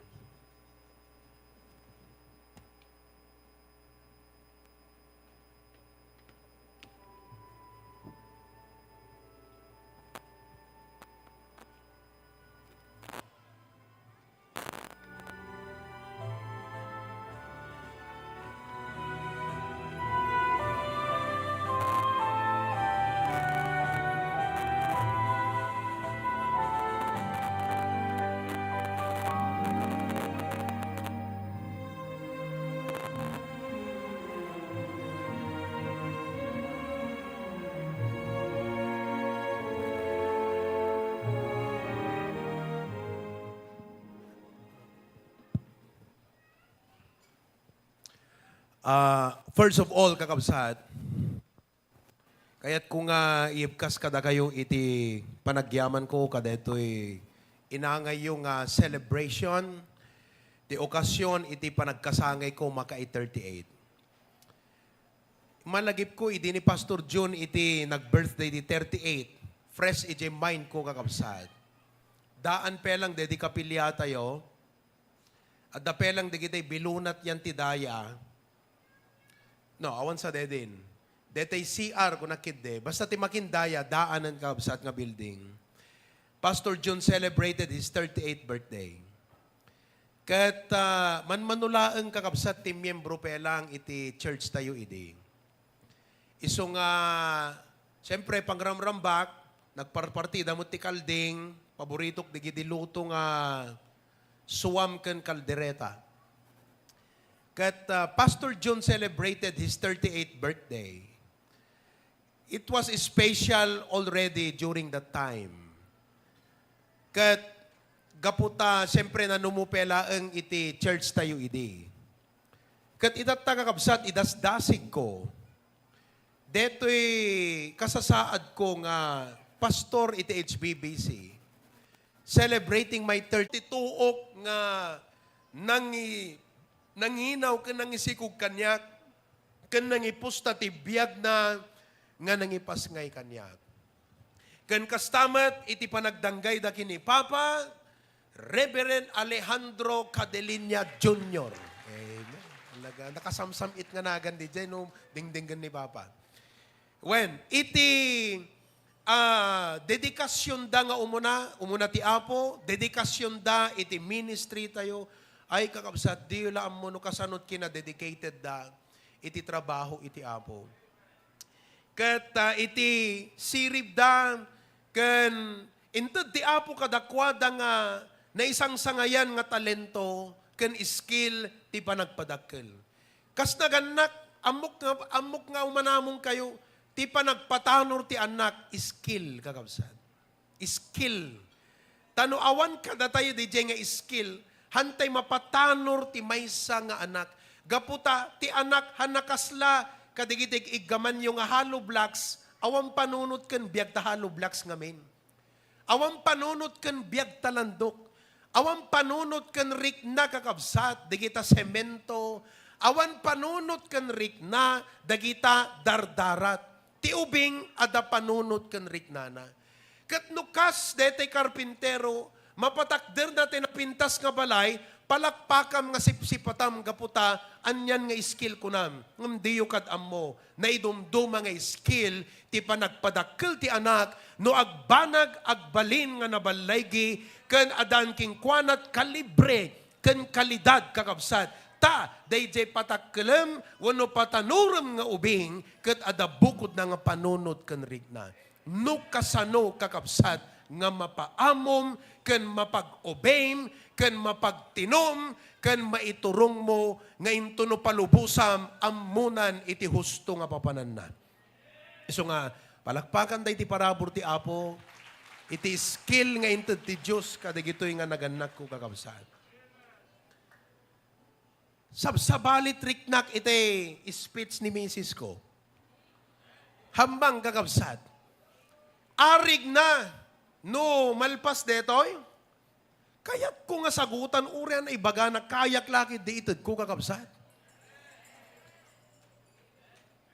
First of all, kakabsat, kaya't kung iibkas kada kayo iti panagyaman ko, kada ito'y inangay yung celebration. Di okasyon, iti panagkasangay ko maka 38. Malagip ko, idi ni Pastor June, iti nag-birthday di 38. Fresh iti mind ko kakabsat. Daan pelang dedi kapilya tayo. At da pelang di kita'y bilunat yan ti daya. No, awan sa dedin. Detay CR kung nakide. Basta ti makindaya, daanan kakabsat nga building. Pastor June celebrated his 38th birthday. Kat manmanulaang kakabsat ti miyembro pelang iti church tayo idi. Iso nga, siyempre, pangramrambak, nagparpartida mo ti kalding, paboritok di luto nga suwam ken kaldereta. Kat Pastor John celebrated his 38th birthday. It was special already during that time. Kat gaputa, siyempre nanumupela ang iti church tayo idi. Kat itat kakabsat, idasdasig ko. Deto'y kasasaad ko nga pastor iti HBBC. Celebrating my 32 nga nanginaw ka nangisikog kanyak, kan nangipusta ti biyag na nga nangipas ngay kanyak. Kan kastamat iti panagdanggay da kini Papa Reverend Alejandro Cadelinia Jr. Amen. Nakasamsam it nga nagan di dyan, no? Dingdinggan ni Papa. When, iti dedikasyon da nga umuna ti Apo, dedikasyon da iti ministry tayo, ay kakabsat, di lang mo no kasanot kina dedicated da, iti trabaho iti Apo. Kat iti sirib da, kan inted ti Apo kadakwada nga, na isang sangayan nga talento, ken skill, ti panagpadakkel. Kas naganak, amok nga umanamong kayo, ti panagpatanor ti anak, skill, kakabsat. Skill. Tanuawan ka da tayo di nga skill, hantay mapatanor ti maysa nga anak. Gaputa, ti anak, hanakasla, kadigitig igaman yung nga hollow blocks, awang panunot ken biag ta hollow blocks ngamin. Awang panunot ken biag talandok. Awan panunot kan rik na kakabsat, dagita semento. Awan panunot kan rik na, dagita dardarat. Ti ubing, ada panunot kan rik na na. Kat nukas, dete karpintero, mapatakder natin na pintas nga balay, palakpakam nga sipsipatam gaputa, anyan nga skill kunam. Ngam diyo kad ammo, na idumduma nga skill, ti panagpadakkel ti anak, no agbanag, agbalin nga nabalaygi, ken adan king kwanat kalibre, ken kalidad kakabsat. Ta, dayjay patakkelem, wano patanuram nga ubing, ket ada bukod na nga panunot ken rigna. No kasano kakabsat, nga mapaamom, ken mapag-obeyem, ken mapagtinom, ken maiturong mo, nga into no palubusam, amunan iti husto nga papanan na. So nga, palakpakan tayo ti parabor ti Apo, iti skill nga into ti Diyos, kadigito'y nga naganak ko kakabsat. Sabsabalit riknak iti speech ni Mrs. ko. Hambang kakabsat. Arig na, no malpas detoy, kayak ko nga sagutan, urian ay baga na kayak laki di itid ko kakabsat.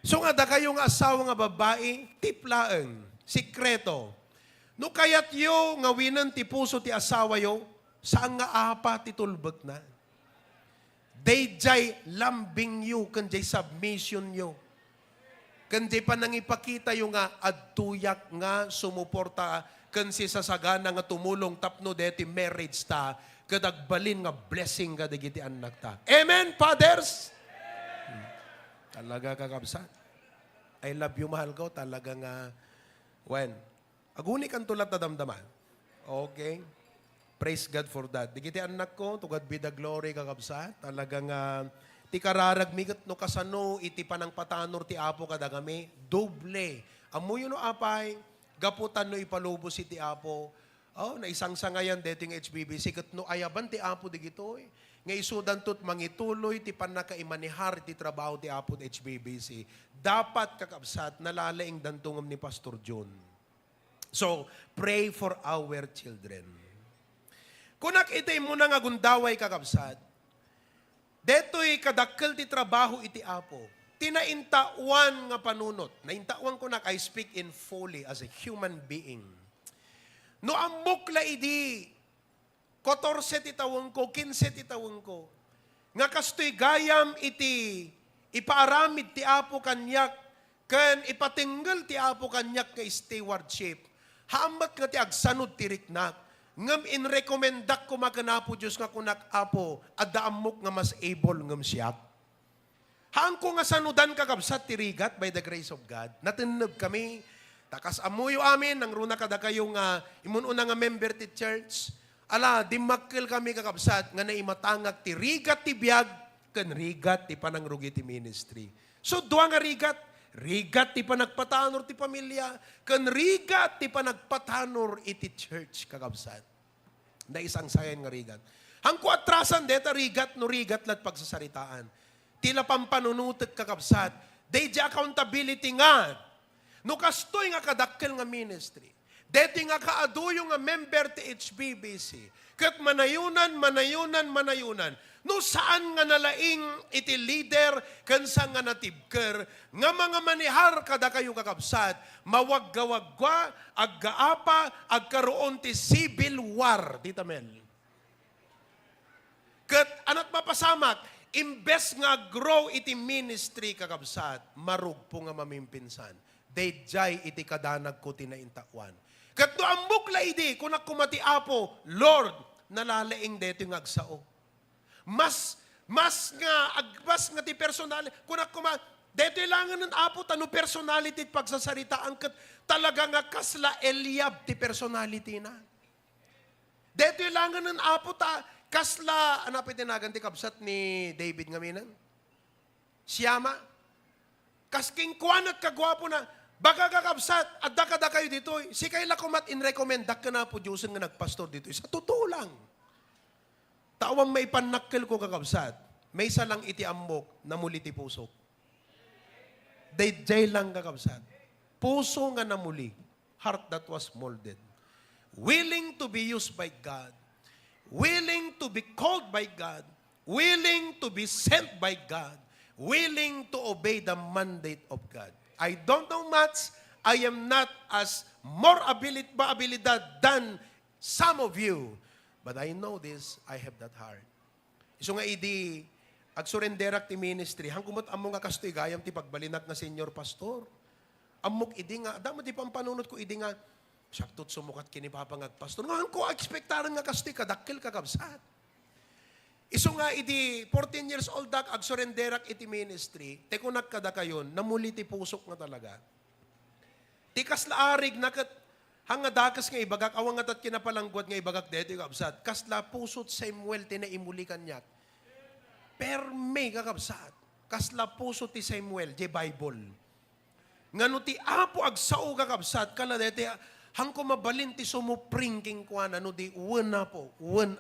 So nga da kayo nga asawa nga babae, tiplaeng, sikreto. No kayat yo nga winan ti puso ti asawa yo, saan nga apa ti tulbek na. Dayjay lambing yo, kanjay submission yo. Kanjay pa nang ipakita yo nga adtuyak nga sumuporta kan si sasagana nga tumulong tapno deti marriage ta, kadagbalin nga blessing ka digiti anak ta. Amen, fathers? Talaga kakabsat. I love you, mahal ko. Talaga nga, aguni kan tulat na damdaman. Okay? Praise God for that. Digiti anak ko, to God be the glory, kakabsat. Talaga nga, ti kararagmigat no kasano, iti panang patanor ti Apo kadagami, doble. Amuyo no apay, gaputan no ipalubos iti Apo. Oh, na isang sangayan dating HBBC, kat no ayaban ti Apo digito eh. Nga isudan tot mangituloy, ti panakaimanihar, ti trabaho ti Apo HBBC. Dapat kakabsat, nalalaing dantungam ni Pastor John. So, pray for our children. Kunak itay mo na nga gundaway kakabsat. Deto'y kadakkel ti trabaho iti Apo. Tinaintawan nga panunot. Naintawan ko na, I speak in fully as a human being. No amok la idi, 14 titawang ko, 15 titawang ko. Nga kastoy gayam iti, ipaaramid ti Apo kanyak, kan ipatinggal ti Apo kanyak nga stewardship. Haamat nga ti agsanod ti riknak. Ngam inrekomendak ko maganapo Diyos nga kunak Apo, adda amok nga mas able ngam siyak. Haan ko nga sanudan kakabsat tirigat by the grace of God. Natinab kami, takas amuyo amin, nang runa kada kayo nga, imununa nga member ti church. Ala, dimakil kami kakabsat, nga naimatangag ti rigat ti biyag, kan rigat ti panangrugi ti ministry. So, duwa nga rigat, rigat ti panagpatanor ti pamilya, kan rigat ti panagpatanor iti church kakabsat. Na isang sayan nga rigat. Hangko atrasan deta rigat no rigat lat pagsasaritaan. Tila pampanunutek kakabsat. Day di accountability nga. No kastoy nga kadakkel nga ministry. Deti nga kaaduyo nga member ti HBBC. Kat manayunan. No saan nga nalaing iti leader kansa nga natibker. Nga mga manihar kada kayo kakabsat. Mawagga-wagwa, aggaapa, agkaroon ti civil war. Tita Mel. Kat anat mapasamak. Imbes nga grow iti ministry kakabsat, marugpo nga mamimpinsan. Dayjay iti kadanag ko tinaintawan. Kat no ambok la idi, kunak kumati Apo, Lord, nalalaing deto yung agsao. Mas nga ti personality, kunak deto ilangan ng Apo, tano personality pagsasaritaan, kat talaga nga kasla Eliab ti personality na. Deto ilangan ng Apo kasla, ano pitinagan ti kabsat ni David nga minan? Siyama. Kasking kuwan at kagwapo na, baka kakabsat, at dakada kayo dito, si kaila kumat in-recommend, ka na po Diyosan nga nagpastor dito. Sa totoo lang. Tawang may panakkel ko kakabsat, may salang iti ambok, na muli ti pusok. Dayjay lang kakabsat. Puso nga namuli, heart that was molded. Willing to be used by God. Willing to be called by God, willing to be sent by God, willing to obey the mandate of God. I don't know much. I am not as more abilidad than some of you. But I know this, I have that heart. Iso nga idi, agsurenderak ti ministry, hangkumot amo nga kastoy gayam ti pagbalinak na senior pastor. Amok idi nga, damo di pampanunot ko idi nga, saktot sumukat kini papangagpastor. Ngayon ko, ekspektaran nga kastoy kadakkel kakabsat. Iso nga iti 14 years old dak agsurenderak iti ministry, te kunak kada kayon, namuli ti pusok nga talaga. Ti kaslaarig nakat hanga dakas nga ibagak, awang nga tat kinapalangguat nga ibagak dito kakabsat. Kasla pusot Samuel tinaimuli kanyak. Perme kakabsat. Kasla pusot ti Samuel, di Bible. Ngano ti Apo agsao kakabsat, kala dito hangko mabalin ti sumupringking kuan ano di wen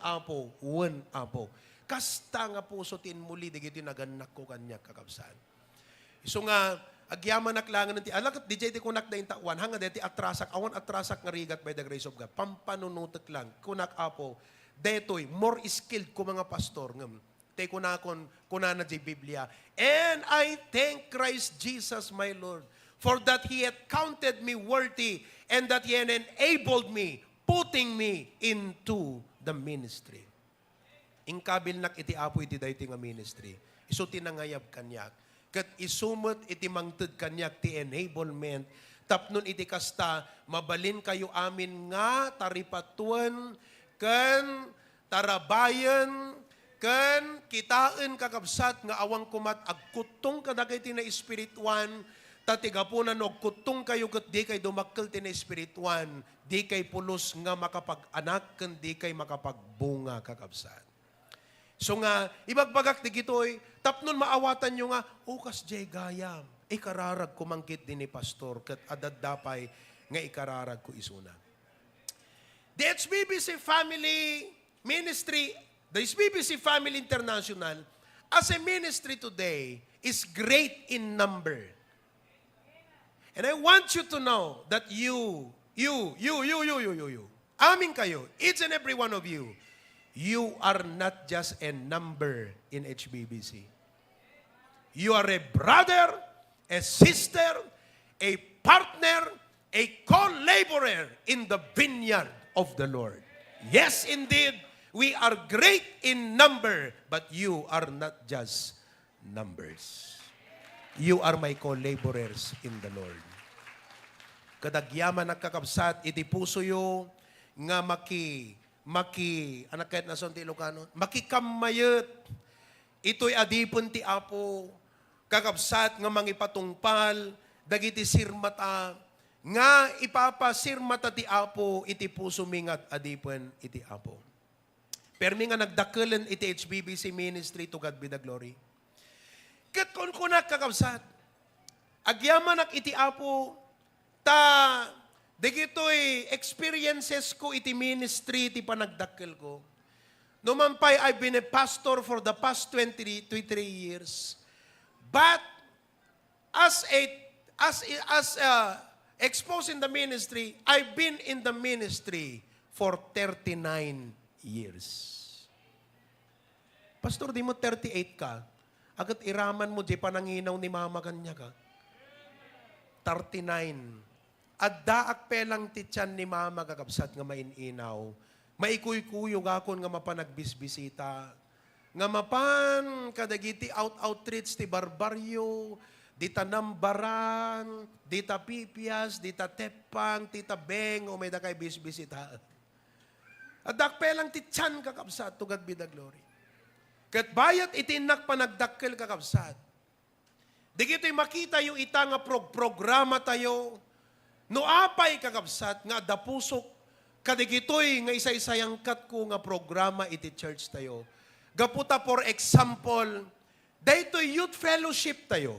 apo. Kasta nga puso tin muli digiti naganak ko kanyak kakabsan. So nga agyaman naklangan ti alak DJ ti kunak da intawan hanga deti atrasak awan atrasak nga rigat by the grace of God. Pampanunutek lang kunak Apo detoy more skilled ko mga pastor ngem. Te kunakon kunana di Biblia. And I thank Christ Jesus my Lord for that He had counted me worthy and that He had enabled me, putting me into the ministry. Ingkabil nak iti Apo iti dayti nga ministry. Iso tinangayab kanyak. Kat isumot iti mangted kanyak ti enablement. Tapnon iti kasta, mabalin kayo amin nga taripatuan, kan tarabayan, kan kitaan kakabsat nga awang kumat agkutong kadagay ti na espirituan, tatigapunan o kutong kayo kat di kay dumakkel ti na espirituan, di kay pulos nga makapag-anak, kan di kay makapagbunga kakabsat. So nga, ibagbagak di gitoy, tapnon maawatan nyo nga, ukas jay gayam, ikararag kumangkit din ni pastor, kat adadapay nga ikararag ko isuna. The HBBC Family Ministry, the HBBC Family International, as a ministry today, is great in number. And I want you to know that you, amin kayo, each and every one of you, you are not just a number in HBBC. You are a brother, a sister, a partner, a co-laborer in the vineyard of the Lord. Yes, indeed, we are great in number, but you are not just numbers. You are my co-laborers in the Lord. Kadagyaman nakakabsat, iti puso yo, nga anak kahit nason ti Ilocano, makikamayet, ito'y adipon ti Apo, kakabsat nga mangipatungpal, dagiti sirmata, nga ipapasirmata ti Apo, iti puso mingat adipon iti Apo. Permi nga nagdakelan iti HBBC ministry, to God be the glory. Kat kun kunak kakabsat, agyaman ak iti Apo, digito'y experiences ko iti ministry, iti panagdakkel ko. Numampay, I've been a pastor for the past 23 years. But as exposed in the ministry, I've been in the ministry for 39 years. Pastor, di mo 38 ka. Agat iraman mo, di pananginaw ni mama kanya ka. 39. At daak pelang tityan ni mama kakabsat nga maininaw. Maikuy-kuyo gakon nga mapanagbisbisita. Nga mapan kadagiti outreach ti barbaryo, dita nambaran, dita pipias, dita tepang, tita beng, o may da kay bisbisita. At daak pelang tityan kakabsat, to God be the glory. Kat bayat itinak panagdakkel kakabsat. Digito'y makita yung ita nga programa tayo, no apay kakabsat nga dapusok, kadigitoy nga isa-isayang kat ko nga programa iti church tayo. Gaputa for example, dahito youth fellowship tayo.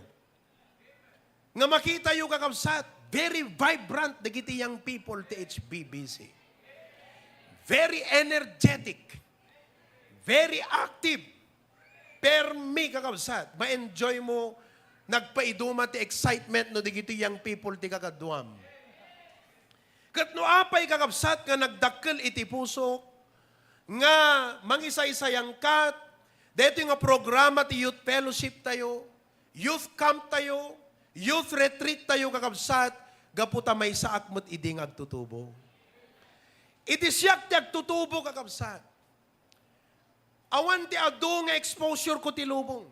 Nga makita yung kakabsat, very vibrant dagiti young people ti HBBC. Very energetic, very active. Permi kakabsat, ma-enjoy mo, nagpaiduma ti excitement no digiti young people ti kakaduam. Kat no apay kakabsat nga nagdakkel iti puso, nga mangisay-sayang kat, dito nga programa ti youth fellowship tayo, youth camp tayo, youth retreat tayo kakabsat, gaputa may saakmot iding agtutubo. Iti siyak ti agtutubo kakabsat. Awan ti adu nga exposure ko ti lubong.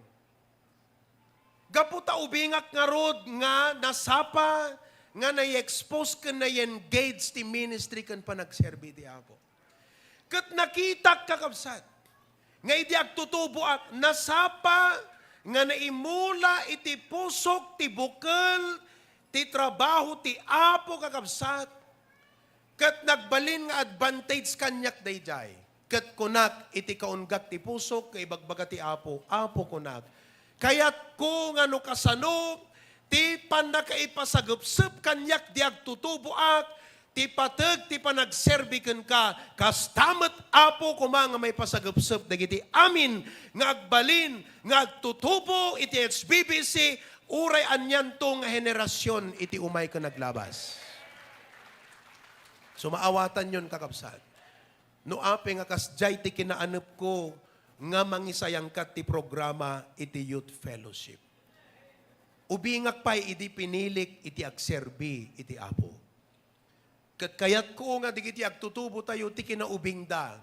Gaputa ubingak nga rod nga nasapa, nga na-expose ka na engage ti ministry kan pa nagserbi di Apo. Kat nakita kakabsat, nga iti agtutubo at nasapa, nga naimula iti pusok, ti bukal, ti trabaho, ti Apo kakabsat, kat nagbalin nga advantage kanyak dayjay. Kat kunak iti kaunggak ti pusok, kay bagbaga ti Apo, Apo kunak. Kaya't kung ano kasano, ti panakaipasagupsup kanyak di agtutubuak, ti patag, ti panagserbikan ka, kastamat Apo kumanga may pasagupsup, dagiti amin, nga agbalin, nga agtutubo, iti HBBC, uray anyan tong henerasyon, iti umay ka naglabas. So maawatan yun kakabsat. No ape nga kasjay ti kinaanap ko, nga mangisayang kat ti programa, iti youth fellowship. Ubingak pa'y iti pinilik, iti agserbi, iti Apo. Kat kayat ko nga digiti agtutubo tayo, ti kinaubing da.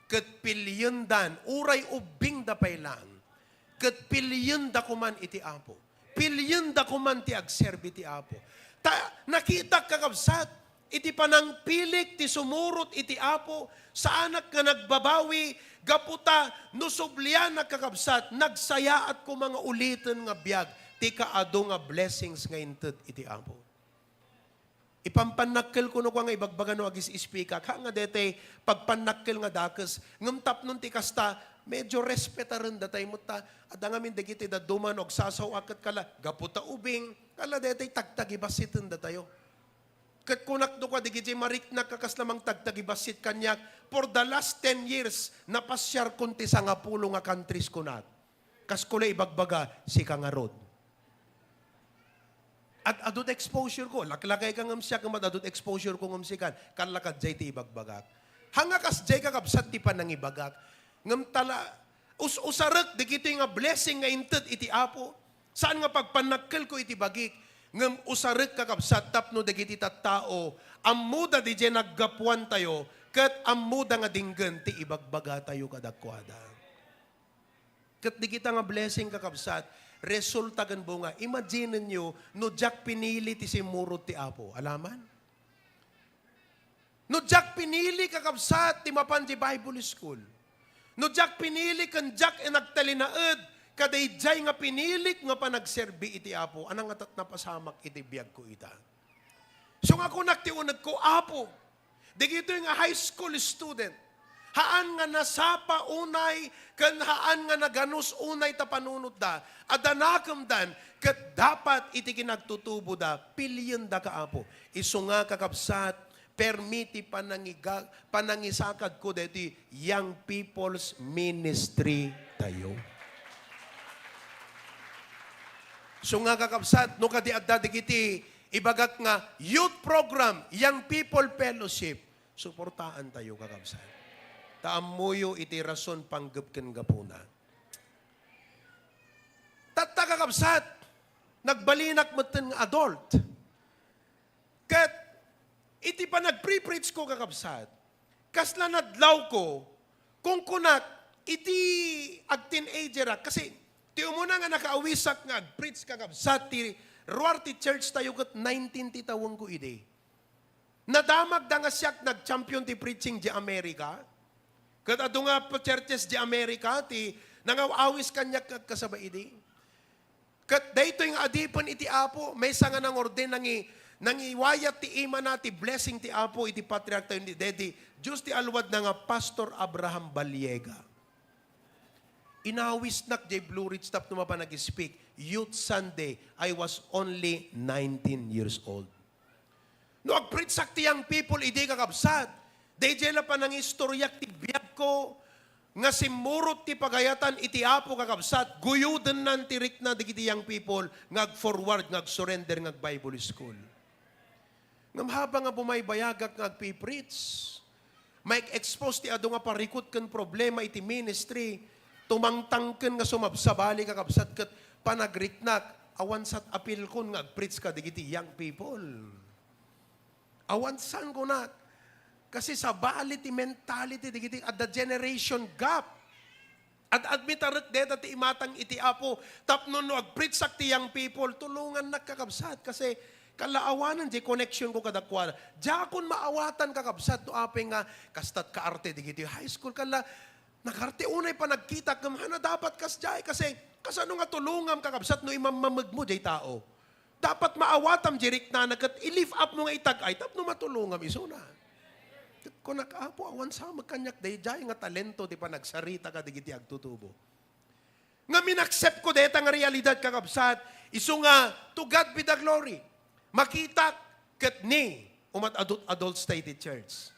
Kat pilyundan, uray ubing da pa'y lang. Kat pilyunda kuman iti Apo. Pilyunda kuman ti agserbi, iti Apo. Nakita kakabsat, iti panangpilik, ti sumurot, iti Apo, sa anak nga nagbabawi, gaputa, nusublian nagkakabsat, nagsaya at ko mga ulitin nga biyag, ti kaado nga blessings nga inted iti Apo. Ipampanakkel ko no nga ibagbaga no agis ispika, ka nga dete, pagpanakkel nga dakes, ngumtap nun ti kasta, medyo respetaran datay mo ta, at ang amin dagiti da duman og sasaw akat kala, gaputa ubing, kala dete tagtagibasitin datayo. Kat kunak do ka, digiti mariknak kakas lamang tagtagibasit kanyak, for the last 10 years, napasyar kunti sa nga pulo nga countries kunat. Kas kula ibagbaga, si Kangarod. At adult exposure ko, laklakay kang ngamsyak, adult exposure ko ngamsikan, kalakad jay ti ibagbagak. Hangakas jay kakabsat ti panangibagak. Ngam tala, usarek, di kito nga blessing nga inted iti Apo. Saan nga pagpanakkel ko iti bagik? Ngam usarek kakabsat tapno dagiti tattao. Ammuda di jay naggapuan tayo, kat ammuda nga dinggan ti ibagbaga tayo kadakwada. Kat di kita nga blessing kakabsat, resulta gan bunga. Imagine nyo, no jak pinili ti simurot ti Apo. Alaman? No jak pinili kakabsat ti mapan di Bible School. No jak pinili kan jak nagtalinaed kaday jay nga pinilik nga panagserbi iti Apo. Anang atat napasamak iti biyag ko ita. So nga kung nagtiunag ko, Apo, di gito yung high school student. Haan nga nasapa unay, kan haan nga naganus unay tapanunod da, adanakam dan, kat dapat iti kinagtutubo da, pilyon da ka, Apo. Iso nga kakabsat, permiti panangisakad ko deti Young People's Ministry tayo. So nga kakabsat, no kadiadda digiti, ibagak nga youth program, Young People Fellowship, suportaan tayo kakabsat. Taamuyo iti rason panggapken gapuna. Tatta kakabsat, nagbalinak meten nga adult. Kat iti pa nag-pre-preach ko kakabsat, kasla nadlaw ko, kung kunak, iti ag-teenager kasi ti umuna nga nakaawisak nga ag-preach kakabsat, ti Ruarte Church tayo kat 19 titawang ko ide. Nadamag da nga siyak nag-champion ti preaching di Amerika, kat ado nga po churches di Amerika, ti nangawawis kanya kasaba ide. Kat dayto yung adipan iti Apo, may nga nang orden nangiwayat ti ima na ti blessing ti Apo iti patriarch tayo ni Dedi. Diyos ti alwad na nga Pastor Abraham Baliega. Inawis nak jay Blue Ridge Stop numa pa nag-speak. Youth Sunday, I was only 19 years old. No, ag-preach sak ti young people, idi kakabsat. Day jay la pa nang istoryak ti biyag ko, nga simurot ti pagayatan iti Apo kakabsat, guyuden nan tirik na digiti young people, ngag-forward, ngag-surrender, ngag-Bible school. Ngam habang nga bumaybayagak ngag-preach, may expose ti ado nga parikot ken problema iti ministry, tumangtangken nga sumabsabali kakabsat ket panagriknak, awan sat apil kon ngag-preach ka digiti young people. Awan san ko na, kasi sa bali ti mentality digiti at the generation gap. At admitaret deta ti imatang iti Apo, tapno no ag-preach sak ti young people, tulungan nakakabsat kasi kalaawanan di connection ko kadakwala. Diya kun maawatan kakabsat no apeng nga kastat kaarte digiti high school kala nakarte unay pa nagkita kamana dapat kasjay kasi kasano nga tulungam kakabsat no imamamag mo jay tao. Dapat maawatam jirik na nagat i-lift up mo nga itagay tapno matulungam iso na. Kung nakapo awan sa magkanyak day jay nga talento di pa nagsarita ka digiti agtutubo. Nga minaccept ko deta nga realidad kakabsat iso nga to God be the glory. Makita ket ni umat adult state church.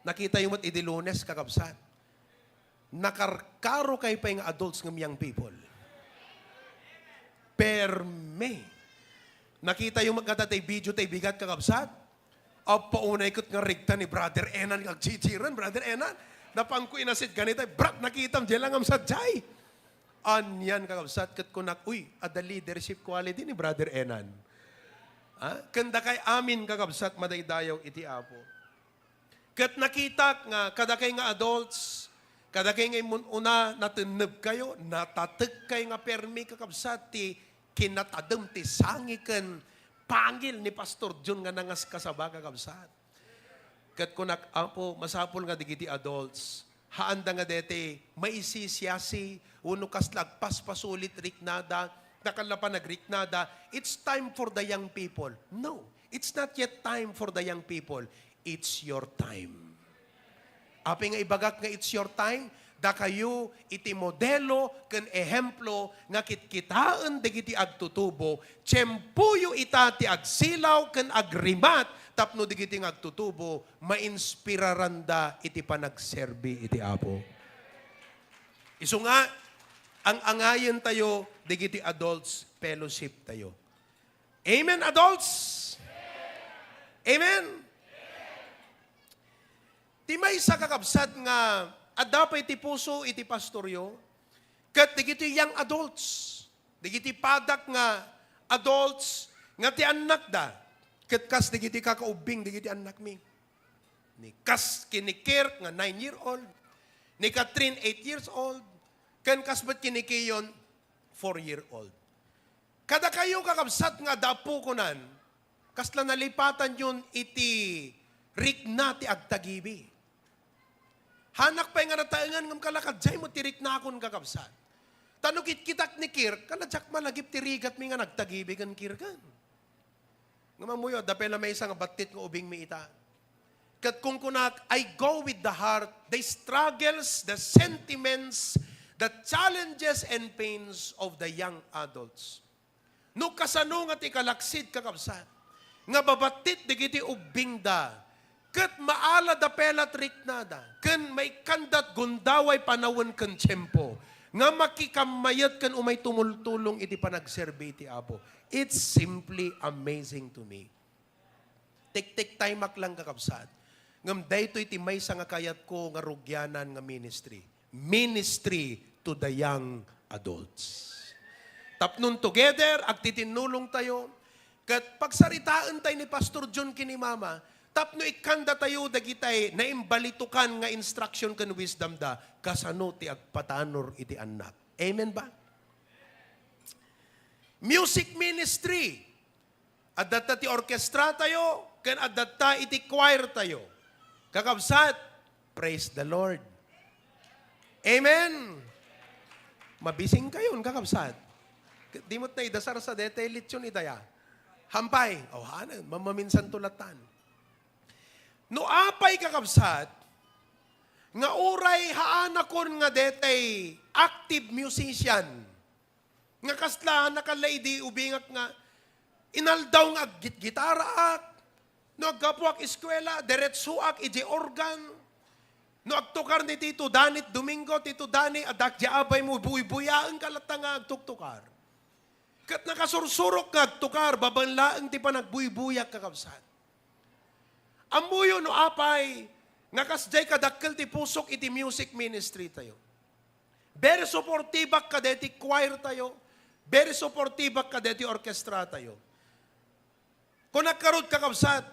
Nakita yung mat idilunes kakabsat. Nakarkaro kay pa yung adults ng young people. Perme. Nakita yung magkatatay video tay bigat kakabsat. O paunay kot nga rigta ni Brother Enan kagchichiran, Brother Enan. Napangko inasid ganito, brat nakitam diyan lang am sadjay. Anyan kakabsat ket kunak uy, ada leadership quality ni Brother Enan. Kanda kay amin kakabsat madaydayaw iti Apo. Kat nakita nga kada kay nga adults, kada kay nga una nateneb kayo, natateg kay nga permi kakabsat ti kinatadem ti sangiken pangil ni Pastor John nga nangas kasaba kakabsat. Kat kunak Apo masapol nga digiti adults, haanda nga dete maisisiyasi uno kas lagpaspasulit riknada nakala pa nagriknada, it's time for the young people. No, it's not yet time for the young people. It's your time. Api nga ibagak nga it's your time, da kayo iti modelo ken ehemplo nga kitkitaan digiti agtutubo, tiyempuyo itati agsilaw ken agrimat, tapno digiti nga agtutubo, mainspiraranda iti panagserbi iti Apo. Iso nga, ang angayan tayo, digiti adults, fellowship tayo. Amen, adults? Amen? Ti may sa kakabsat nga, adapay ti puso iti pastoryo, kat digiti young adults, digiti padak nga adults, nga ti anak da, kat kas digiti kakaubing, digiti anak mi. Ni kas kinikir nga 9-year-old, ni Catherine 8 years old, kan kas ba't kinikiyon 4-year-old. Kada kayo kakabsat nga dapo kunan, kasla nalipatan yun iti rikna ti agtagibi. Hanak pa nga nataengan ngam kalakad, jay mo ti rikna akon kakabsat. Tanukit kitak ni Kir, kanadyak malagip ti rigat mi nga nagtagibi kan Kir kan. Nga mamuyo, dapela may isang batit nga ubing mi ita. Kat kung kunak, I go with the heart, the struggles, the sentiments, the challenges and pains of the young adults. No kasano nga ti kalaksid kakabsat, nga babatit digiti ubing da, kat maala da pela triknada, kan may kandat gundaway panawon kan tiyempo, nga makikamayat kan umay tumultulong iti panagserbi iti Apo. It's simply amazing to me. Tik-tik timak lang kakabsat. Ngam dayto iti may nga kayat ko nga rugyanan nga ministry. Ministry to the young adults. Tapnon together, agtitinulong tayo. Kat pagsaritaan tayo ni Pastor John kini Mama, tapno ikanda tayo dagitay na imbalitukan nga instruction kan wisdom da, kasano ti agpatanor iti anak. Amen ba? Music ministry. Adata ti orkestra tayo, kan adata iti choir tayo. Kakabsat, praise the Lord. Amen. Mabising kayo, kakabsat. Di mo't na idasar sa dete, litsyon idaya. Hampay, o hanan, mamaminsan tulatan. No apay kakabsat, nga uray haanakon nga detay active musician. Nga kasla, nakalady, ubingak nga, inaldaw nga gitara ak, no agkapuak eskwela, diretsuak, iji organ. No agtukar ni Tito Danit Domingo, Tito Dani, adak abay mo, buy-buyaan kalata nga agtuktukar. Kat nakasursurok nga agtukar, babanlaang ti pa nagbuy-buyak kakabsat. Amuyo no apay, nga kasjay kadakkel ti pusok iti music ministry tayo. Very supportibak kadeti choir tayo, very supportibak kadeti orkestra tayo. Kung nagkarod kakabsat,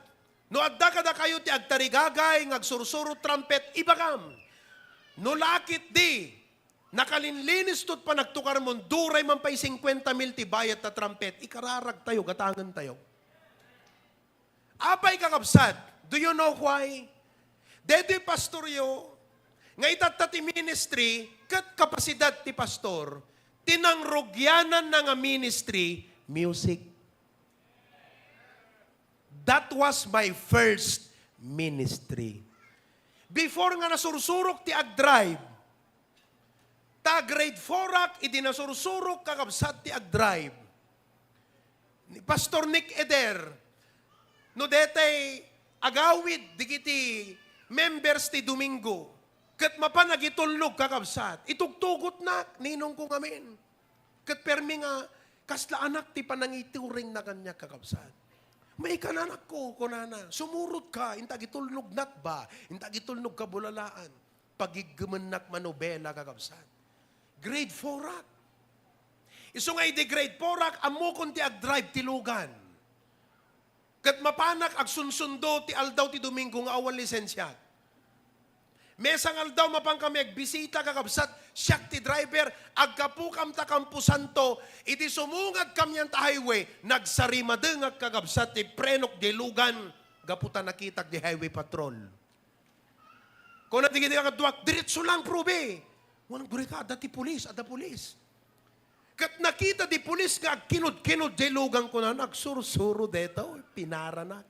no adda kada kayo ti agtarigagay, ngagsursuro trumpet, ibagam. No lakit di, nakalinlinis tot pa nagtukar mon, duray man pa'y 50,000 ti bayat na trumpet, ikararag tayo, gatangan tayo. Apay kakabsat, do you know why? Dede pastoryo, nga itatati ministry, kat kapasidad ti pastor, tinangrogyanan na nga ministry, music. That was my first ministry. Before nga nasursurok ti agdrive, ta grade 4 iti nasursurok kakabsat ti agdrive. Ni Pastor Nick Eder, no detay agawid digiti members ti Domingo, kat mapanagitulog kakabsat, itugtugot na, ninong ko ngamin. Kat permi nga, kasla anak ti panangituring na kanya kakabsat. May kananak ko, kunana, sumurot ka, intagitulnog nat ba, intagitulnog ka bulalaan, pagigamanak manobela kakabsat. Grade 4-ak. Iso nga iti grade 4-ak, amo kon ti agdrive ti lugan. Kat mapanak agsunsundo ti aldaw ti Domingo nga awan lisensya. Mesang aldaw mapang kami agbisita kakabsat, siyak ti driver, agkapukam ta Camposanto, iti sumungad kamyan ta highway, nagsarimadeng kakabsat ti prenok di lugan, gaputa nakitag di highway patrol. Kung natigit ka duwak, diretso lang probe. Walang guri ka, ada ti pulis, ada pulis. Kat nakita di pulis nga, kinod-kinod di lugan ko na, nagsursuro deto, pinara na.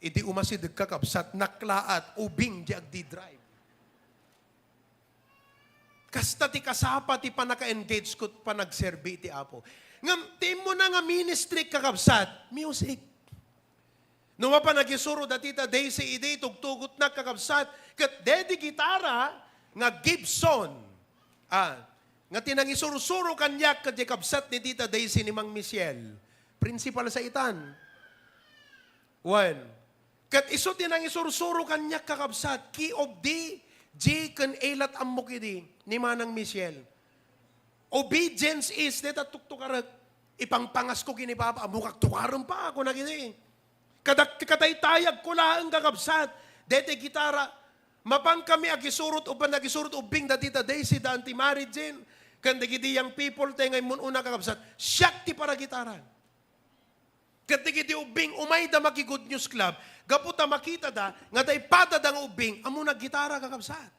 Iti umasid kakabsat, naklaat, ubing di agdi-drive. Kasta ti kasapa ti panaka-engage ko panagserbi ti Apo. Ngam, ti mo na nga ministry kakabsat, music. Nung mapanagisuro datita Daisy ide, tugtugot na kakabsat, kat dedi gitara, nga Gibson, nga tinangisurusuro kanyak kat kabsat ni Tita Daisy ni Mang Michelle. Principal sa itan. 1. Kat iso din ang isursuro kanya kakabsat, key of di, G kan elat amok idi, ni Manang Michelle. Obedience is, deta tuktukarat, ipangpangas ko kini Papa, amukak tukaran pa ako na gini. Kataytayag ko lang kakabsat, dete gitara, mapang kami agisurot upan nagisurot ubing da tita Daisy da anti-married din, kan dagiti yang people tengay mun una kakabsat, siyak ti para gitaran. Katigiti ubing, umay da maki Good News Club, gaputa makita da, nga day pada da nga ubing, amo naggitara kakabsat.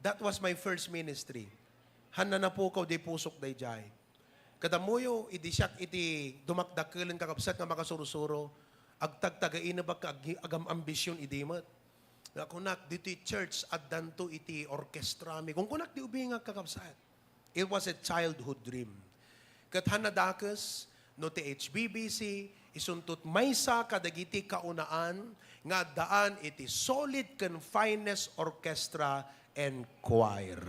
That was my first ministry. Hana na po di pusok day jay. Kadamuyo, idi siyak iti dumakdakilan kakabsat nga makasurusuro, agtagtagain na ba agam ambisyon idimat. Nga kunak, dito church at danto iti orkestra mi. Kung kunak di ubing nga kakabsat. It was a childhood dream. Kat hanadakas, no ti HBBC, isuntot maysa kadagiti kaunaan, nga daan iti solid can finest orchestra and choir.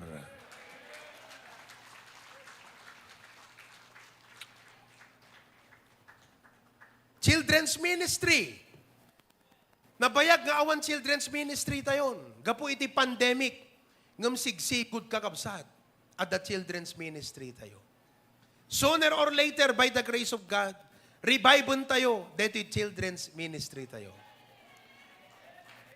Children's ministry. Nabayag nga awan children's ministry tayon. Gapo iti pandemic, ngam sigsigod kakabsat at the children's ministry tayo. Sooner or later, by the grace of God, revive tayo, dito children's ministry tayo.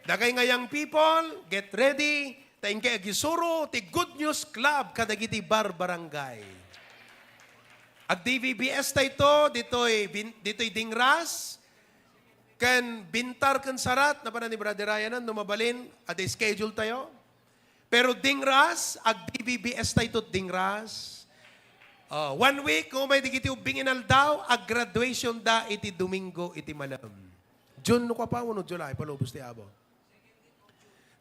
Dagay nga young people, get ready, tayong kaya gisuro, ti Good News Club, kadagiti bar barangay. Ag DVBS tayo, dito'y dingras, kan bintar kan sarat, na pa ni Brother Ryan, numabalin, at schedule tayo. Pero dingras, ag DVBS tayo dingras, 1 week, kung may digiti ubing inaldaw, ag graduation da iti Domingo iti Manam. June no ka pa, no July, palubos ti abo.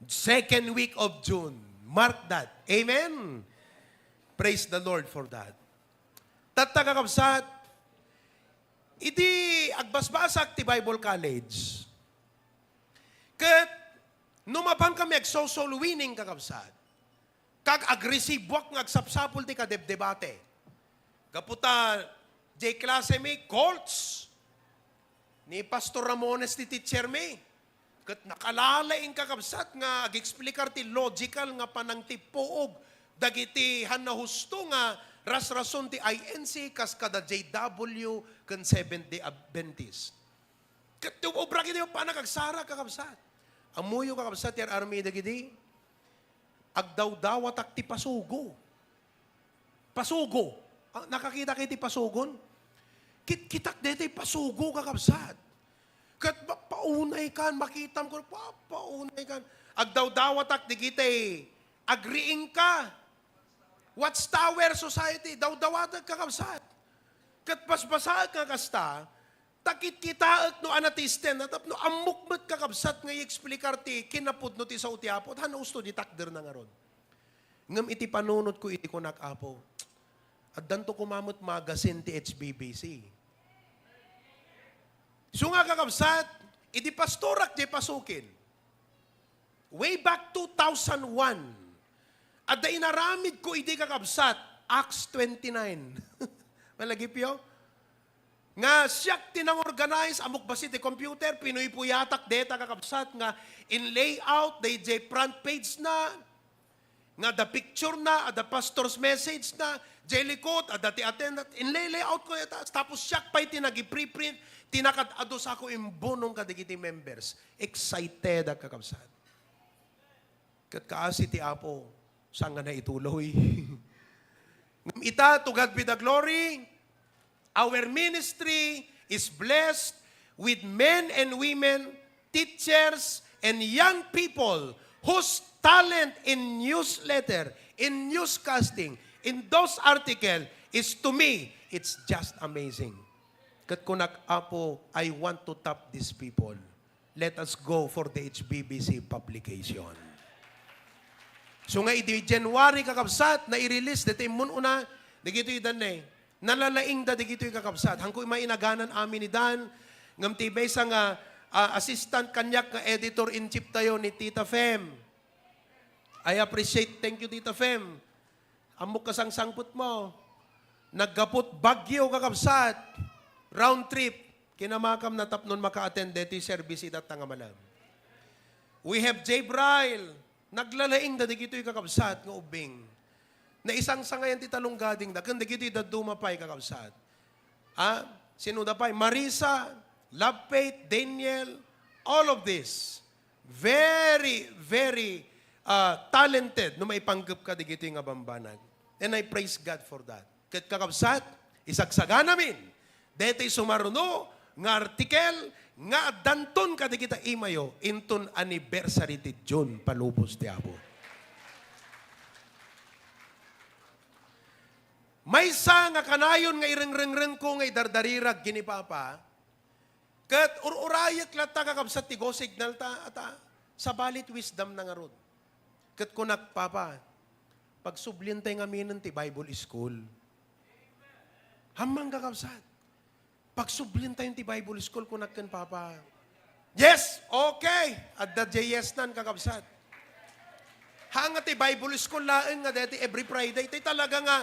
2nd week of June. Mark that. Amen? Praise the Lord for that. Tatagakabsat, iti agbasbasak ti Bible College. Kat, numapang kami ag-social winning kakabsat. Kag agresibwak ng agsapsapul ti kadebdebate. Kaputa, J-klase mi, Colts, ni Pastor Ramones ti teacher mi. Kat nakalalaing kakabsat nga, ag-explikar ti logical nga panang ti puog, dagiti hanahusto nga, ras-rason ti INC, kas kada JW, kan Seventh-day Adventist. Kat obra kiti yung panagagsara kakabsat. Amuyo kakabsat yan army dagiti, agdaw-dawatak ti pasugo. Pasugo. Nakakita kiti pasugon? Kitak dito pasugo kakabsat. Kat paunay kan, makitam ko, paunay kan. Agdaw-dawatak di kitay, agriing ka. Watchtower Society, daw-dawatak kakabsat. Kat basbasag kakasta, takit kitaak no anatisten, natap no amukmat kakabsat nga i-explikar ti kinapod no ti sa utiapot, hanusto di takder na nga ron. Ngam iti panunod ko iti kunak apo. At danto kumamot magasin ti HBBC. So nga kakabsat, iti pastorak di pasukin. Way back 2001, at da inaramid ko iti kakabsat, Acts 29. Malagip yun? Nga siyak tinang-organize, amok basi ti computer, Pinoy puyatak data kakabsat, nga in layout, day front page na, nga the picture na, the pastor's message na, jelikot, adati attendant, in layout ko yata, tapos siyak pa'y tinagi-preprint, tinakad-ado sa ako imbunong kadigiti members. Excited ang kakabsat. Kat kaasi ti Apo, saan nga na ituloy? Ita, to God be the glory, our ministry is blessed with men and women, teachers, and young people whose talent in newsletter, in newscasting, in those articles is to me, it's just amazing. Kat kunak apo, I want to tap these people. Let us go for the HBBC publication. So nga iti January kakabsat na i-release dito imun una, digito yung Dan nalalaing da digito yung kakabsat. Hangko mainaganan amin ni Dan, ngam tibay sa nga assistant kanyak nga editor-in-chief tayo ni Tita Fem. I appreciate, thank you Tita Fem. Amok kasang sangput mo. Naggapot Bagyo kakabsat. Round trip. kinamakam na tapnon maka-attend dito service itat nga malam. We have J. Bryle, naglalaing da digito'y kakabsat nga ubing. Na isang sangayan ti talong gading da, kanda digito'y da dumapay kakabsat. Sino da pay? Marisa, Love Faith, Daniel, all of this. Very, very talented no maipanggap ka digito'y nga bambanag. And I praise God for that. Kat kakabsat, isagsaga namin. Deto'y sumaruno, nga artikel, nga danton kada kita imayo, inton anniversary ti June palubos ti Apo. Maysa nga kanayon nga ireng-reng ko nga idardarirag ginipapa, kat ururayak lata kakabsat ti go signal ta, ata, sa balit wisdom na nga rod. Kat kunak papa, pagsublin tayo nga minan ti Bible School. Hamang kakabsat. Pagsublin tayo ti Bible School kunak kan papa. Yes, okay. At the yes nan kakabsat. Hanga ti Bible School laeng nga dati every Friday. Ti talaga nga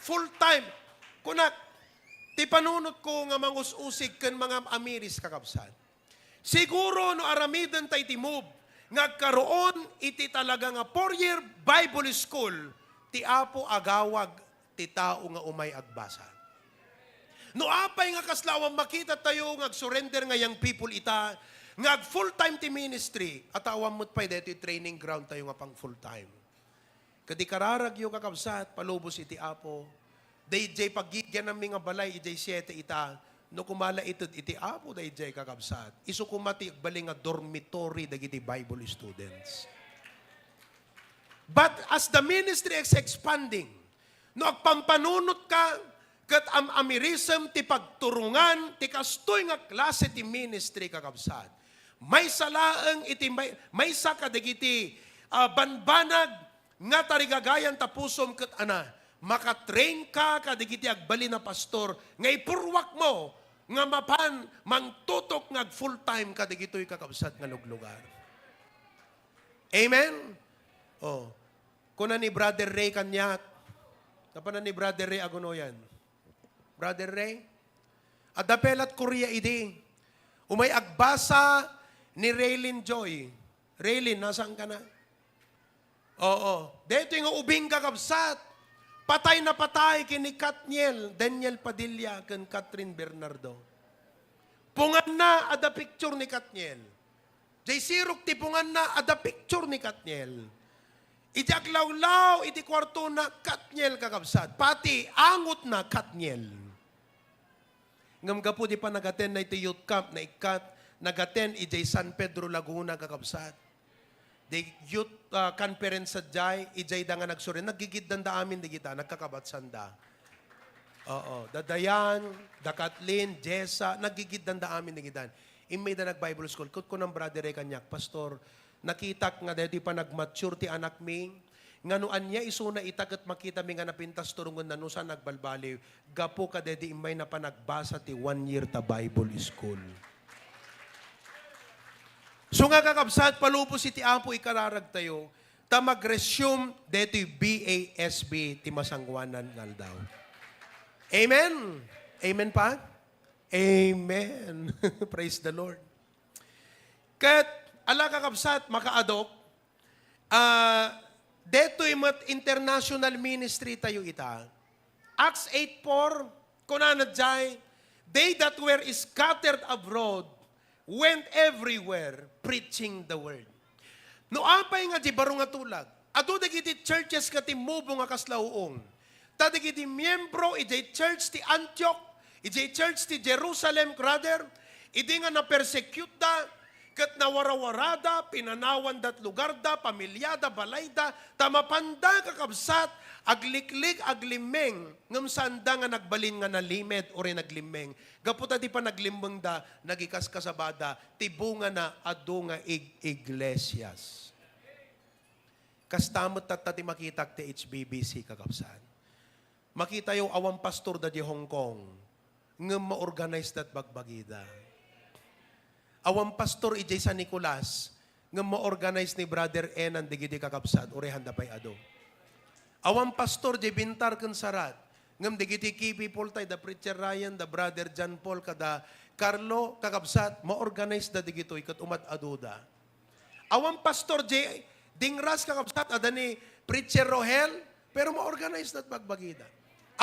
full time. Kunak, ti panunot ko nga mangus-usig kan mga amiris kakabsat. Siguro no aramidan tayo ti move. Nga karoon iti talaga nga 4-year Bible School. Ti Apo agawag ti tao nga umay agbasa. No apay nga kaslawang makita tayo nga surrender nga yang people ita, nga full-time ti ministry, at awam mo't pa'y dito training ground tayo nga pang full-time. Kadi kararag yung kakabsat, palubos iti Apo, dayjay paggigyan ng mga balay, ijay 7 ita, no kumala itod iti Apo, dayjay kakabsat. Isu kumati bali nga dormitory dagiti Bible students. But as the ministry is expanding, no agpampanunot ka, kat amirism ti pagturungan, ti kastoy nga klase ti ministry kakabsat. May salaang iti, may sakadagiti banbanag nga tarigagayan tapusom kat ana, makatrain ka kadigiti agbali na pastor, nga ipurwak mo, nga mapan, mangtutok nga full time kadigito'y kakabsat nga luglugar. Amen? Oh. Kuna ni Brother Ray kanyak, kapanan ni Brother Ray agunoyan. Brother Ray, adapelat Korea idi. Umay agbasa ni Raylin Joy. Raylin, nasaan ka na? Oo. Dito yung ubing kakabsat. Patay na patay kini Katniel, Daniel Padilla, kan Catherine Bernardo. Pungan na, ada picture ni Katniel. Jay Siruk, ti pungan na, ada picture ni Katniel. Ijak lawlaw, iti kwarto na Katniel kakabsat. Pati, angot na Katniel. Ngam gapu di pa nagaten na iti youth camp na ikat, nagaten ijay San Pedro Laguna kakabsat. The youth conference sa jay, ijay da nga nagsurin, nagigid da amin di kita, nagkakabat sanda. Oo, dadayan, Dakatlin, Jessa, nagigid da amin di kita. Imay da nag-Bible school, kut ko ng brother kanyak, pastor, nakitak nga dati pa nag-mature ti anak mi, nga noan niya isuna itagat makita mi nga napintas turungon na nusa nagbalbaliw, gapo ka dedi imay na pa nagbasa ti 1 year ta Bible school. So nga kakabsat, palupos iti Apo ikararag tayo, ta mag-resume deti BASB ti masangwanan ngal daw. Amen? Amen pa? Amen. Praise the Lord. Kat, ala kakabsat, maka-adopt, deto'y mat international ministry tayo ita. Acts 8:4, kunanadjay, they that were scattered abroad went everywhere preaching the word. No apay nga di baro nga tulag. Ado dagiti churches nga ti mubo nga kaslauong. Ta dagiti miyembro ijay church ti Antioch, ijay church ti Jerusalem, brother, idi nga na-persecute da, kat nawarawarada, pinanawan dat lugar da, pamilyada, balayda, tamapanda kakabsat, agliklik, aglimeng, ngam sanda nga nagbalin nga nalimed o rin naglimeng. Gaputa di pa naglimeng da, nagikas kasabada, tibunga na ado nga iglesias. Kastamot tatati makitak ti HBBC kakabsat. Makita yung awang pastor da di Hong Kong, ngam ma-organize dat bagbagida. Awang pastor ijay San Nicolas, nga ma-organize ni Brother Enan digidi kakabsat, urehan da pa'y ado. Awang pastor jay Bintar kan sarat, ngam digiti key people tayo, the preacher Ryan, the Brother John Paul, kada Carlo, kakabsat, ma-organize da digitoy kat umat aduda. Awan Pastor J. Dingras kakabsat, adani Preacher Rohel, pero ma-organize na't magbagida.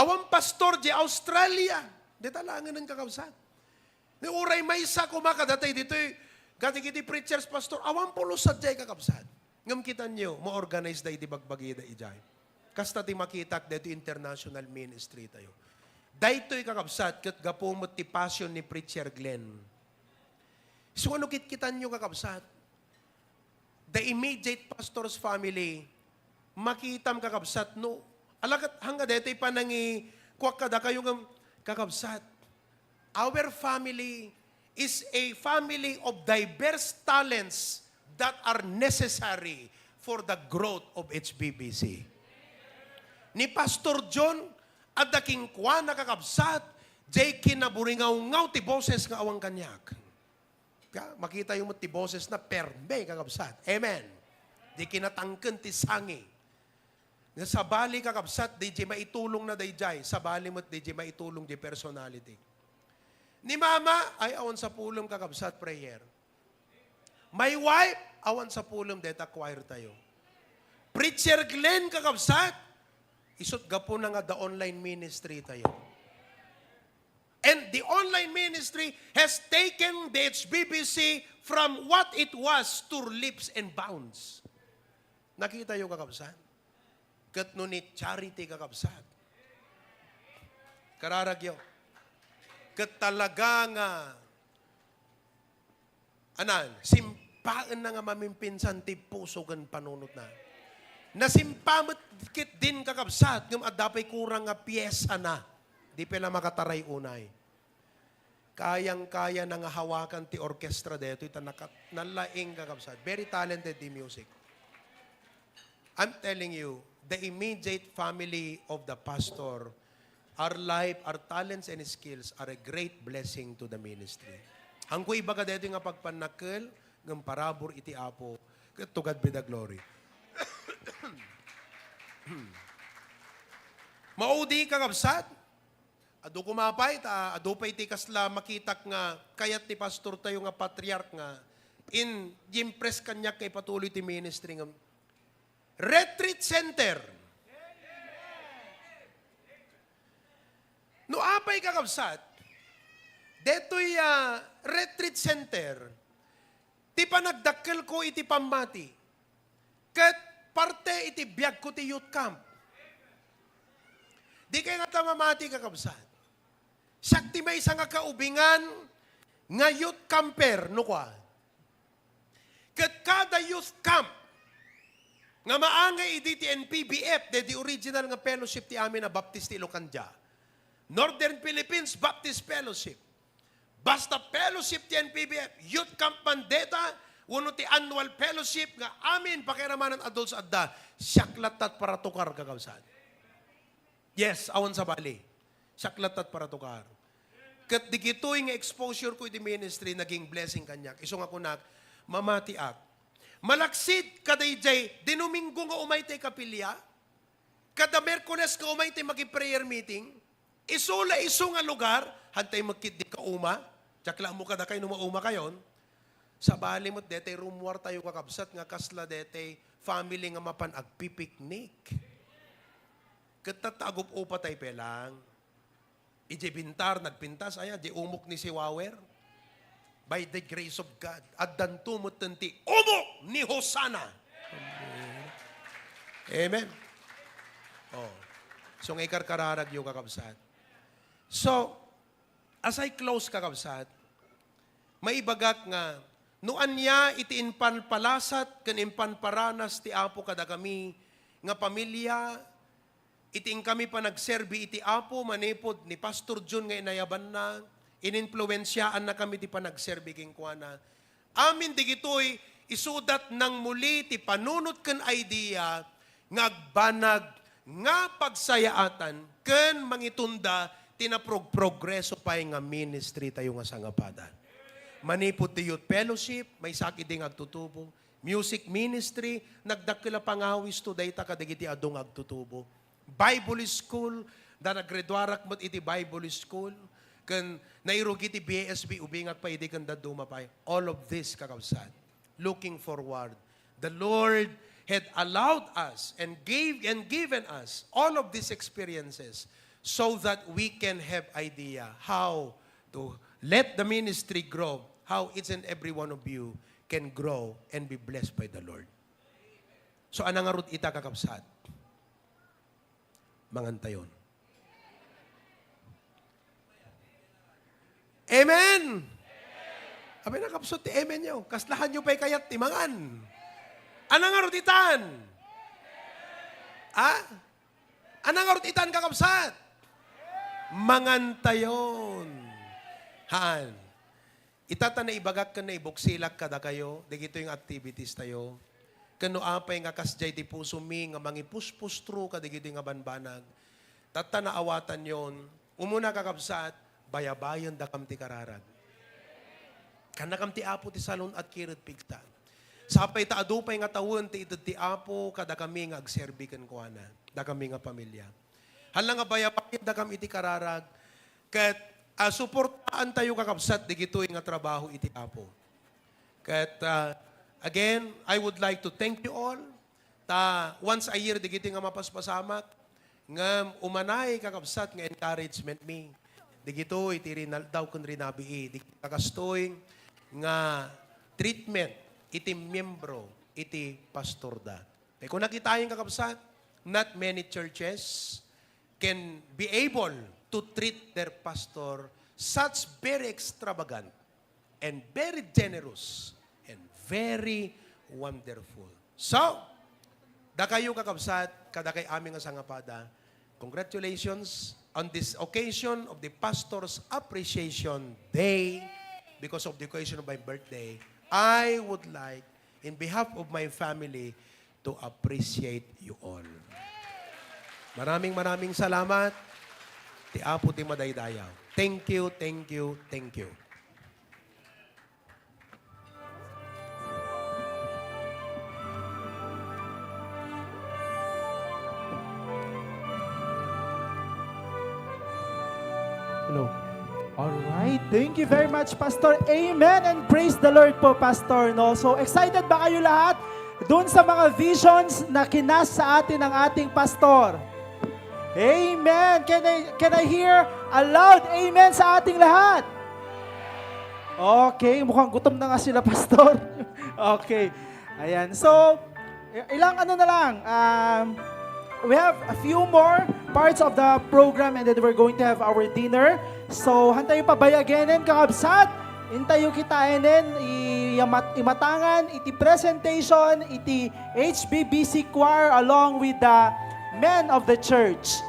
Awan Pastor J. Australia, di talangan ng kakabsat. Ni uray may isa kumakadatay dito, gatigiti preachers, pastor, awan pulos sa J. kakabsat. Ngam kita nyo, ma-organize da iti bagbagida ijay. Kasta ti makitak dito international ministry tayo. Daytoy kakabsat, kat gapumot ti passion ni Preacher Glenn. So ano kitkitan nyo kakabsat? The immediate pastor's family, makitam kakabsat, no? Alagat hangga deto'y panangi, kuwak kada kayo ng kakabsat. Our family is a family of diverse talents that are necessary for the growth of HBBC. Ni Pastor John, at daking kwa nakakabsat, jay kinaburingaw-ngaw ti boses nga awang kanyak. Makita yung ti boses na perme kakabsat. Amen. Di kinatangken ti sangi. Nga sa bali kakabsat, di jay maitulong na dayjay. Sa bali mo't di jay maitulong di personality. Ni mama, ay awan sa pulong kakabsat prayer. My wife, awan sa pulong deta choir tayo. Preacher Glenn kakabsat, isot gapo na nga the online ministry tayo. And the online ministry has taken the HBBC from what it was to leaps and bounds. Nakita yung kakabsat? Kat nunit charity kakabsat. Kararagyo. Kat talaga nga simpaan na nga mamimpinsan ti puso gan panunot na. Nasimpamot kit din kakabsat, ngam adapay kurang nga piyesa na. Di pala makataray unay. Kayang-kaya na nga hawakan ti orkestra deto, ita nalaing kakabsat. Very talented di music. I'm telling you, the immediate family of the pastor, our life, our talents and skills are a great blessing to the ministry. Hangko iba ka deto nga pagpanakil, ngam parabor iti apo, to God be the glory. Maudi kakabsat, adu kumapay, adu pa'y ti kasla makitak nga, kayat ti pastor tayo nga patriarch nga, impress kanya kay patuloy ti ministry nga, retreat center. No apay kakabsat, deto'y retreat center, ti panagdakkel ko iti pamati, kat parte iti biyag ko ti youth camp. Di kayo nga tamamati kakabsat. Sakti may isang kaubingan nga youth camper, no kwa. Kat kada youth camp, nga maangay iti ti NPBF, de di original nga fellowship ti amin na Baptist ti Ilocanja. Northern Philippines Baptist Fellowship. Basta fellowship ti NPBF, youth camp mandeta, uno ti annual fellowship nga amin pakiramanan adults adda, syaklatat para tukar kakabsat. Yes, awan sa bali. Syaklatat para tukar. Kat di kito'y nga exposure ko iti ministry, naging blessing kanyak. Isong ako mamatiak. Malaksid kadayjay, dinuminggo nga umay tay kapilya, kada Merkules nga umay tay magi-prayer meeting, isula iso nga lugar, hantay magkit di ka uma, tsakla mo kada kayo numauma kayon, sa bali mo't detay rumwar tayo kakabsat nga kasla detay family nga mapan agpipiknik. Katatagop upa tayo pelang. Ije bintar, nagpintas, ayan, di umok ni si Wawer. By the grace of God. At dantumot tanti, umok ni Hosanna. Amen. Oh. So, ngay karkararag yung kakabsat. So, as I close kakabsat, may ibagak nga, nuan niya iti inpan palasat, kan inpan paranas ti apo kada kami, nga pamilya, iting kami pa nagserbi iti apo, manipod ni Pastor John nga inayaban na, ininfluensyaan na kami ti pa nagserbi king kuana. Amin digitoy, isudat ng muli ti panunot ken idea, ngagbanag, nga pagsayaatan, ken mangitunda, tinaprog-progreso pa nga ministry tayo nga sangapadan. Manipod ti youth fellowship, may sakit ding agtutubo. Music ministry, nagdakila pangawis to, dayta kadagiti adong agtutubo. Bible school, da nagredwarak mo't iti Bible school. kan nairugi ti BSB, ubingak pa idi kan daduma pa. All of this, kakabsat, looking forward. The Lord had allowed us and given us all of these experiences so that we can have idea how to let the ministry grow, how each and every one of you can grow and be blessed by the Lord. So, anang arut ita kakabsat? Mangantayon. Amen! Abay nakapsot ti amen nyo. Kaslahan nyo pa'y kayat timangan. Anang arut itan? Anang arut itan kakabsat? Mangantayon. Haan. Itata na ibagak ka na ibuksilak kada kayo. Digito yung activities tayo. Kano apay nga kasjay ti puso mi nga mangipuspustro ka digito nga banbanag. Tata na awatan yon. Umuna kakabsat, bayabayan da kam ti kararag. Kanakam ti apo ti salon at kirit pigta. Sapay ta adupay nga tawon ti ito ti apo kada kami nga agserbikan ko ana. Da kami nga pamilya. Hala nga bayabayan da kam iti kararag. Kat suportaan tayo kakabsat digito nga trabaho iti apo. Kat again, I would like to thank you all. Once a year, digiti nga mapaspasamak, nga umanay kakabsat nga encouragement me. Digito, iti rinal daw kung rinabi digiti kakastoy nga treatment, iti miyembro, iti pastor da. Kaya kung nakita yung kakabsat, not many churches can be able to treat their pastor such very extravagant and very generous and very wonderful. So, da kayo kakabsat, kada kay aming asangapada, congratulations on this occasion of the Pastor's Appreciation Day, because of the occasion of my birthday. I would like, in behalf of my family, to appreciate you all. Maraming salamat. Ti Apo ti Madaydayaw. Thank you, thank you, thank you. Hello. All right. Thank you very much, Pastor. Amen and praise the Lord po, Pastor. No? So, excited ba kayo lahat doon sa mga visions na kinas sa atin ng ating Pastor? Amen. Can I hear a loud amen sa ating lahat? Okay. Mukhang gutom na nga sila, Pastor. Okay. Ayan. So, ilang ano na lang. We have a few more parts of the program and then we're going to have our dinner. So, hantayo pa bayaganen kakabsat. Intayo kitaenen imatangan iti presentation iti HBBC choir along with the men of the church.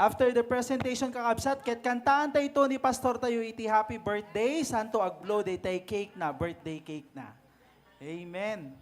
After the presentation kakabsat, ket kantaan tayo ito ni Pastor tayo iti happy birthday, santo aglo day tayo cake na, birthday cake na. Amen.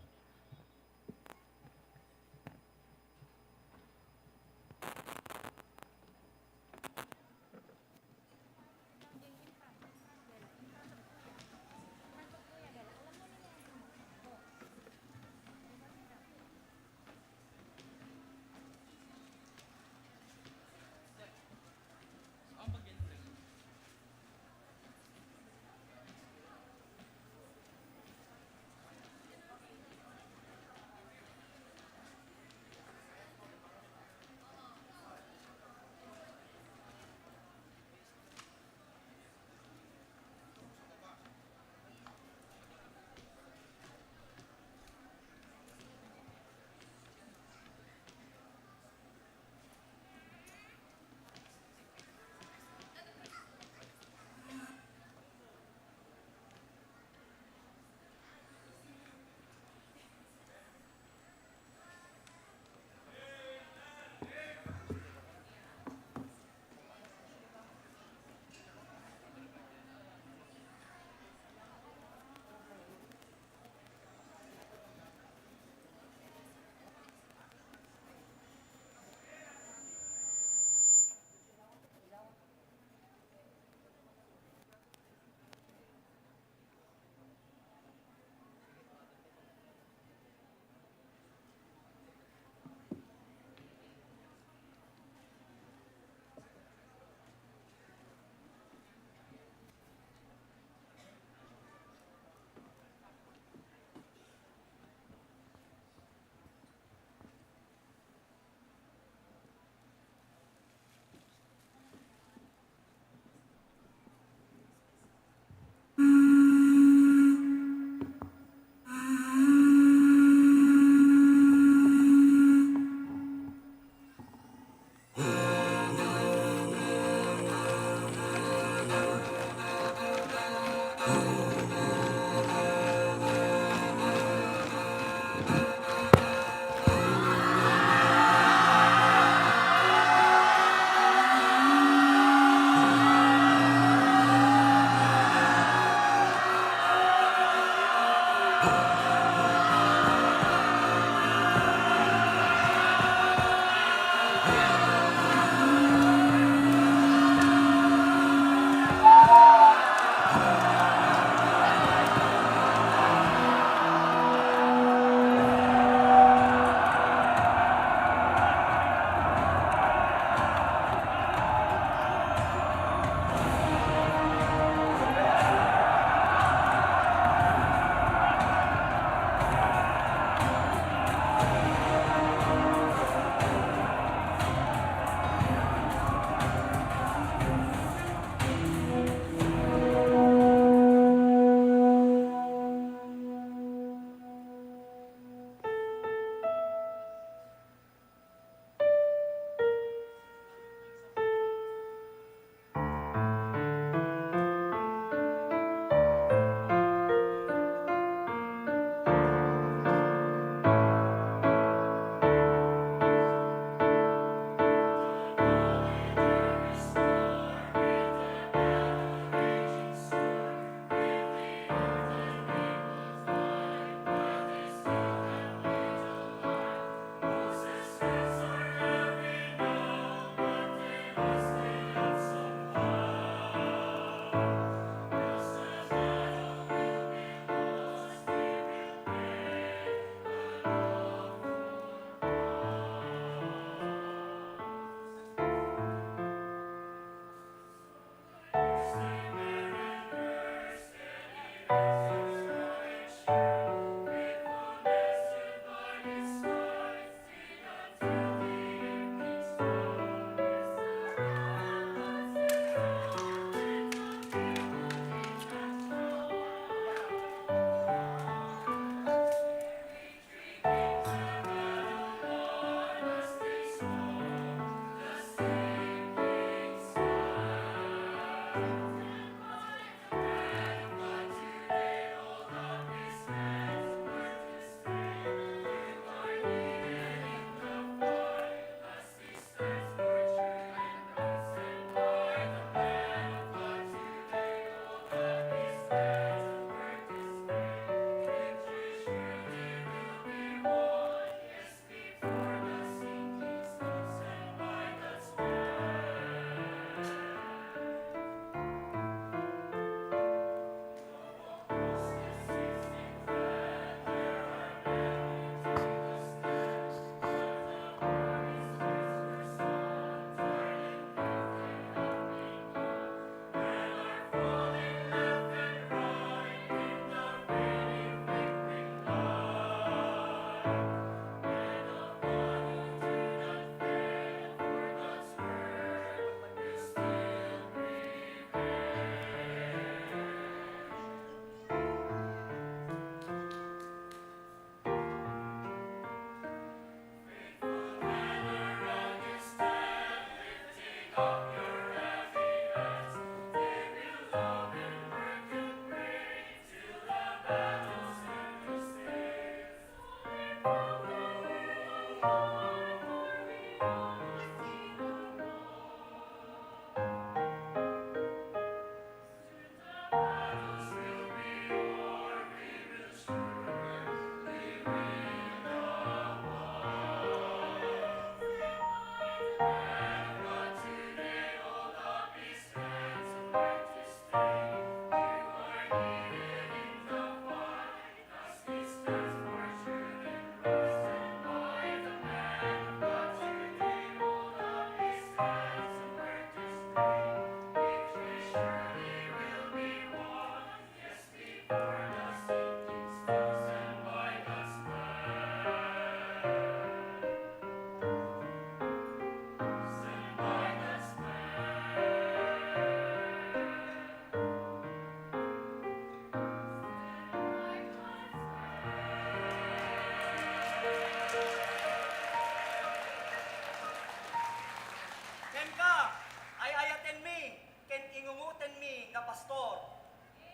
ayaten mi, ken ingunguten mi nga pastor.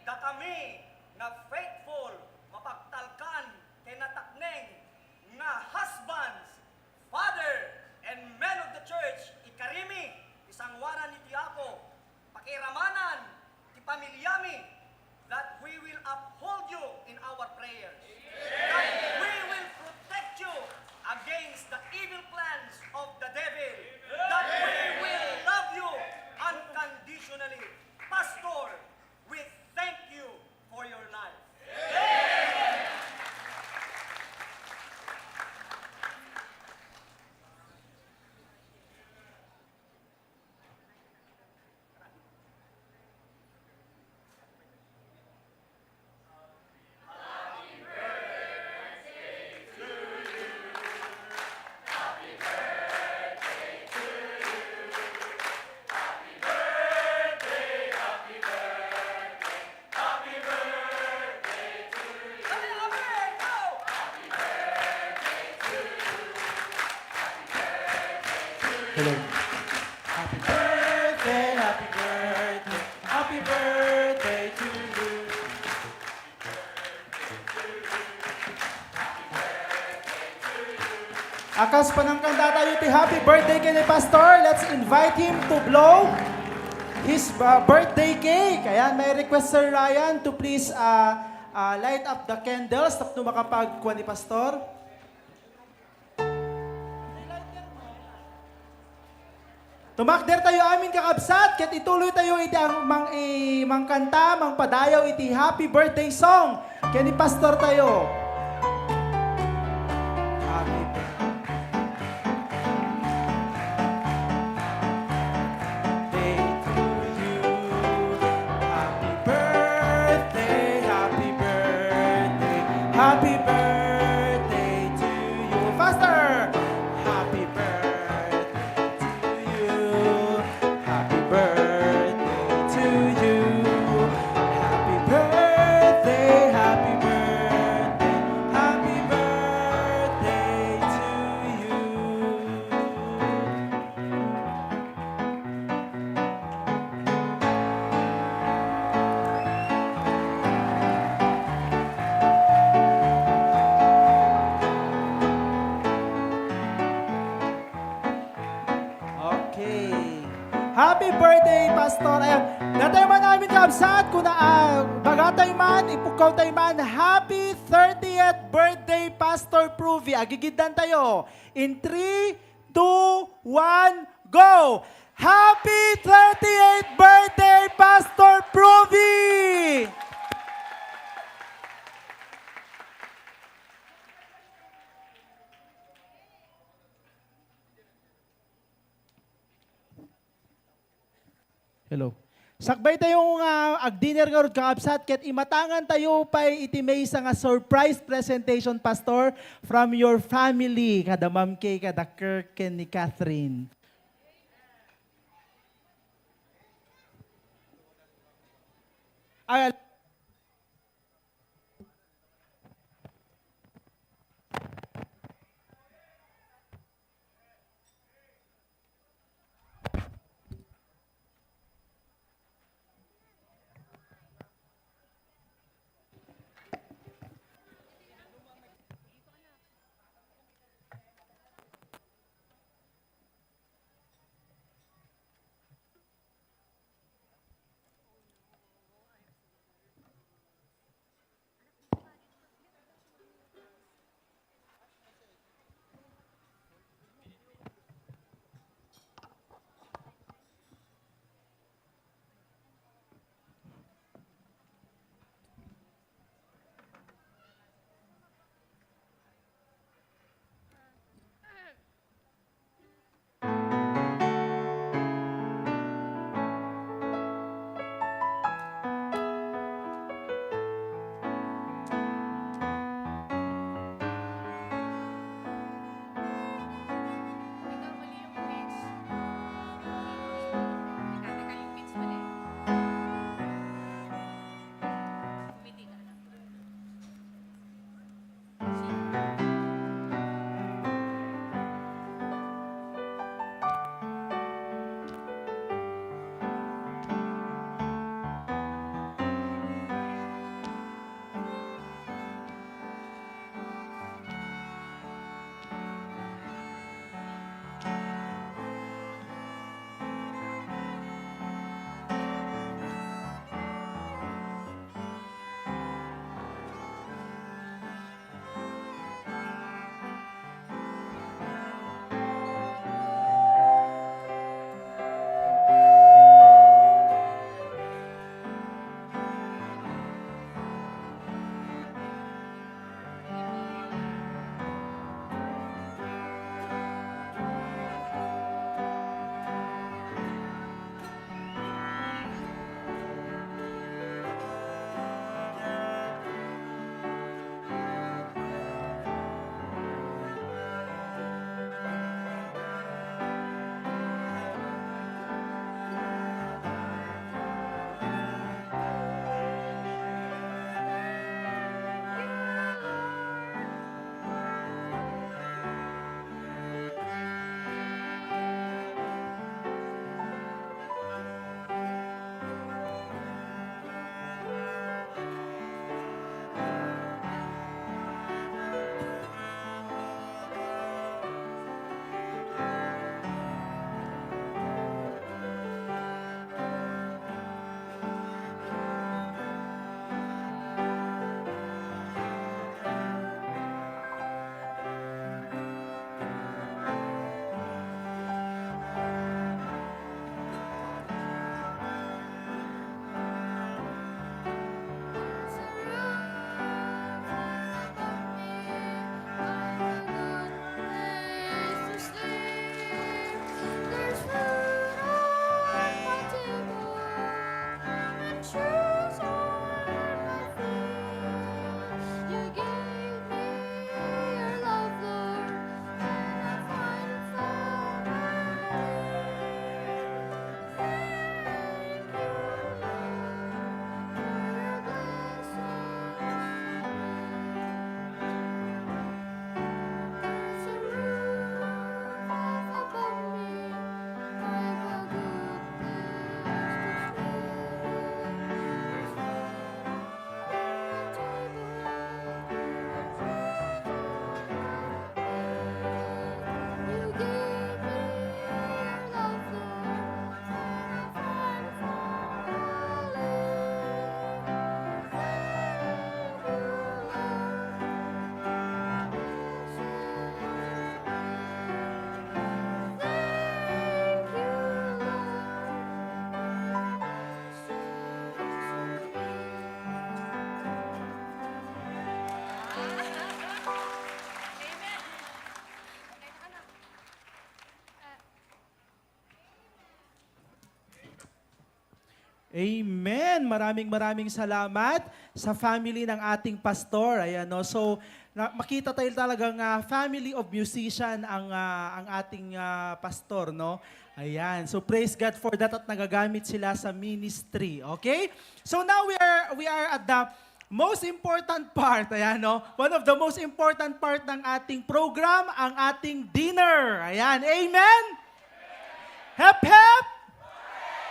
Da kami nga faithful, mapagtalkan, ken natakneng nga husbands, father, and men of the church, ikarimi, isang waran ni Tiapo, pakiramanan, ti pamilyami, that we will uphold you in our prayers. That we will protect you against the evil plans of the devil. That we will love you unconditionally. Pastor, we thank you for your life. Hello. Happy birthday, happy birthday, happy birthday to you. Akas pa ng kanta tayo ti happy birthday kay ni Pastor. Let's invite him to blow his birthday cake. Ayan, may request Sir Ryan to please light up the candles tapos makapagkuha ni Pastor. Tumakder tayo amin kakabsat, ket ituloy tayo iti ang mang kanta, mang padayaw iti happy birthday song. Kaya ni Pastor tayo. Happy birthday to you. Happy birthday, happy birthday, happy birthday to you. Faster! Happy birthday. Happy birthday to you. Happy birthday, happy birthday, happy birthday to you. Okay. Happy birthday, Pastor. Ayan, natay man namin kabsat, kung bagatay man, ipukaw tayo man, happy 30th birthday, Pastor Provy. Agigidan tayo. In 3, 2, 1, go! Happy 38th birthday, Pastor Provy! Hello. Sakbay tayong ag-dinner nga rod kaabsat ket imatangan tayo pay iti may nga surprise presentation, Pastor, from your family kada Ma'am Kay, kada Kirk, ken ni Catherine. Amen. Maraming salamat sa family ng ating pastor. Ayan, no? So, makita tayo talagang family of musician ang ating pastor, no? Ayan. So, praise God for that at nagagamit sila sa ministry. Okay? So, now we are at the most important part. Ayan, no? One of the most important part ng ating program, ang ating dinner. Ayan. Amen? Hep, hep!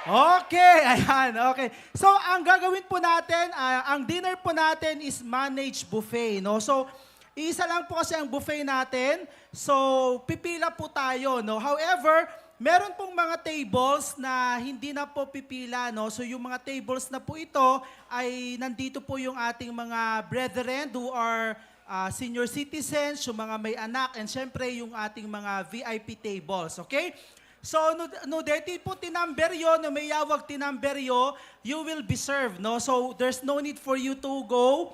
Okay, ayan, okay. So, ang gagawin po natin, ang dinner po natin is managed buffet, no? So, isa lang po kasi ang buffet natin. So, pipila po tayo, no? However, meron pong mga tables na hindi na po pipila, no? So, yung mga tables na po ito ay nandito po yung ating mga brethren who are senior citizens, yung mga may anak, and syempre yung ating mga VIP tables, okay? So, no deti po tinamberyo, no may yawag tinamberyo, you will be served, no? So, there's no need for you to go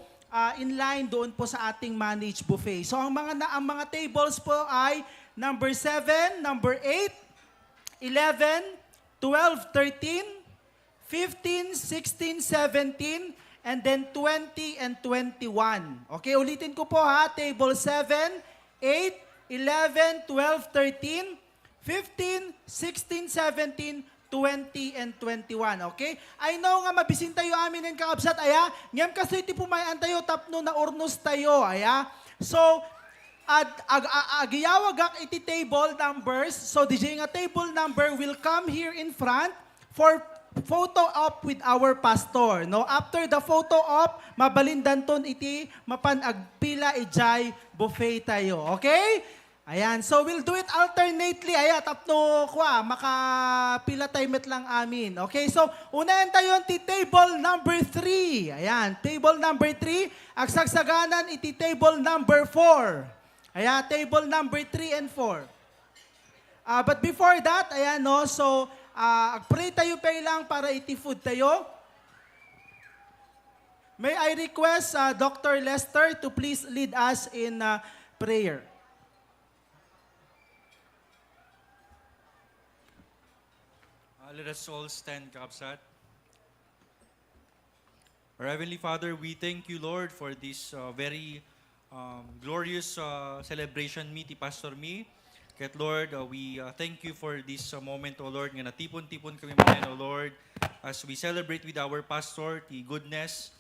in line doon po sa ating managed buffet. So, ang mga tables po ay number 7, number 8, 11, 12, 13, 15, 16, 17, and then 20 and 21. Okay, ulitin ko po ha, table 7, 8, 11, 12, 13, 15, 16, 17, 20, and 21. Okay? I know nga mabisin tayo amin ng kakabsat, aya. Ngam kasi iti pumayan tayo, tapno na urnos tayo, aya. So, agiyawag ak iti table numbers. So, DJ nga table number will come here in front for photo op with our pastor. No? After the photo op, mabalindan ton iti mapanagpila ijay buffet tayo. Okay? Ayan, so we'll do it alternately. Ayan, tapno kwa, makapila timet lang amin. Okay, so unahin tayo ti table number 3. Ayan, table number 3. Agsagsaganan iti table number 4. Ayan, table number 3 and 4. But before that, ayan no, so pray tayo pa lang para iti food tayo. May I request Dr. Lester to please lead us in prayer. Let us all stand, Kapsat. Our Heavenly Father, we thank you, Lord, for this very glorious celebration meet Pastor Mi. Ket Lord, we thank you for this moment, O Lord, nga natipon-tipon kami man, O Lord, as we celebrate with our pastor, the goodness,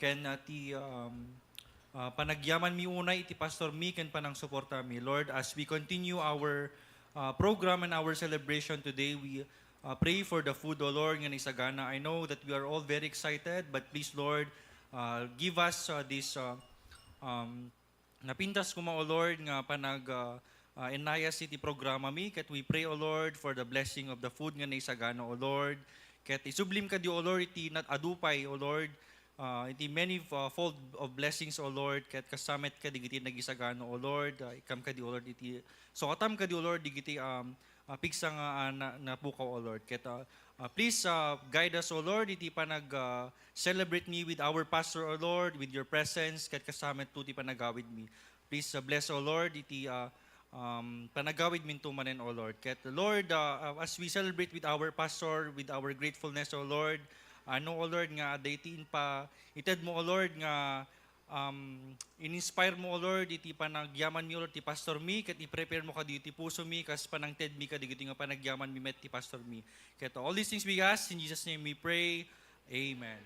ken ti panagyaman mi unay iti Pastor Mi, ken panang suporta mi. Lord, as we continue our program and our celebration today, we pray for the food, O Lord, nga isagana. I know that we are all very excited, but please, Lord, give us this napintas kuma, O Lord, nga enayas iti programa mi. Ket we pray, O Lord, for the blessing of the food nga isagana, O Lord. Ket isublim ka di, O Lord, iti nat adupay, O Lord, iti many fold of blessings, O Lord. Ket kasamet ka digiti nagisagana, O Lord. Ikam ka di, O Lord, iti so katam ka di, O Lord, digiti pigsa nga napukaw, O Lord. Please guide us, O Lord, iti celebrate me with our pastor, O Lord, with your presence, ket kasamet to ti panagawid mi. Please bless, O Lord, iti panagawid minto manen, O Lord. Ket Lord, as we celebrate with our pastor, with our gratefulness, O Lord, ano, O Lord, nga daytiin pa ited mo, O Lord, nga in-inspire mo, O Lord, iti panagyaman mi, O Lord, ti Pastor Mi, ket i-prepare mo ka di ti puso mi, kas panangted mi ka digiti nga panagyaman mi met ti Pastor Mi. Ket all these things we ask, in Jesus' name we pray. Amen.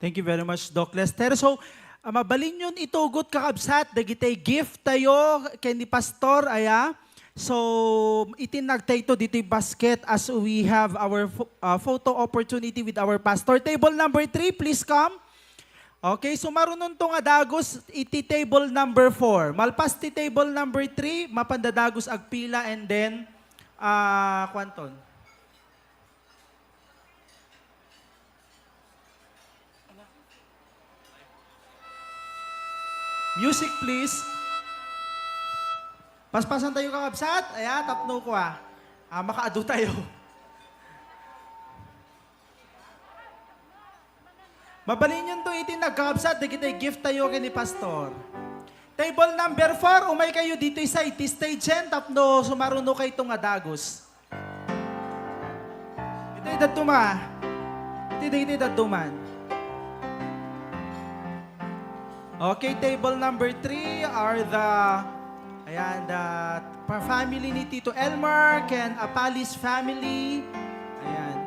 Thank you very much, Doc Lester. So, mabalin yun itugot kakabsat, dagitay gift tayo ken ni Pastor, aya. So, itinag tayo dito basket as we have our photo opportunity with our Pastor. Table number 3, please come. Okay, so marunong tong adagos iti table number 4. Malpas ti table number 3, mapandadagos agpila and then kwanton. Music please. Paspasan tayo kakabsat. Ayan, tapno ko makaado tayo. Mabalin yun to itinagkakabsat, dagitay gift tayo kay ni Pastor. Table number 4, umay kayo dito sa iti stage yan, tapno sumaruno kayo itong adagos. Ito yung datuma. Iti datuman. Okay, table number 3 are the family ni Tito Elmer, Ken Apalis family. Ayan.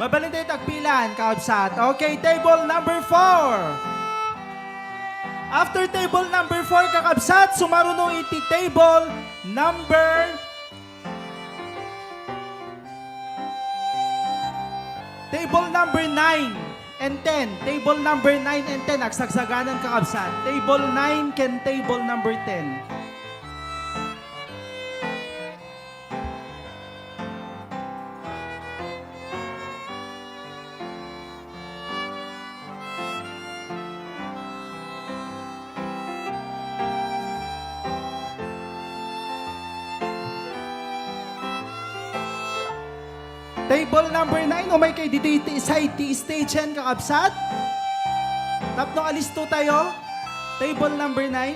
Mabalin tayo tagpilan, kaabsat. Okay, table number 4. After table number 4, kakabsat, sumarunong iti table number 9 and 10. Table number 9 and 10, agsagsaganan kakabsat. Table 9 can table number 10. Table number 9, umay kay dito side stage yan kakabsat. Tapno alisto tayo. Table number 9.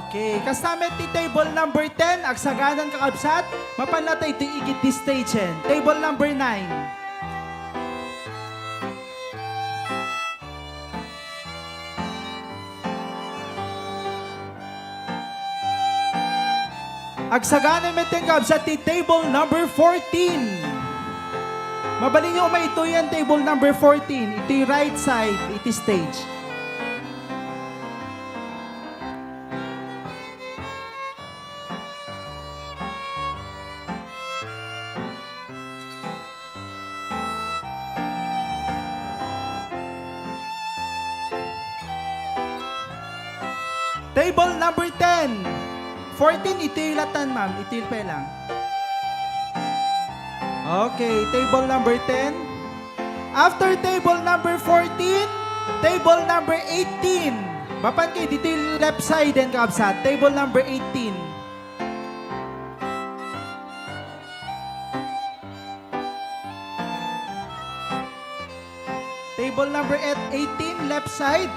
Okay, kasama ti table number 10, agsaganan kakabsat, mapanatay ti igit ti stage yan. Table number 9. Agsaganan metin kakabsat ti table number 14. Mabalin nyo umay ito yan, table number 14. Iti right side, iti stage. Table number 10. 14, itilatan ma'am. Itil pa lang. Okay, table number 10. After table number 14, table number 18. Mapan kayo, dito yung left side din kakabsat. Table number 18. Table number 18, left side.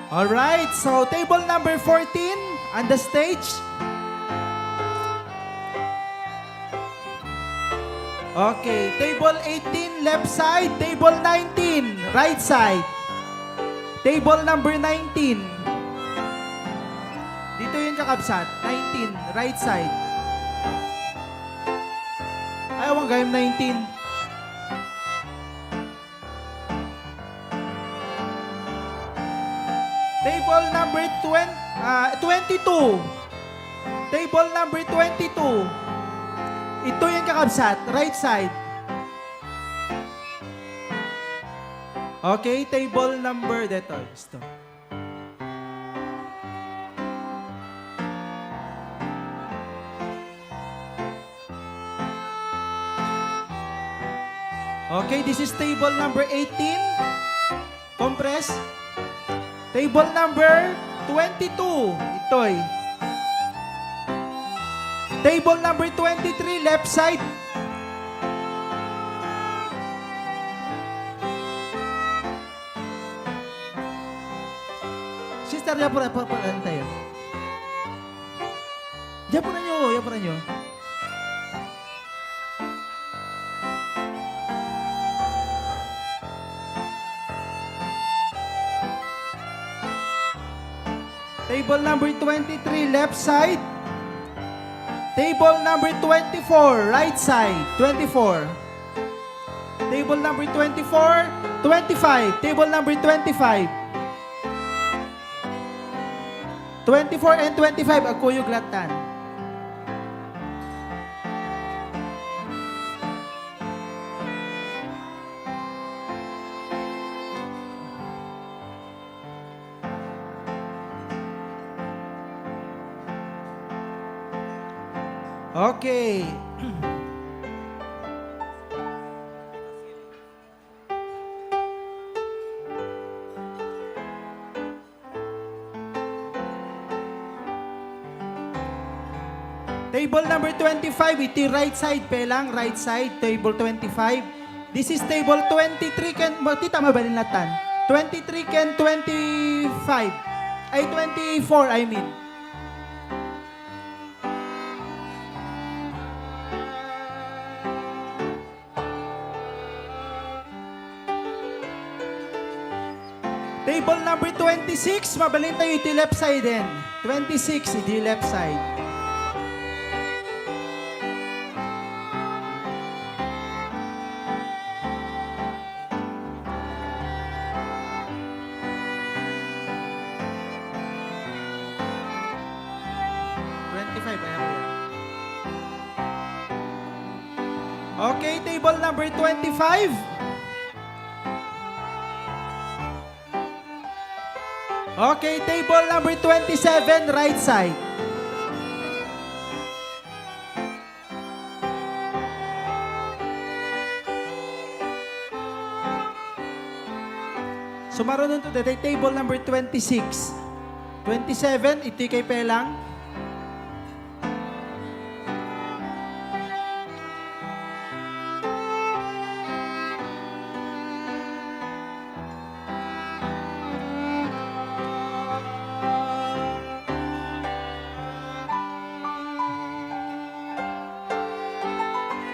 Alright, so table number 14 on the stage. Okay, table 18 left side, table 19 right side. Table number 19. Dito yung kakabsat, 19 right side. Ayaw ang gayam 19. Table number 22. Table number 22. Ito yung kakabsat, right side. Okay, table number, dito. Ito. Okay, this is table number 18. Compress. Table number 22. Ito'y. Table number 23, left side. Sister, yan po na tayo. Yan po na nyo. Table number 23, left side. Table number 24, right side. 24. Table number 24, 25. Table number 25. 24 and 25, agkuyog latan. Okay. Table number 25, iti right side pelang, right side, table 25. This is table 23, can, tita mabalinatan. 23 can 25. Ay, 24, I mean. Table number 26, mabalin tayo iti left side din. 26, iti left side. Okay, table number 25. Okay, table number 27, right side. So, marunong to the table number 26. 27, iti kay pelang.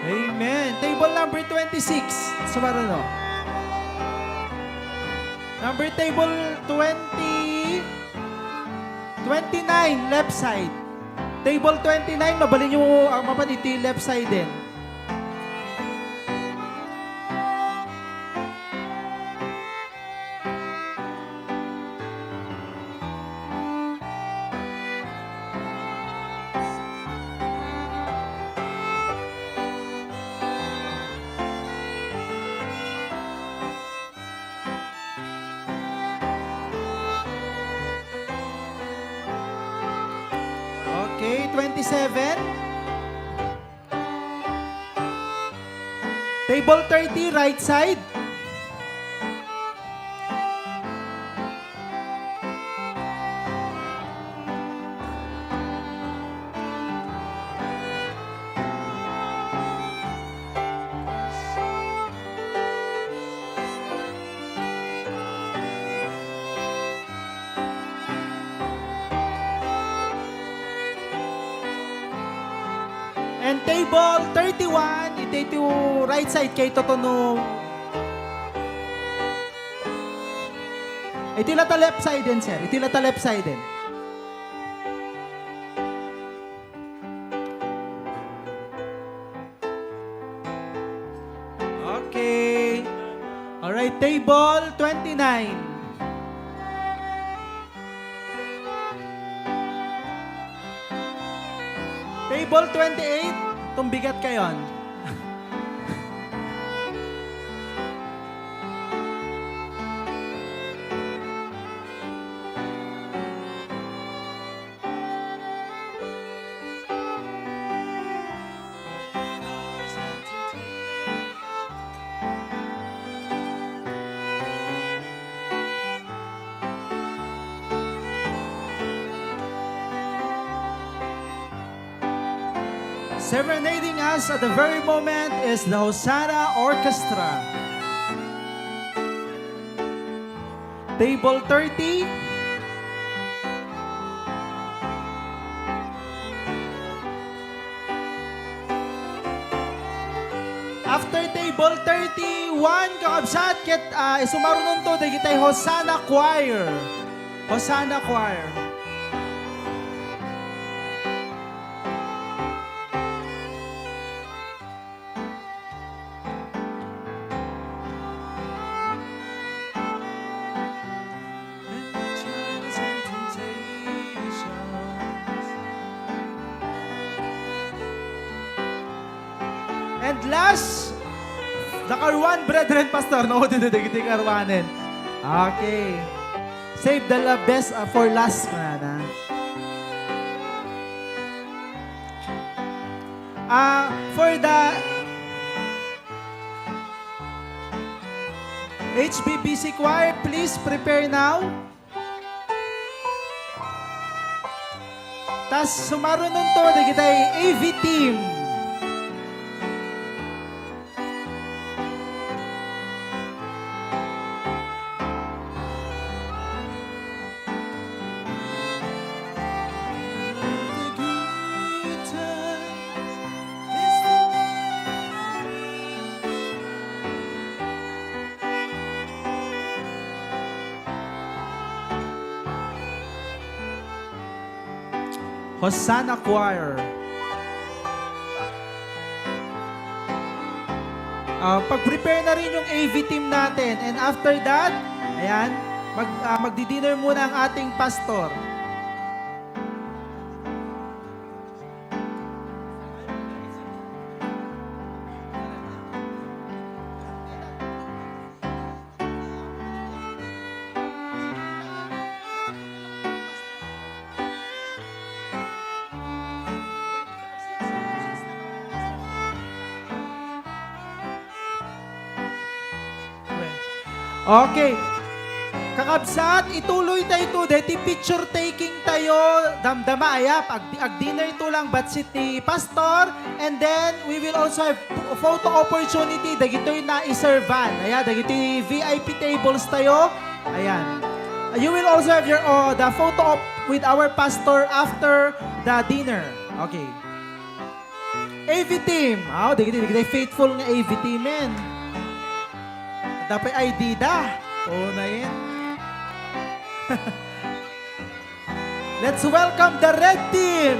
Amen. Table number 26. Sumara no. Number table 29, left side. Table 29, mabalin nyo ang mapaniti left side din. Okay, 27. Table 30, right side. And table 31, ito right side kay Totono. Ito lata left side din, sir. Ito lata left side din. Okay. Alright, table 29. Table 28, tumbigat kayon. Serenading us at the very moment is the Hosanna Orchestra. Table 30. After table 31, kakabsat, ket isumarunong to, dagitay Hosanna Choir. Hosanna Choir. And last, the Karwan Brethren Pastor. No, dito Karwanin. Okay. Save the best for last. For the HBBC Choir, please prepare now. Tas sumaro nun to, dagitay AV team. Hosanna Choir. Pag-prepare na rin yung AV team natin. And after that, ayan, magdi-dinner muna ang ating pastor. Okay. Kakabsat, ituloy tayo ito. Deti picture taking tayo. Damdama, ayap. Ag-dinner ito lang. Batsit ni Pastor. And then, we will also have photo opportunity. Dagito yung na-iservan. Ayan, dagito yung VIP tables tayo. Ayan. You will also have your the photo op with our pastor after the dinner. Okay. AV team. Dagito faithful nga AV team, men. Dapat ID da. Oo na yun. Let's welcome the red team.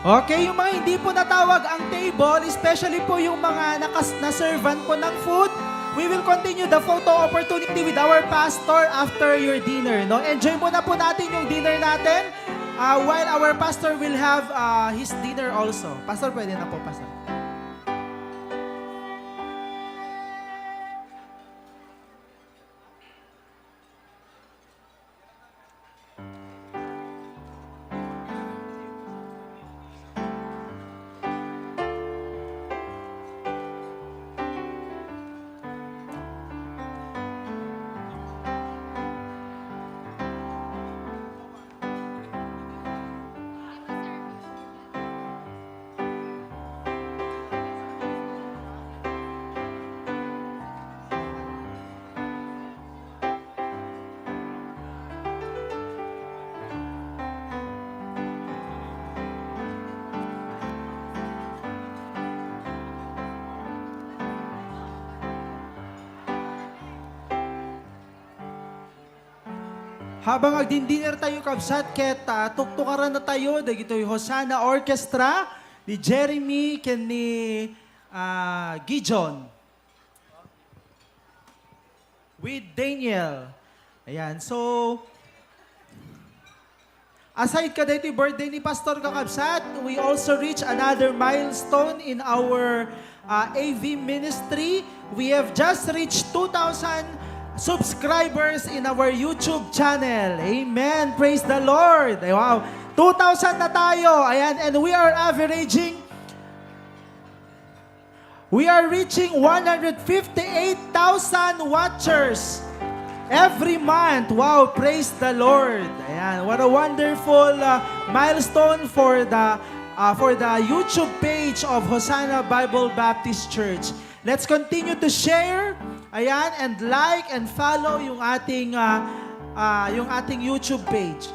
Okay, yung mga hindi po natawag ang table, especially po yung mga na-servan po ng food, we will continue the photo opportunity with our pastor after your dinner. No? Enjoy muna po natin yung dinner natin while our pastor will have his dinner also. Pastor, pwede na po, pastor. Habang agdindiner tayo kabsat, ket tuktukaran na tayo, dagito yung Hosanna Orchestra ni Jeremy ken ni Gijon. With Daniel. Ayan, so aside ka dito birthday ni Pastor Kakabsat, we also reach another milestone in our AV ministry. We have just reached 2,000 subscribers in our YouTube channel. Amen. Praise the Lord. Ay, wow. 2,000 na tayo. Ayan. And we are reaching 158,000 watchers every month. Wow. Praise the Lord. Ayan. What a wonderful milestone for the YouTube page of Hosanna Bible Baptist Church. Let's continue to share. Ayan, and like and follow yung ating YouTube page.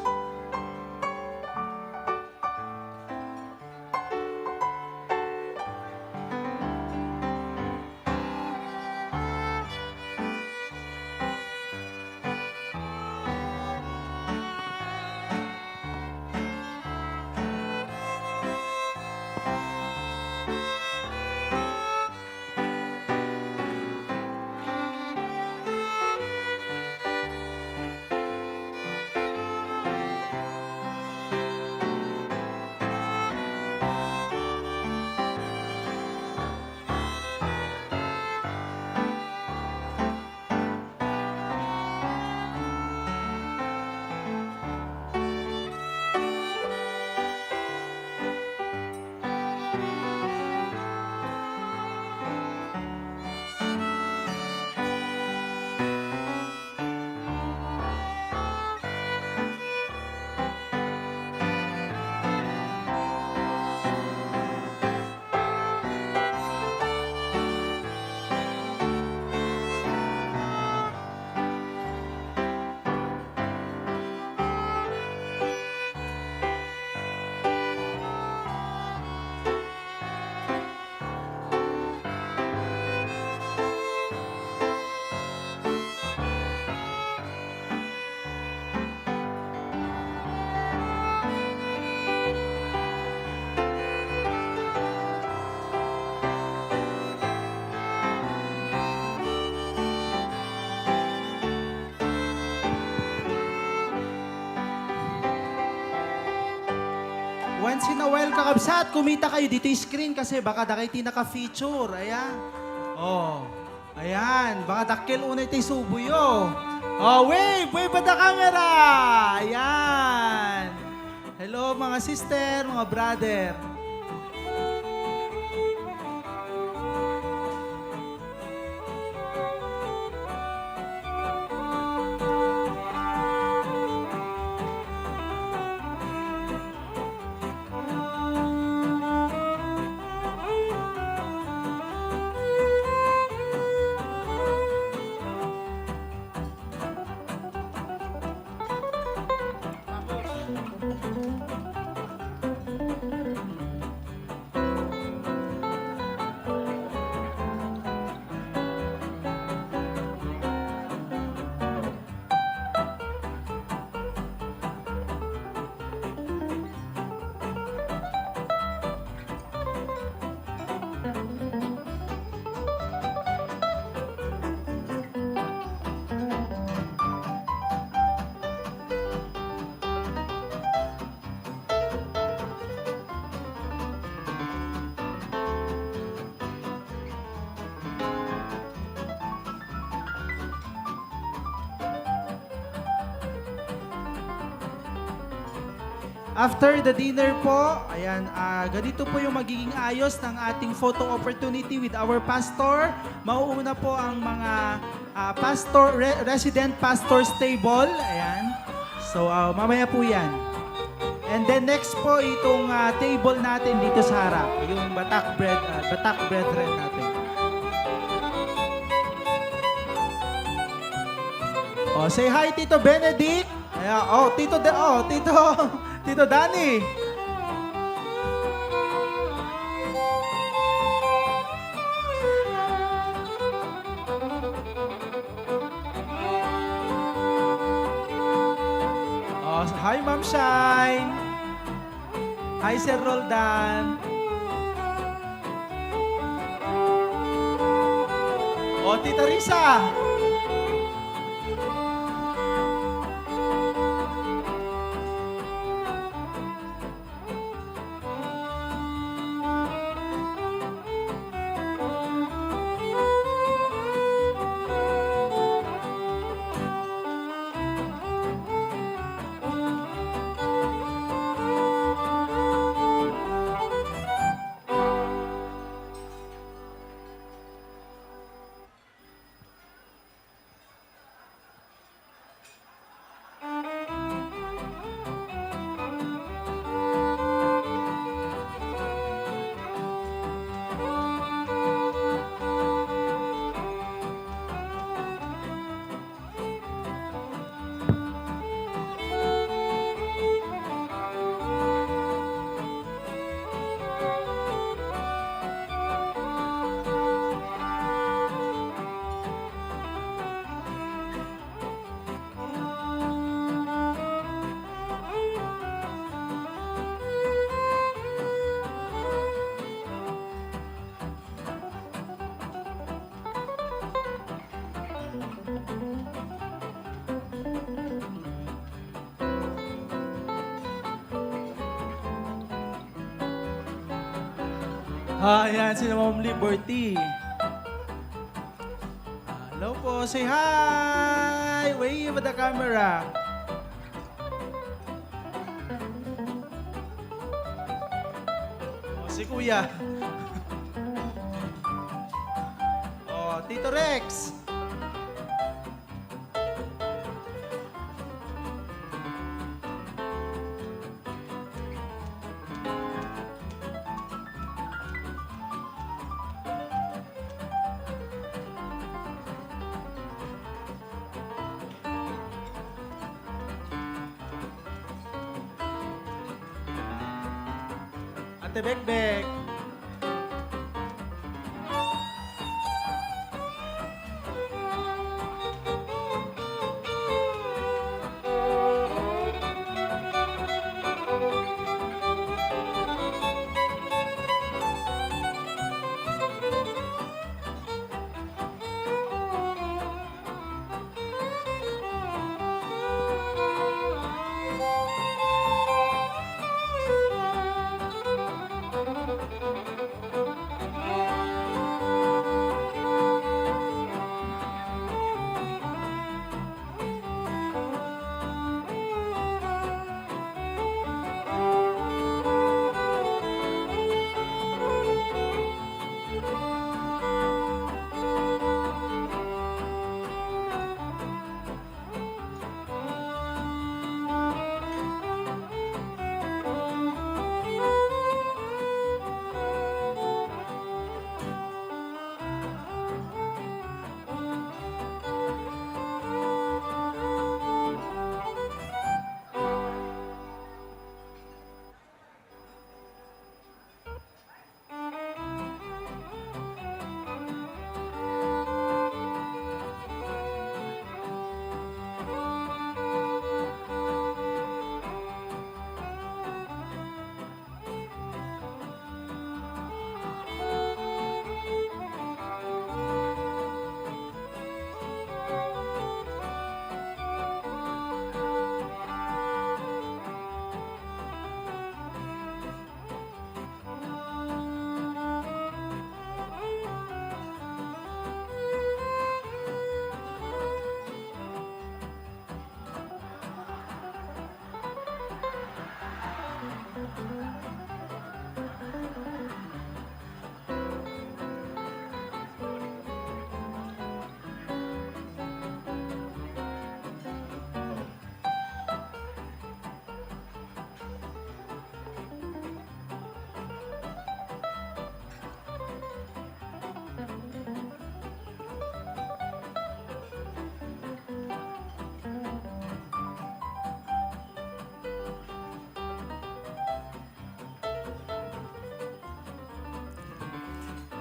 once in a while, kakabsat, kumita kayo. Dito yung screen kasi baka dakay naka-feature. Ayan. Oh. Ayan. Baka dakil unay tayo subuyo. Oh, wave! Wave pa the camera! Ayan. Hello, mga sister, mga brother. After the dinner po, ayan, ganito po yung magiging ayos ng ating photo opportunity with our pastor. Mauuna po ang mga resident pastor's table. Ayan. So, mamaya po yan. And then next po, itong table natin dito sa harap. Yung Batak Brethren natin. Oh, say hi, Tito Benedict. Ayan, Tito Danny. Oh, hi, Ma'am Shine. Hi, Sir Roldan. Oh, Tita Risa. Ayan, si Ma'am Liberty. Hello po, say hi! Wave at the camera. Oh, si Kuya. Oh, Tito Rex. Ate Bekbek.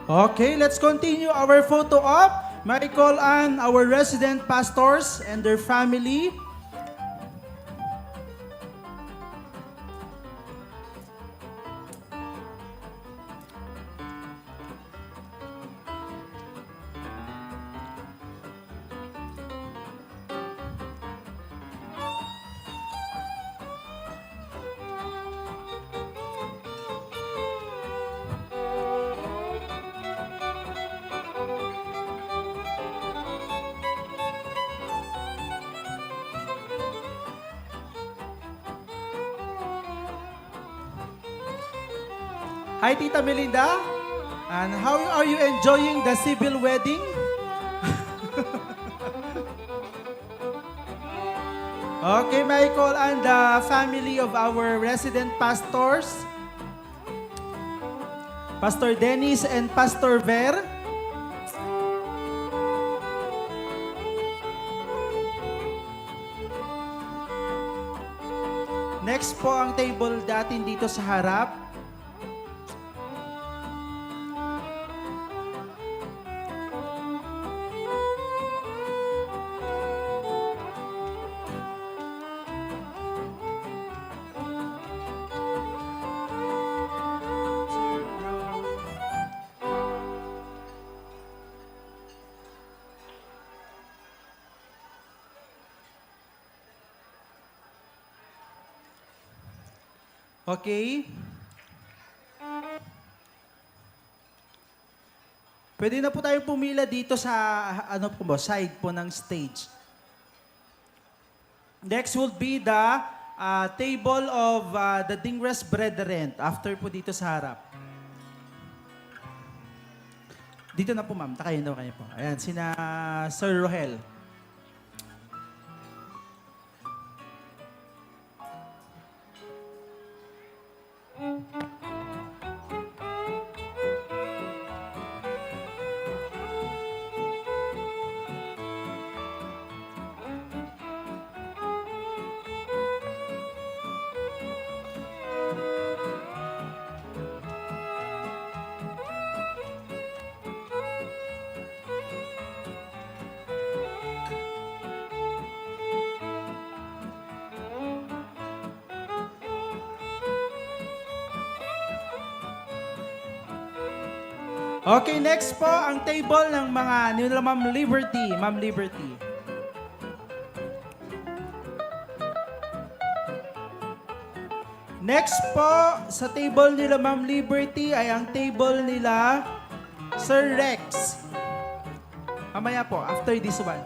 Okay, let's continue our photo op. May I call on our resident pastors and their family. Hi, Tita Melinda. And how are you enjoying the civil wedding? Okay, may I call on the family of our resident pastors, Pastor Dennis and Pastor Ver. Next po ang table natin dito sa harap. Okay. Pwede na po tayong pumila dito sa side po ng stage. Next will be the table of the Dingres Brethren. After po dito sa harap. Dito na po, ma'am. Takayin na kayo po. Ayan, sina Sir Rohel. Okay, next po ang table ng mga nila Ma'am Liberty. Ma'am Liberty. Next po sa table nila Ma'am Liberty ay ang table nila Sir Rex. Mamaya po, after this one.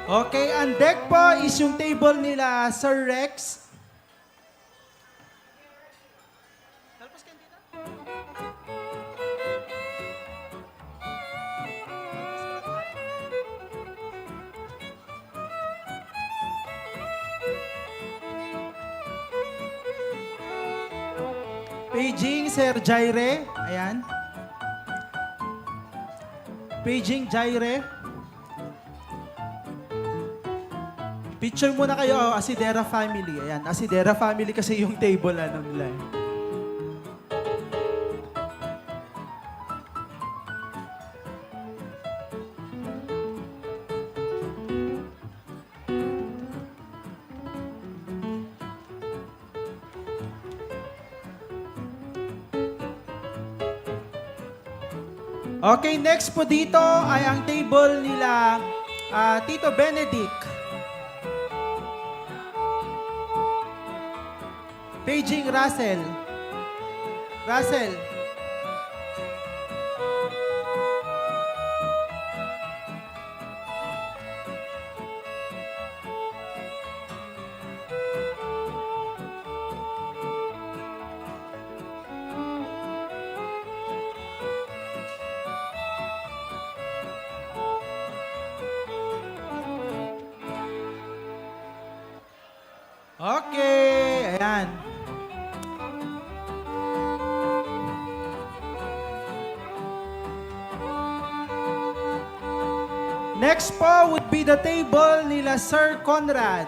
Okay, ang deck po is yung table nila Sir Rex. Paging Sir Jaire. Ayan. Paging Jaire. Picture muna kayo, Asidera family. Ayan, Asidera family kasi yung table nila. Okay, next po dito ay ang table nila Tito Benedict. Paging Russell. Russell. Okay, ayan. Next po would be the table nila Sir Conrad.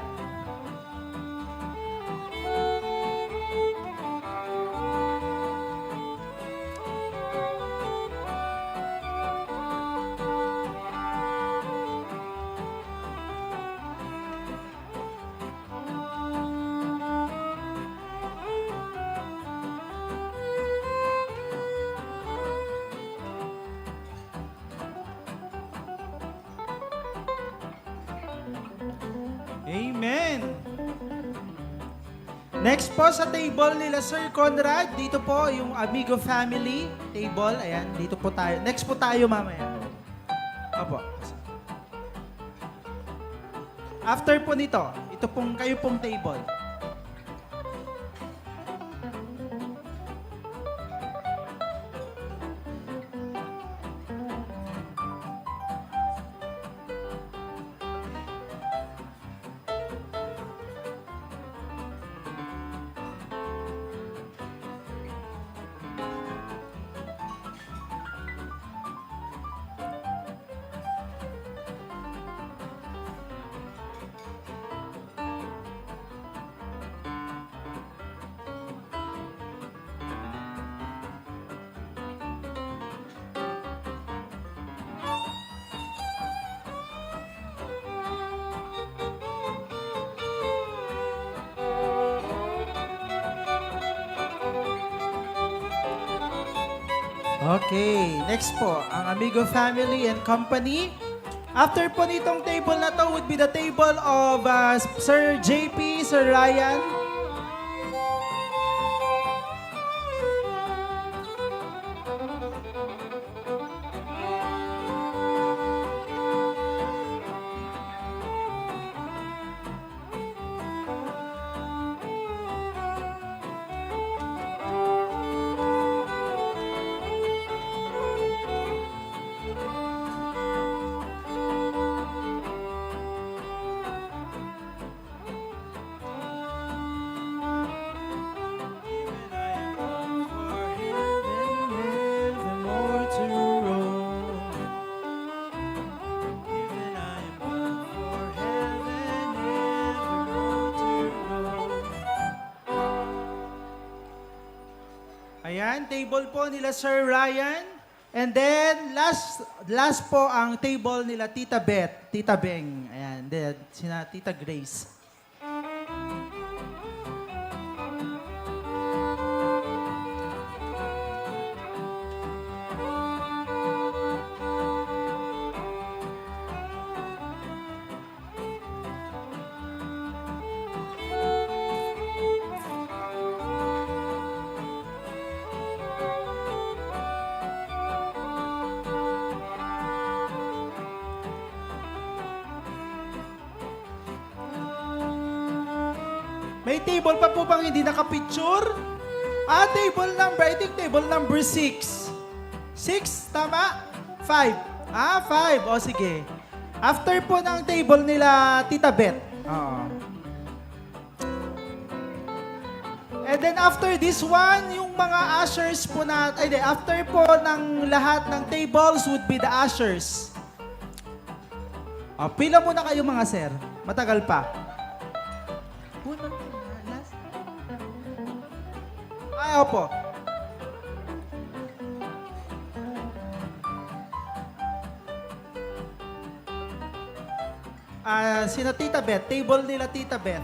Amen. Next po sa table nila Sir Conrad, dito po yung Amigo Family table. Ayan, dito po tayo. Next po tayo mamaya. Opo. After po nito, ito pong kayo pong table. Okay, next po, ang Amigo Family and Company. After po nitong table na to would be the table of Sir JP, Sir Ryan. Ayan, table po nila Sir Ryan. And then, last po ang table nila Tita Beth, Tita Beng. Ayan, then sina Tita Grace. May table pa po bang hindi nakapicture? Table number, I think table number 6. 6, tama? 5. 5. O sige. After po ng table nila Tita Beth. And then after this one, yung mga ushers po after po ng lahat ng tables would be the ushers. Pila muna kayo mga sir. Matagal pa. Opo. Sina Tita Beth, table nila Tita Beth.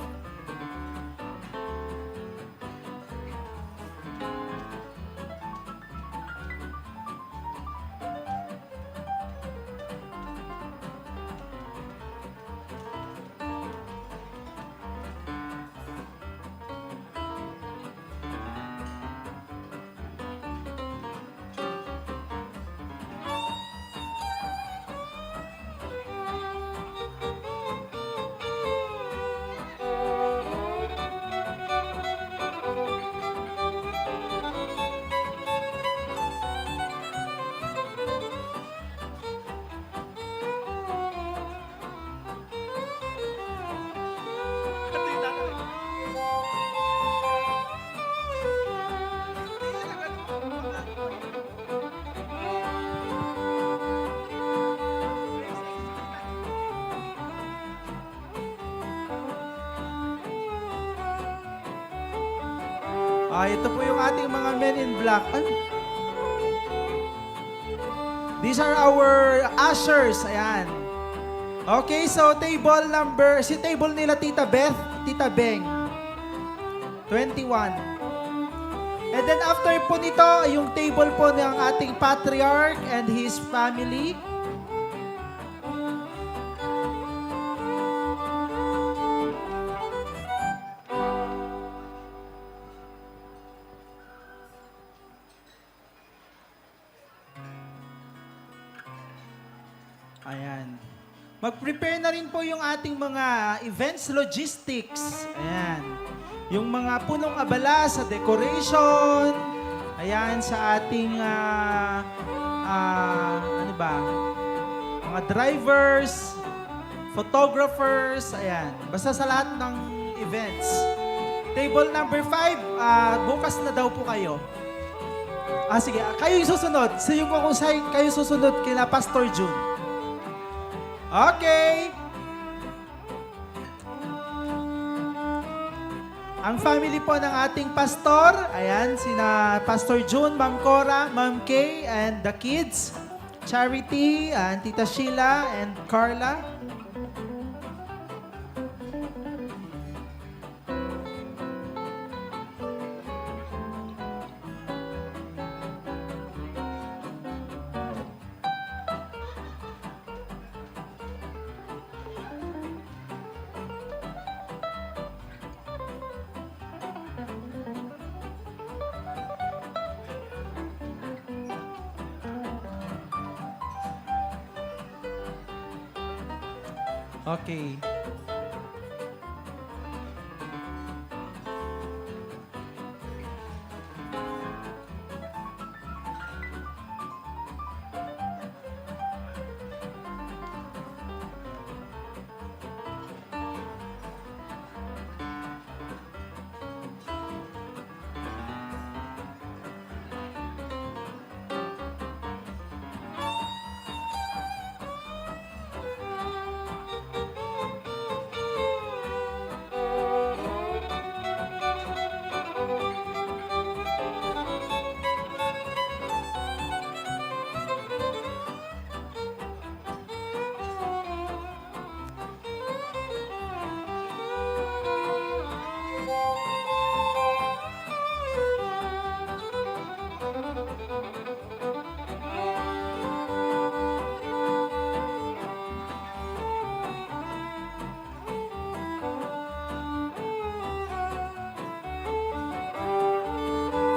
Ito po yung ating mga men in black. These are our ushers. Ayan. Okay, so table nila Tita Beth, Tita Beng. 21. And then after po nito, yung table po ng ating patriarch and his family. Ayan. Mag-prepare na rin po yung ating mga events logistics. Ayan. Yung mga punong abala sa decoration. Ayan, sa ating ano ba? Mga drivers, photographers, ayan. Basta sa lahat ng events. Table number 5, bukas na daw po kayo. Sige, kayo yung susunod. So yung kung kayo susunod kila Pastor June. Okay. Ang family po ng ating pastor, ayan, sina Pastor June, Ma'am Cora, Ma'am Kay, and the kids, Charity, and Tita Sheila, and Carla. Okay.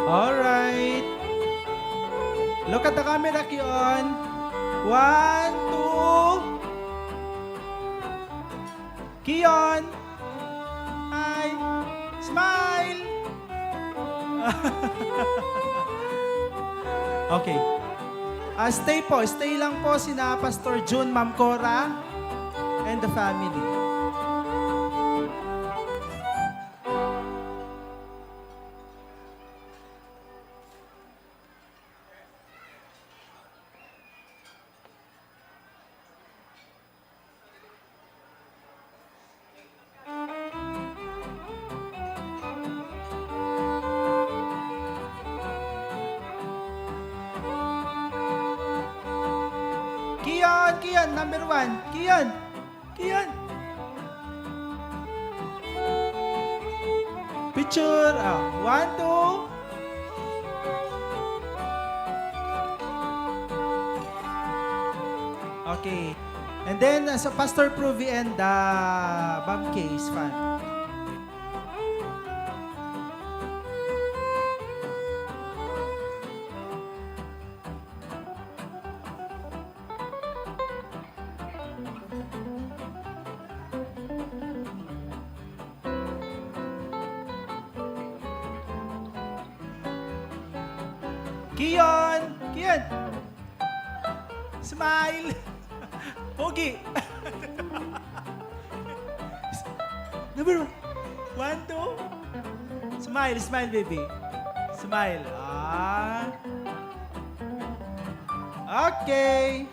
Alright. Look at the camera, Kion. 1, 2. Kion. Hi. Smile. Okay. Stay lang po sina Pastor June, Ma'am Cora, and the family. Kian, number 1. Kian. Picture. 1, 2. Okay. And then, sa Pastor Pruvi and Ma'am Kay's fan. Kian! Smile! Pogi! Number 1, 2. Smile, baby. Smile. Okay.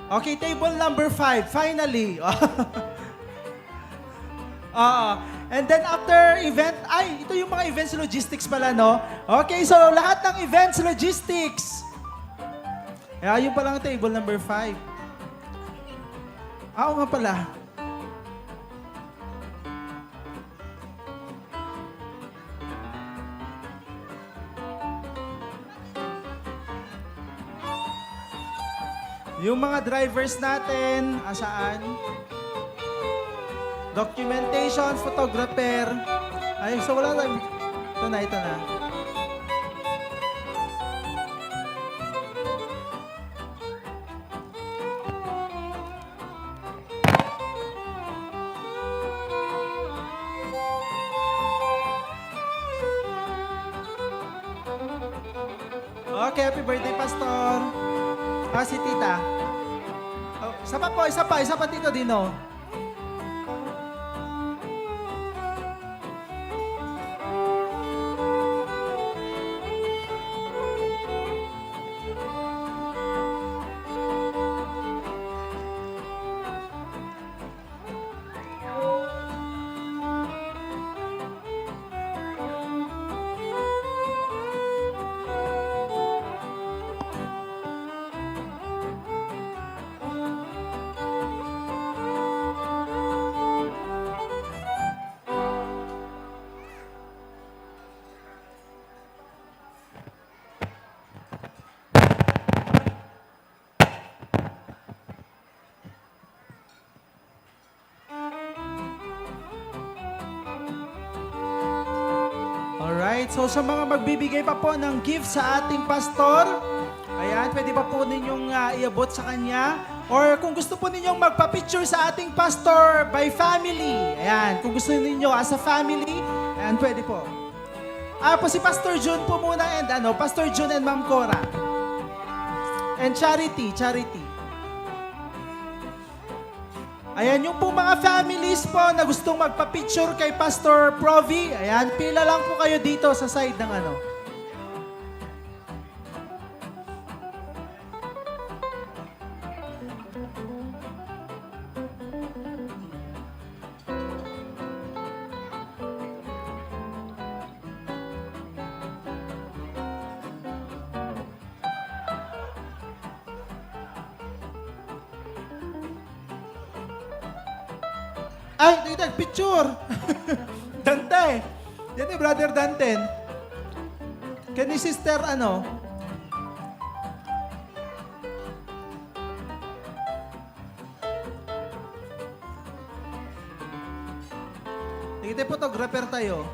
Okay, table number 5. Finally. And then after event, ito yung mga events logistics pala, no? Okay, so lahat ng events logistics. Yun pala ang table number 5. Oo nga pala. Yung mga drivers natin, asaan? Documentation, photographer. Ay, so wala lang. Ito na. Okay, happy birthday, Pastor. Si Tita. Oh, isa pa, Tito Dino. Alright, so sa mga magbibigay pa po ng gift sa ating pastor, ayan, pwede pa po ninyong iabot sa kanya. Or kung gusto po ninyong magpa-picture sa ating pastor by family, ayan, kung gusto ninyo as a family, ayan, pwede po. Po si Pastor Jun po muna and Pastor Jun and Ma'am Cora. And Charity. Ayan, yung pong mga families po na gustong magpa-picture kay Pastor Provi, ayan, pila lang po kayo dito sa side ng Ay, picture. Dante. Yan ni Brother Dante. Kani Sister Kita photographer tayo.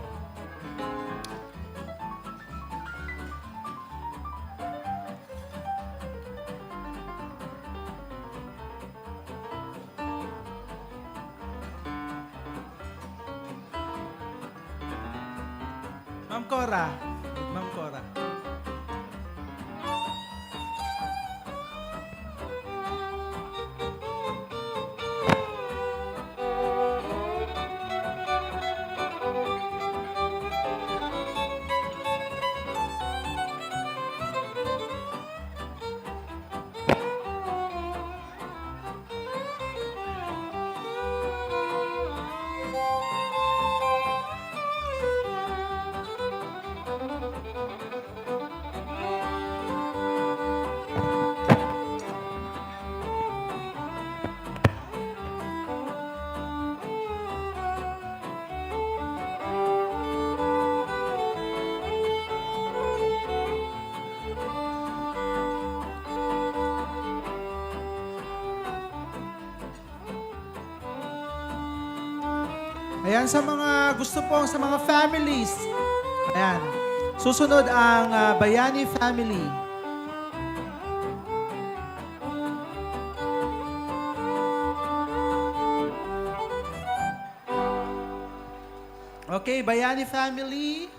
Ma'am Cora. Ayan, sa mga gusto po, sa mga families. Ayan. Susunod ang Bayani family. Okay, Bayani family.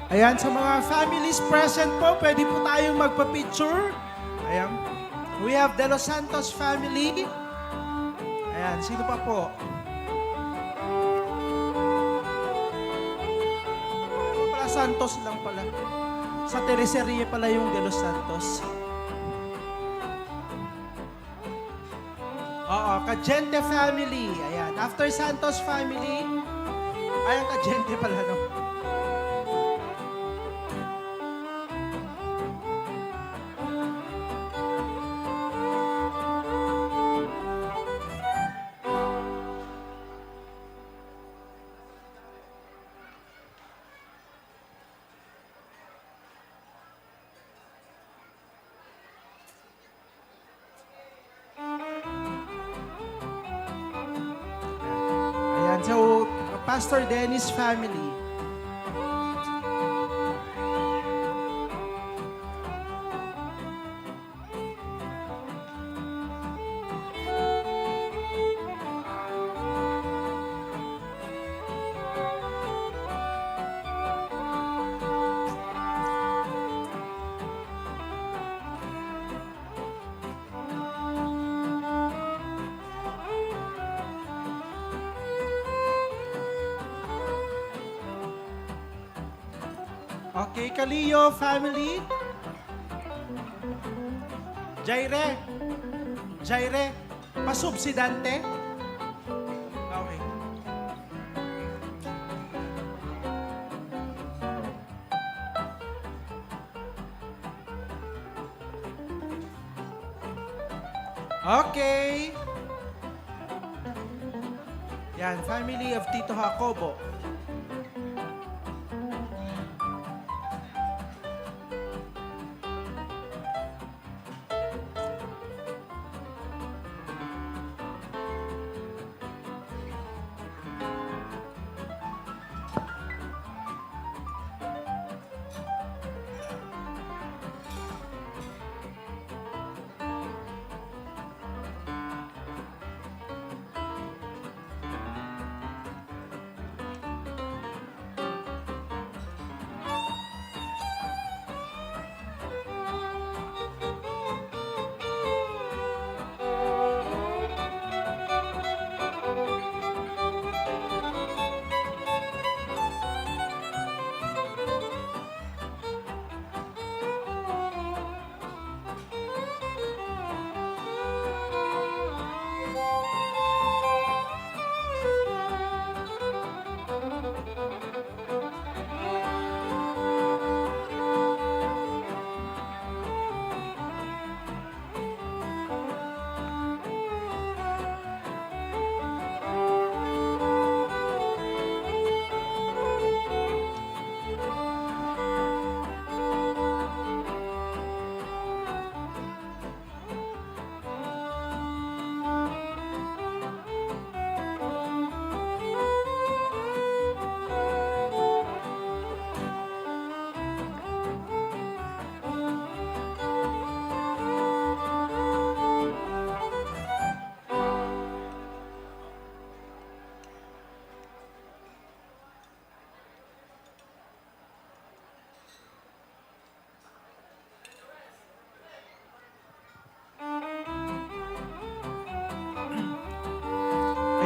Ayan, sa mga families present po, pwede po tayong magpa-picture. Ayan. We have De Los Santos family. Ayan, sino pa po? Pala Santos lang pala. Sa Terceria pala yung De Los Santos. Oo, Cagente family. Ayan, after Santos family, ayan, Cagente pala, no? Ayan, so, Pastor Dennis family. Okay, Kalio family. Jaire, pasubsidante. Okay. Okay. Yan, family of Tito Jacobo.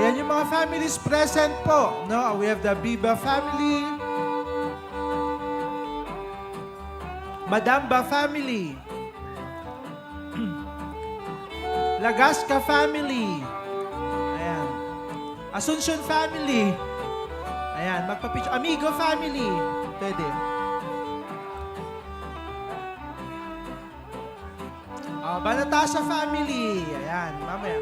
Ayan yung mga families present po. No, we have the Biba family. Madamba family. Lagasca family. Ayan. Asuncion family. Ayan, magpapicture. Amigo family. Pwede. Banatasa family. Ayan, mamaya.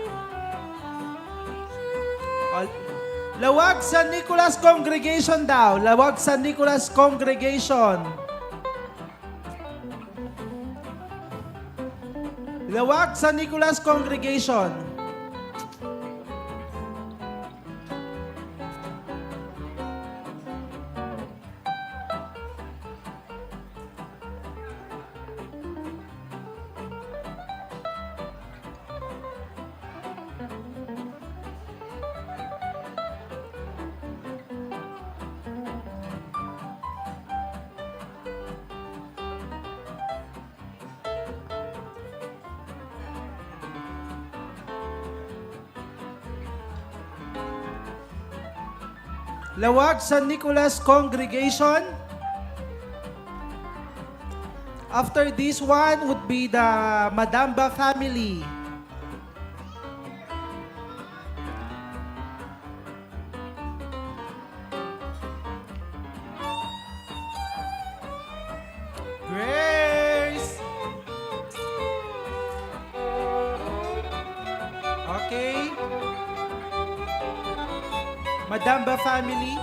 Lawag San Nicolas Congregation daw. Lawag San Nicolas Congregation. Lawag San Nicolas Congregation. Lawag San Nicolas Congregation. After this one would be the Madamba family. Grace. Okay. Madamba family.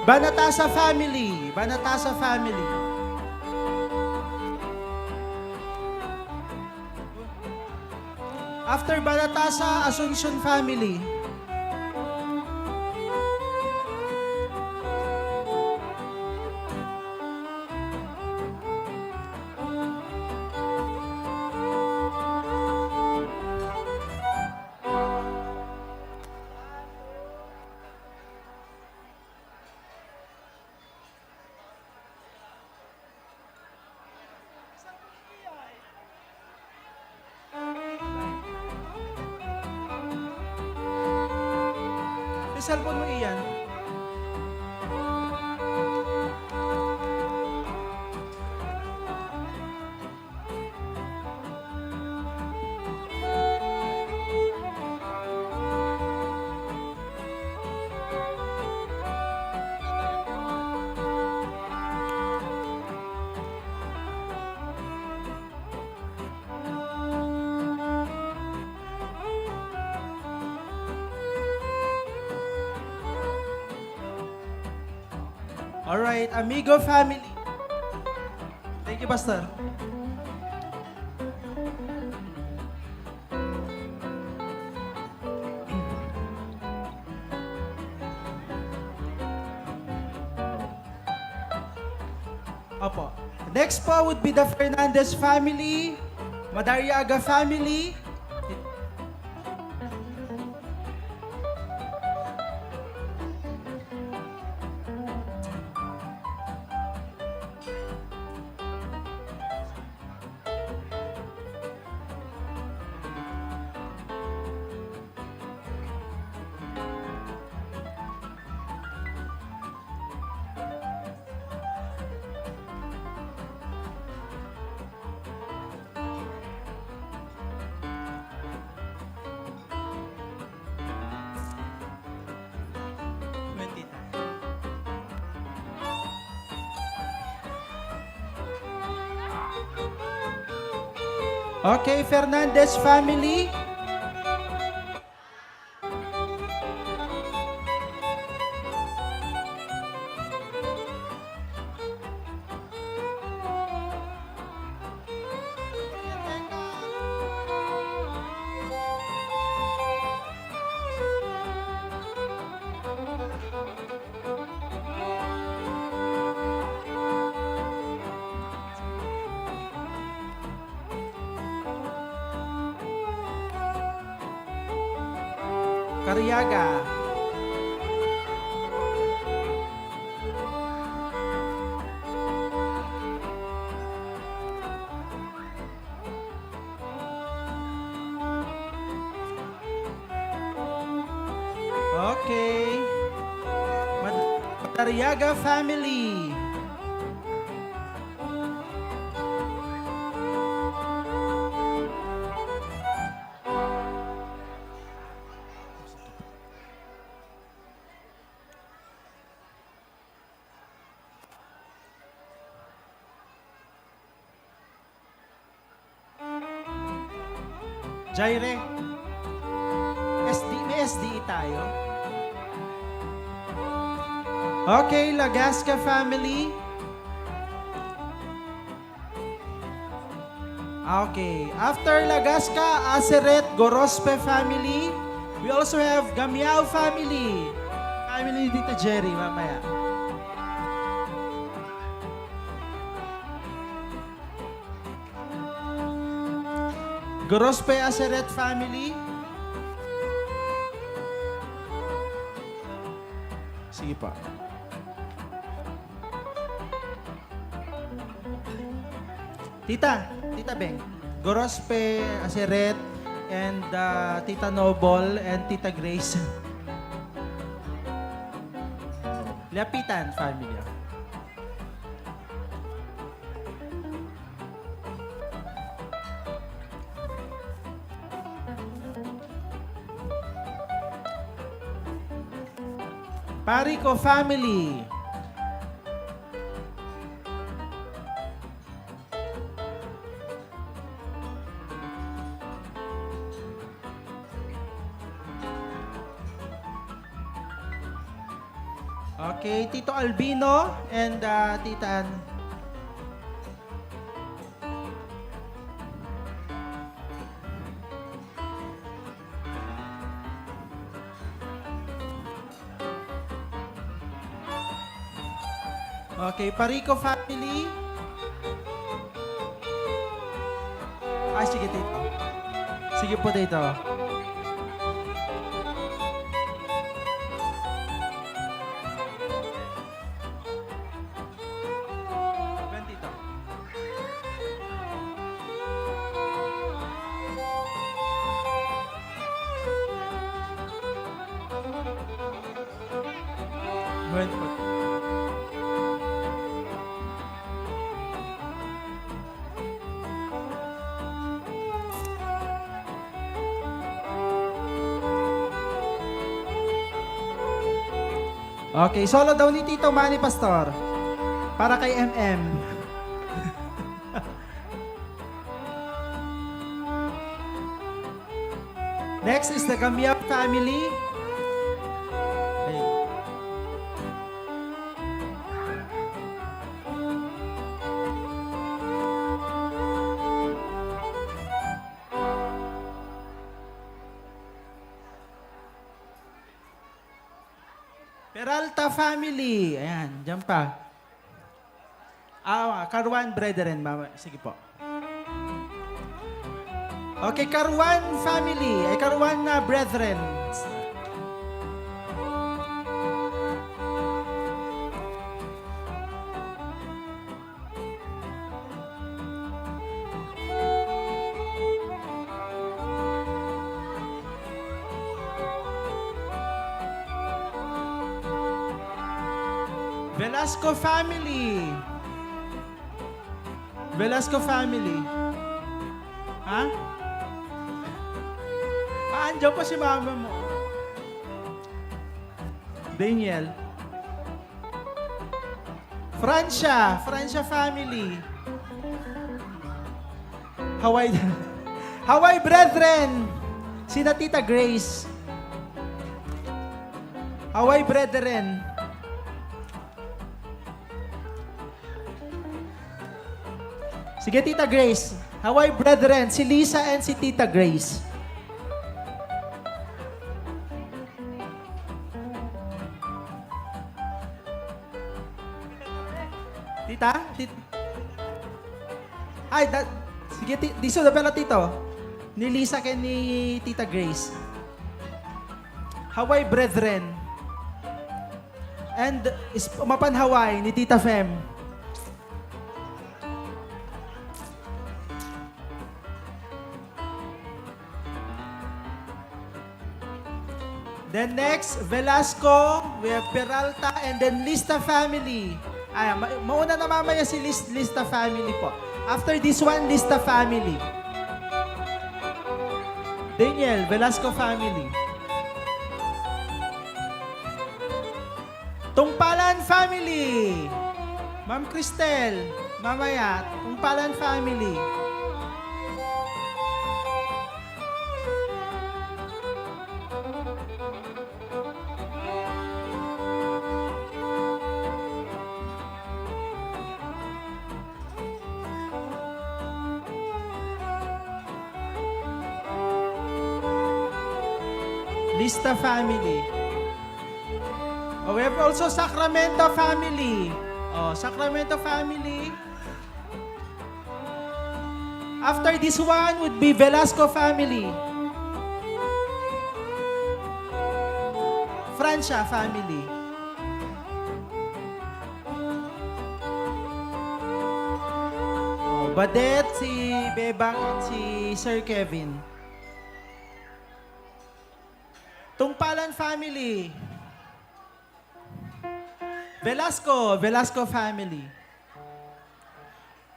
Banatasa family. Banatasa family. After Banatasa, Asuncion family. May cellphone mo iyan. Alright, Amigo family. Thank you, Pastor. Opo. Next po would be the Fernandez family, Madariaga family. Okay, Fernandez family. Cariaga. Okay. Cariaga family. Jaire, may SDE tayo. Okay, Lagasca family. Okay, after Lagasca, Aseret, Gorospe family. We also have Gamiao family. Family ni Tita Jerry, mamaya. Gorospe Aseret family. Sige pa. Tita Beng. Gorospe Aseret and Tita Noble and Tita Grace. Lapitan family. Parico family. Okay, Tito Albino and Tita Ann. Okay, Parico family. Ay, sige, Tito. Sige po, Tito. Ben, Tito. Ben po. Okay, solo daw ni Tito Manny Pastor. Para kay MM. Next is the Gamiap family. Okay. Peralta family. Ayan, dyan pa. Karuan brethren, mama. Sige po. Okay, Karuan family. Ay, Karuan na brethren. Velasco family. Velasco family. Ha? Andiyan pa si mama mo. Daniel. Francia family. Hawaii brethren. Sina Tita Grace. Hawaii brethren. Sige, Tita Grace. Hawaii brethren, si Lisa and si Tita Grace. Tita? Sige, diso na pala, Tito. Ni Lisa kay ni Tita Grace. Hawaii brethren. And Mapan Hawaii ni Tita Fem. Then next, Velasco, we have Peralta, and then Lista family. Ay, mauna na mamaya si Lista family po. After this one, Lista family. Daniel, Velasco family. Tungpalan family. Ma'am Cristel, mamaya, Tungpalan family. Lista family. Oh, we have also Sacramento family. Oh, Sacramento family. After this one would be Velasco family. Francia family. Badet, si Bebang, at si Sir Kevin. Tungpalan family. Velasco family.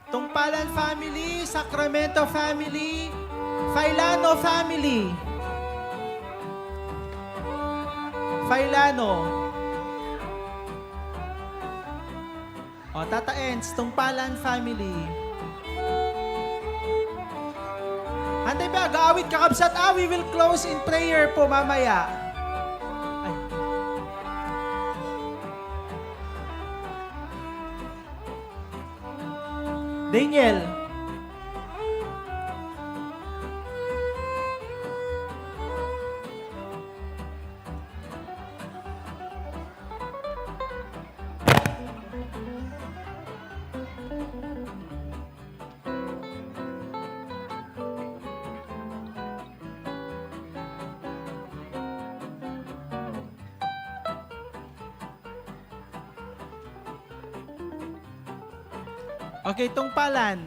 Tungpalan family, Sacramento family, Failano family. Failano. O, Tata Ents, Tungpalan family. Hantay ba, gaawit kakabsat. We will close in prayer po mamaya. Ay. Daniel. Okay, Tungpalan.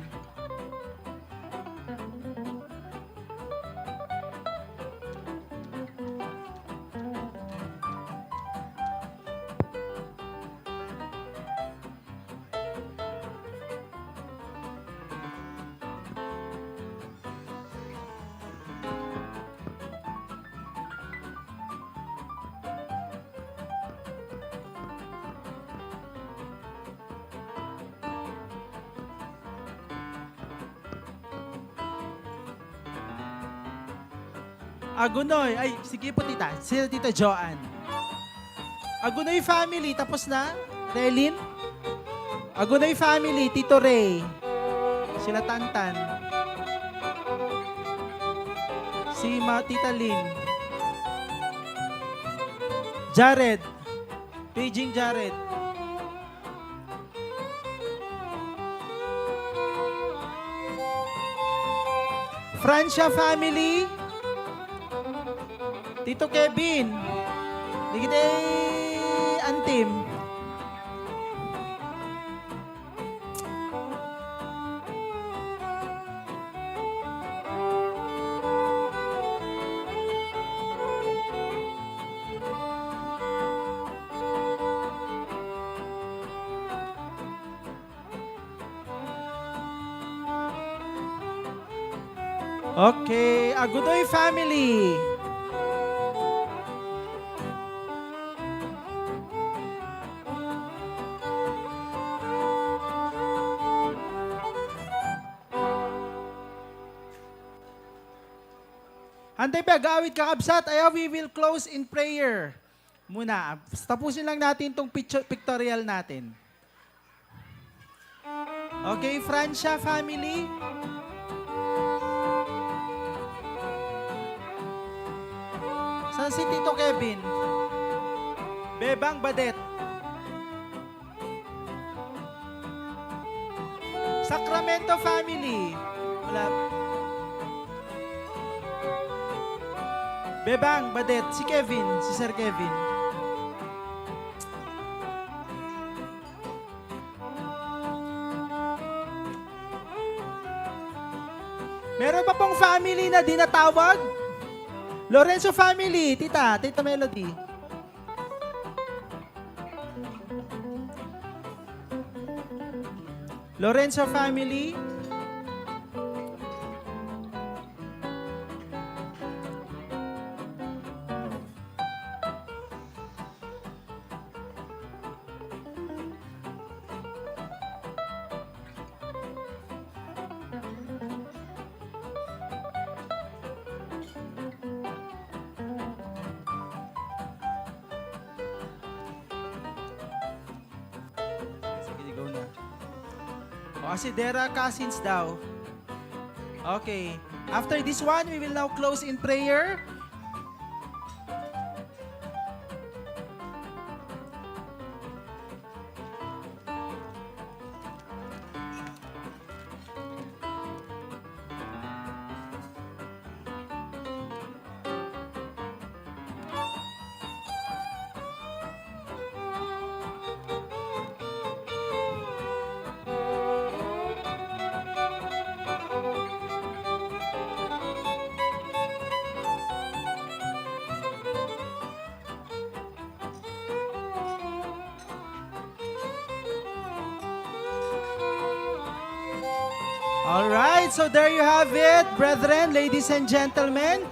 Agunoy. Ay, sige po tita. Sila tita Joanne. Agunoy family. Tapos na? Relin? Agunoy family. Tito Ray. Sila Tantan. Si Tita Lynn. Jared. Paging Jared. Francia family. Tito Kevin. Digite antim. Okay, Agudoy family. Hantay pa, gawid kakabsat. Ayaw, we will close in prayer. Muna, tapusin lang natin itong pictorial natin. Okay, Francia family. Saan si Tito Kevin? Bebang Badet. Sacramento family. Wala. Bebang Badet. Si Kevin. Si Sir Kevin. Meron pa pong family na dinatawag? Lorenzo family, tita Melody. Lorenzo family. Asidera Cousins daw. Okay. After this one, we will now close in prayer. Alright, so there you have it, brethren, ladies and gentlemen.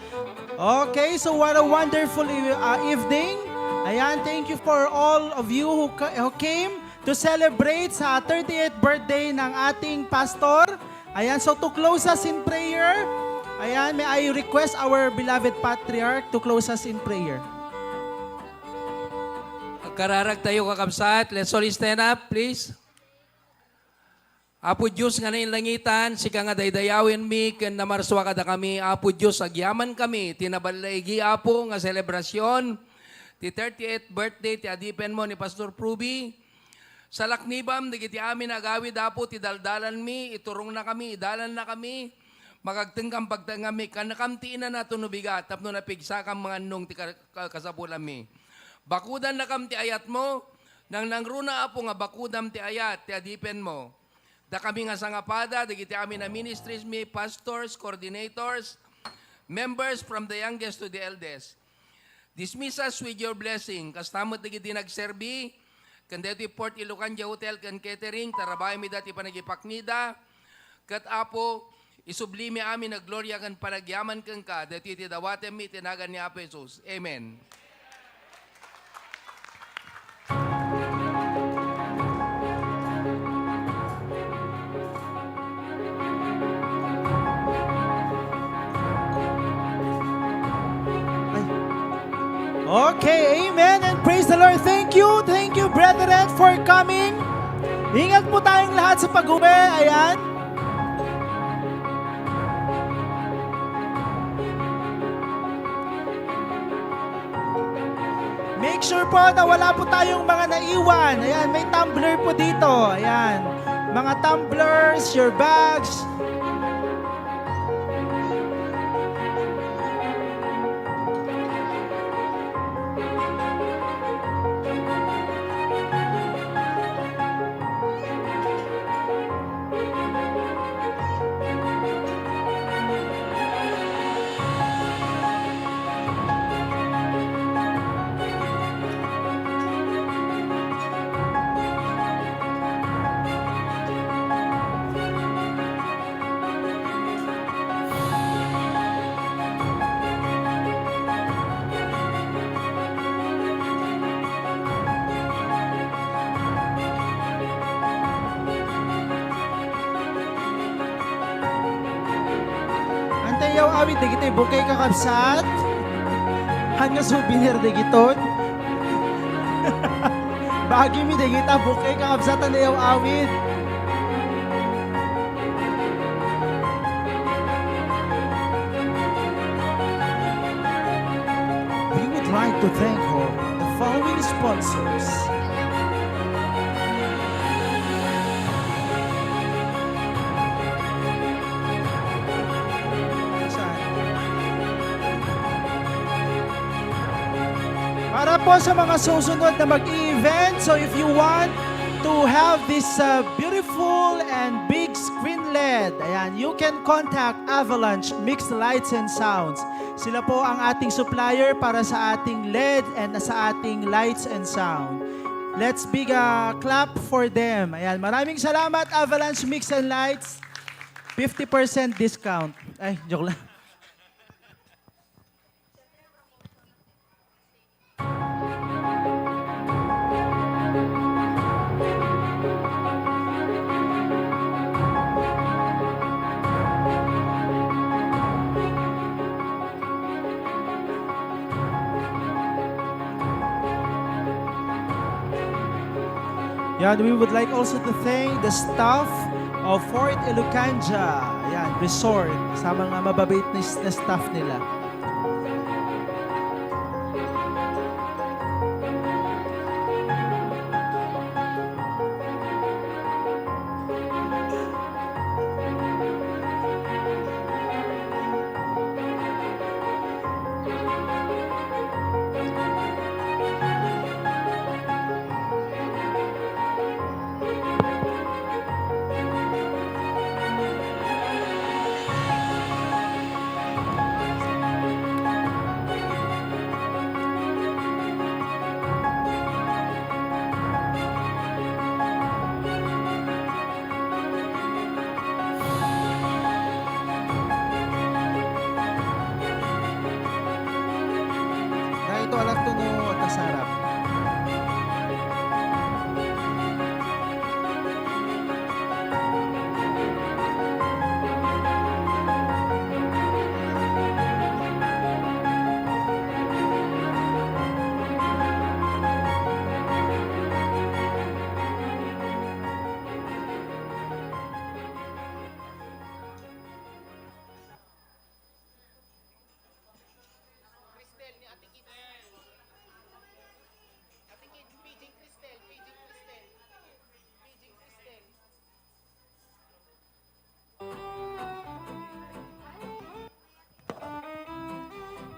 Okay, so what a wonderful evening. Ayan, thank you for all of you who came to celebrate sa 38th birthday ng ating pastor. Ayan, so to close us in prayer, ayan, may I request our beloved patriarch to close us in prayer. Kararag tayo kakabsat. Let's all stand up, please. Apo Diyos nga na langitan, sika nga daydayawin mi, ken namarswa kada kami. Apo Diyos, agyaman kami, tinabalaigi apo nga selebrasyon, ti 38th birthday, ti adipen mo ni Pastor Pruby. Sa laknibam, digiti amin agawid apo, ti daldalan mi, iturong na kami, idalan na kami, magagtengkam pagtengami, kanakamtiin na nato nubigat, tapno napigsakam mga nung ti kasapulan mi. Bakudan na kam ti ayat mo, nang nangruna apo nga bakudam ti ayat, ti adipen mo. Da kami nga sangapada, digiti amin na ministries mi, pastors, coordinators, members from the youngest to the eldest. Dismiss us with your blessing. Kastamot digiti nagserbi, kandeti Port Ilocandia Hotel kan catering, tarabay mi dati panagipaknida, kat apo, isublimi amin na gloria kan panagyaman kan ka, dati tidawatem mi, tinagan ni Apo Jesus. Amen. Okay, amen and praise the Lord. Thank you, brethren, for coming. Ingat po tayong lahat sa pag-uwi. Ayan. Make sure po na wala po tayong mga naiwan. Ayan, may tumbler po dito. Ayan, mga tumblers, your bags. Antayaw awit dagiti bukay kakabsat. Hanga souvenir dagiton. Bagi mi dagita bukay kakabsat antayaw awit. We would like to thank the following sponsors. Para po sa mga susunod na mag-event, so if you want to have this beautiful and big screen LED, ayan, you can contact Avalanche Mixed Lights and Sounds. Sila po ang ating supplier para sa ating LED and sa ating lights and sound. Let's big clap for them. Ayan, maraming salamat Avalanche Mix and Lights. 50% discount. Ay, joke lang. Yan, we would like also to thank the staff of Fort Ilocandia, yan, Resort, sa mga mababait na staff nila.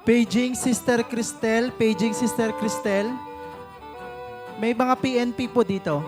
Paging Sister Cristel. Paging Sister Cristel. May mga PNP po dito.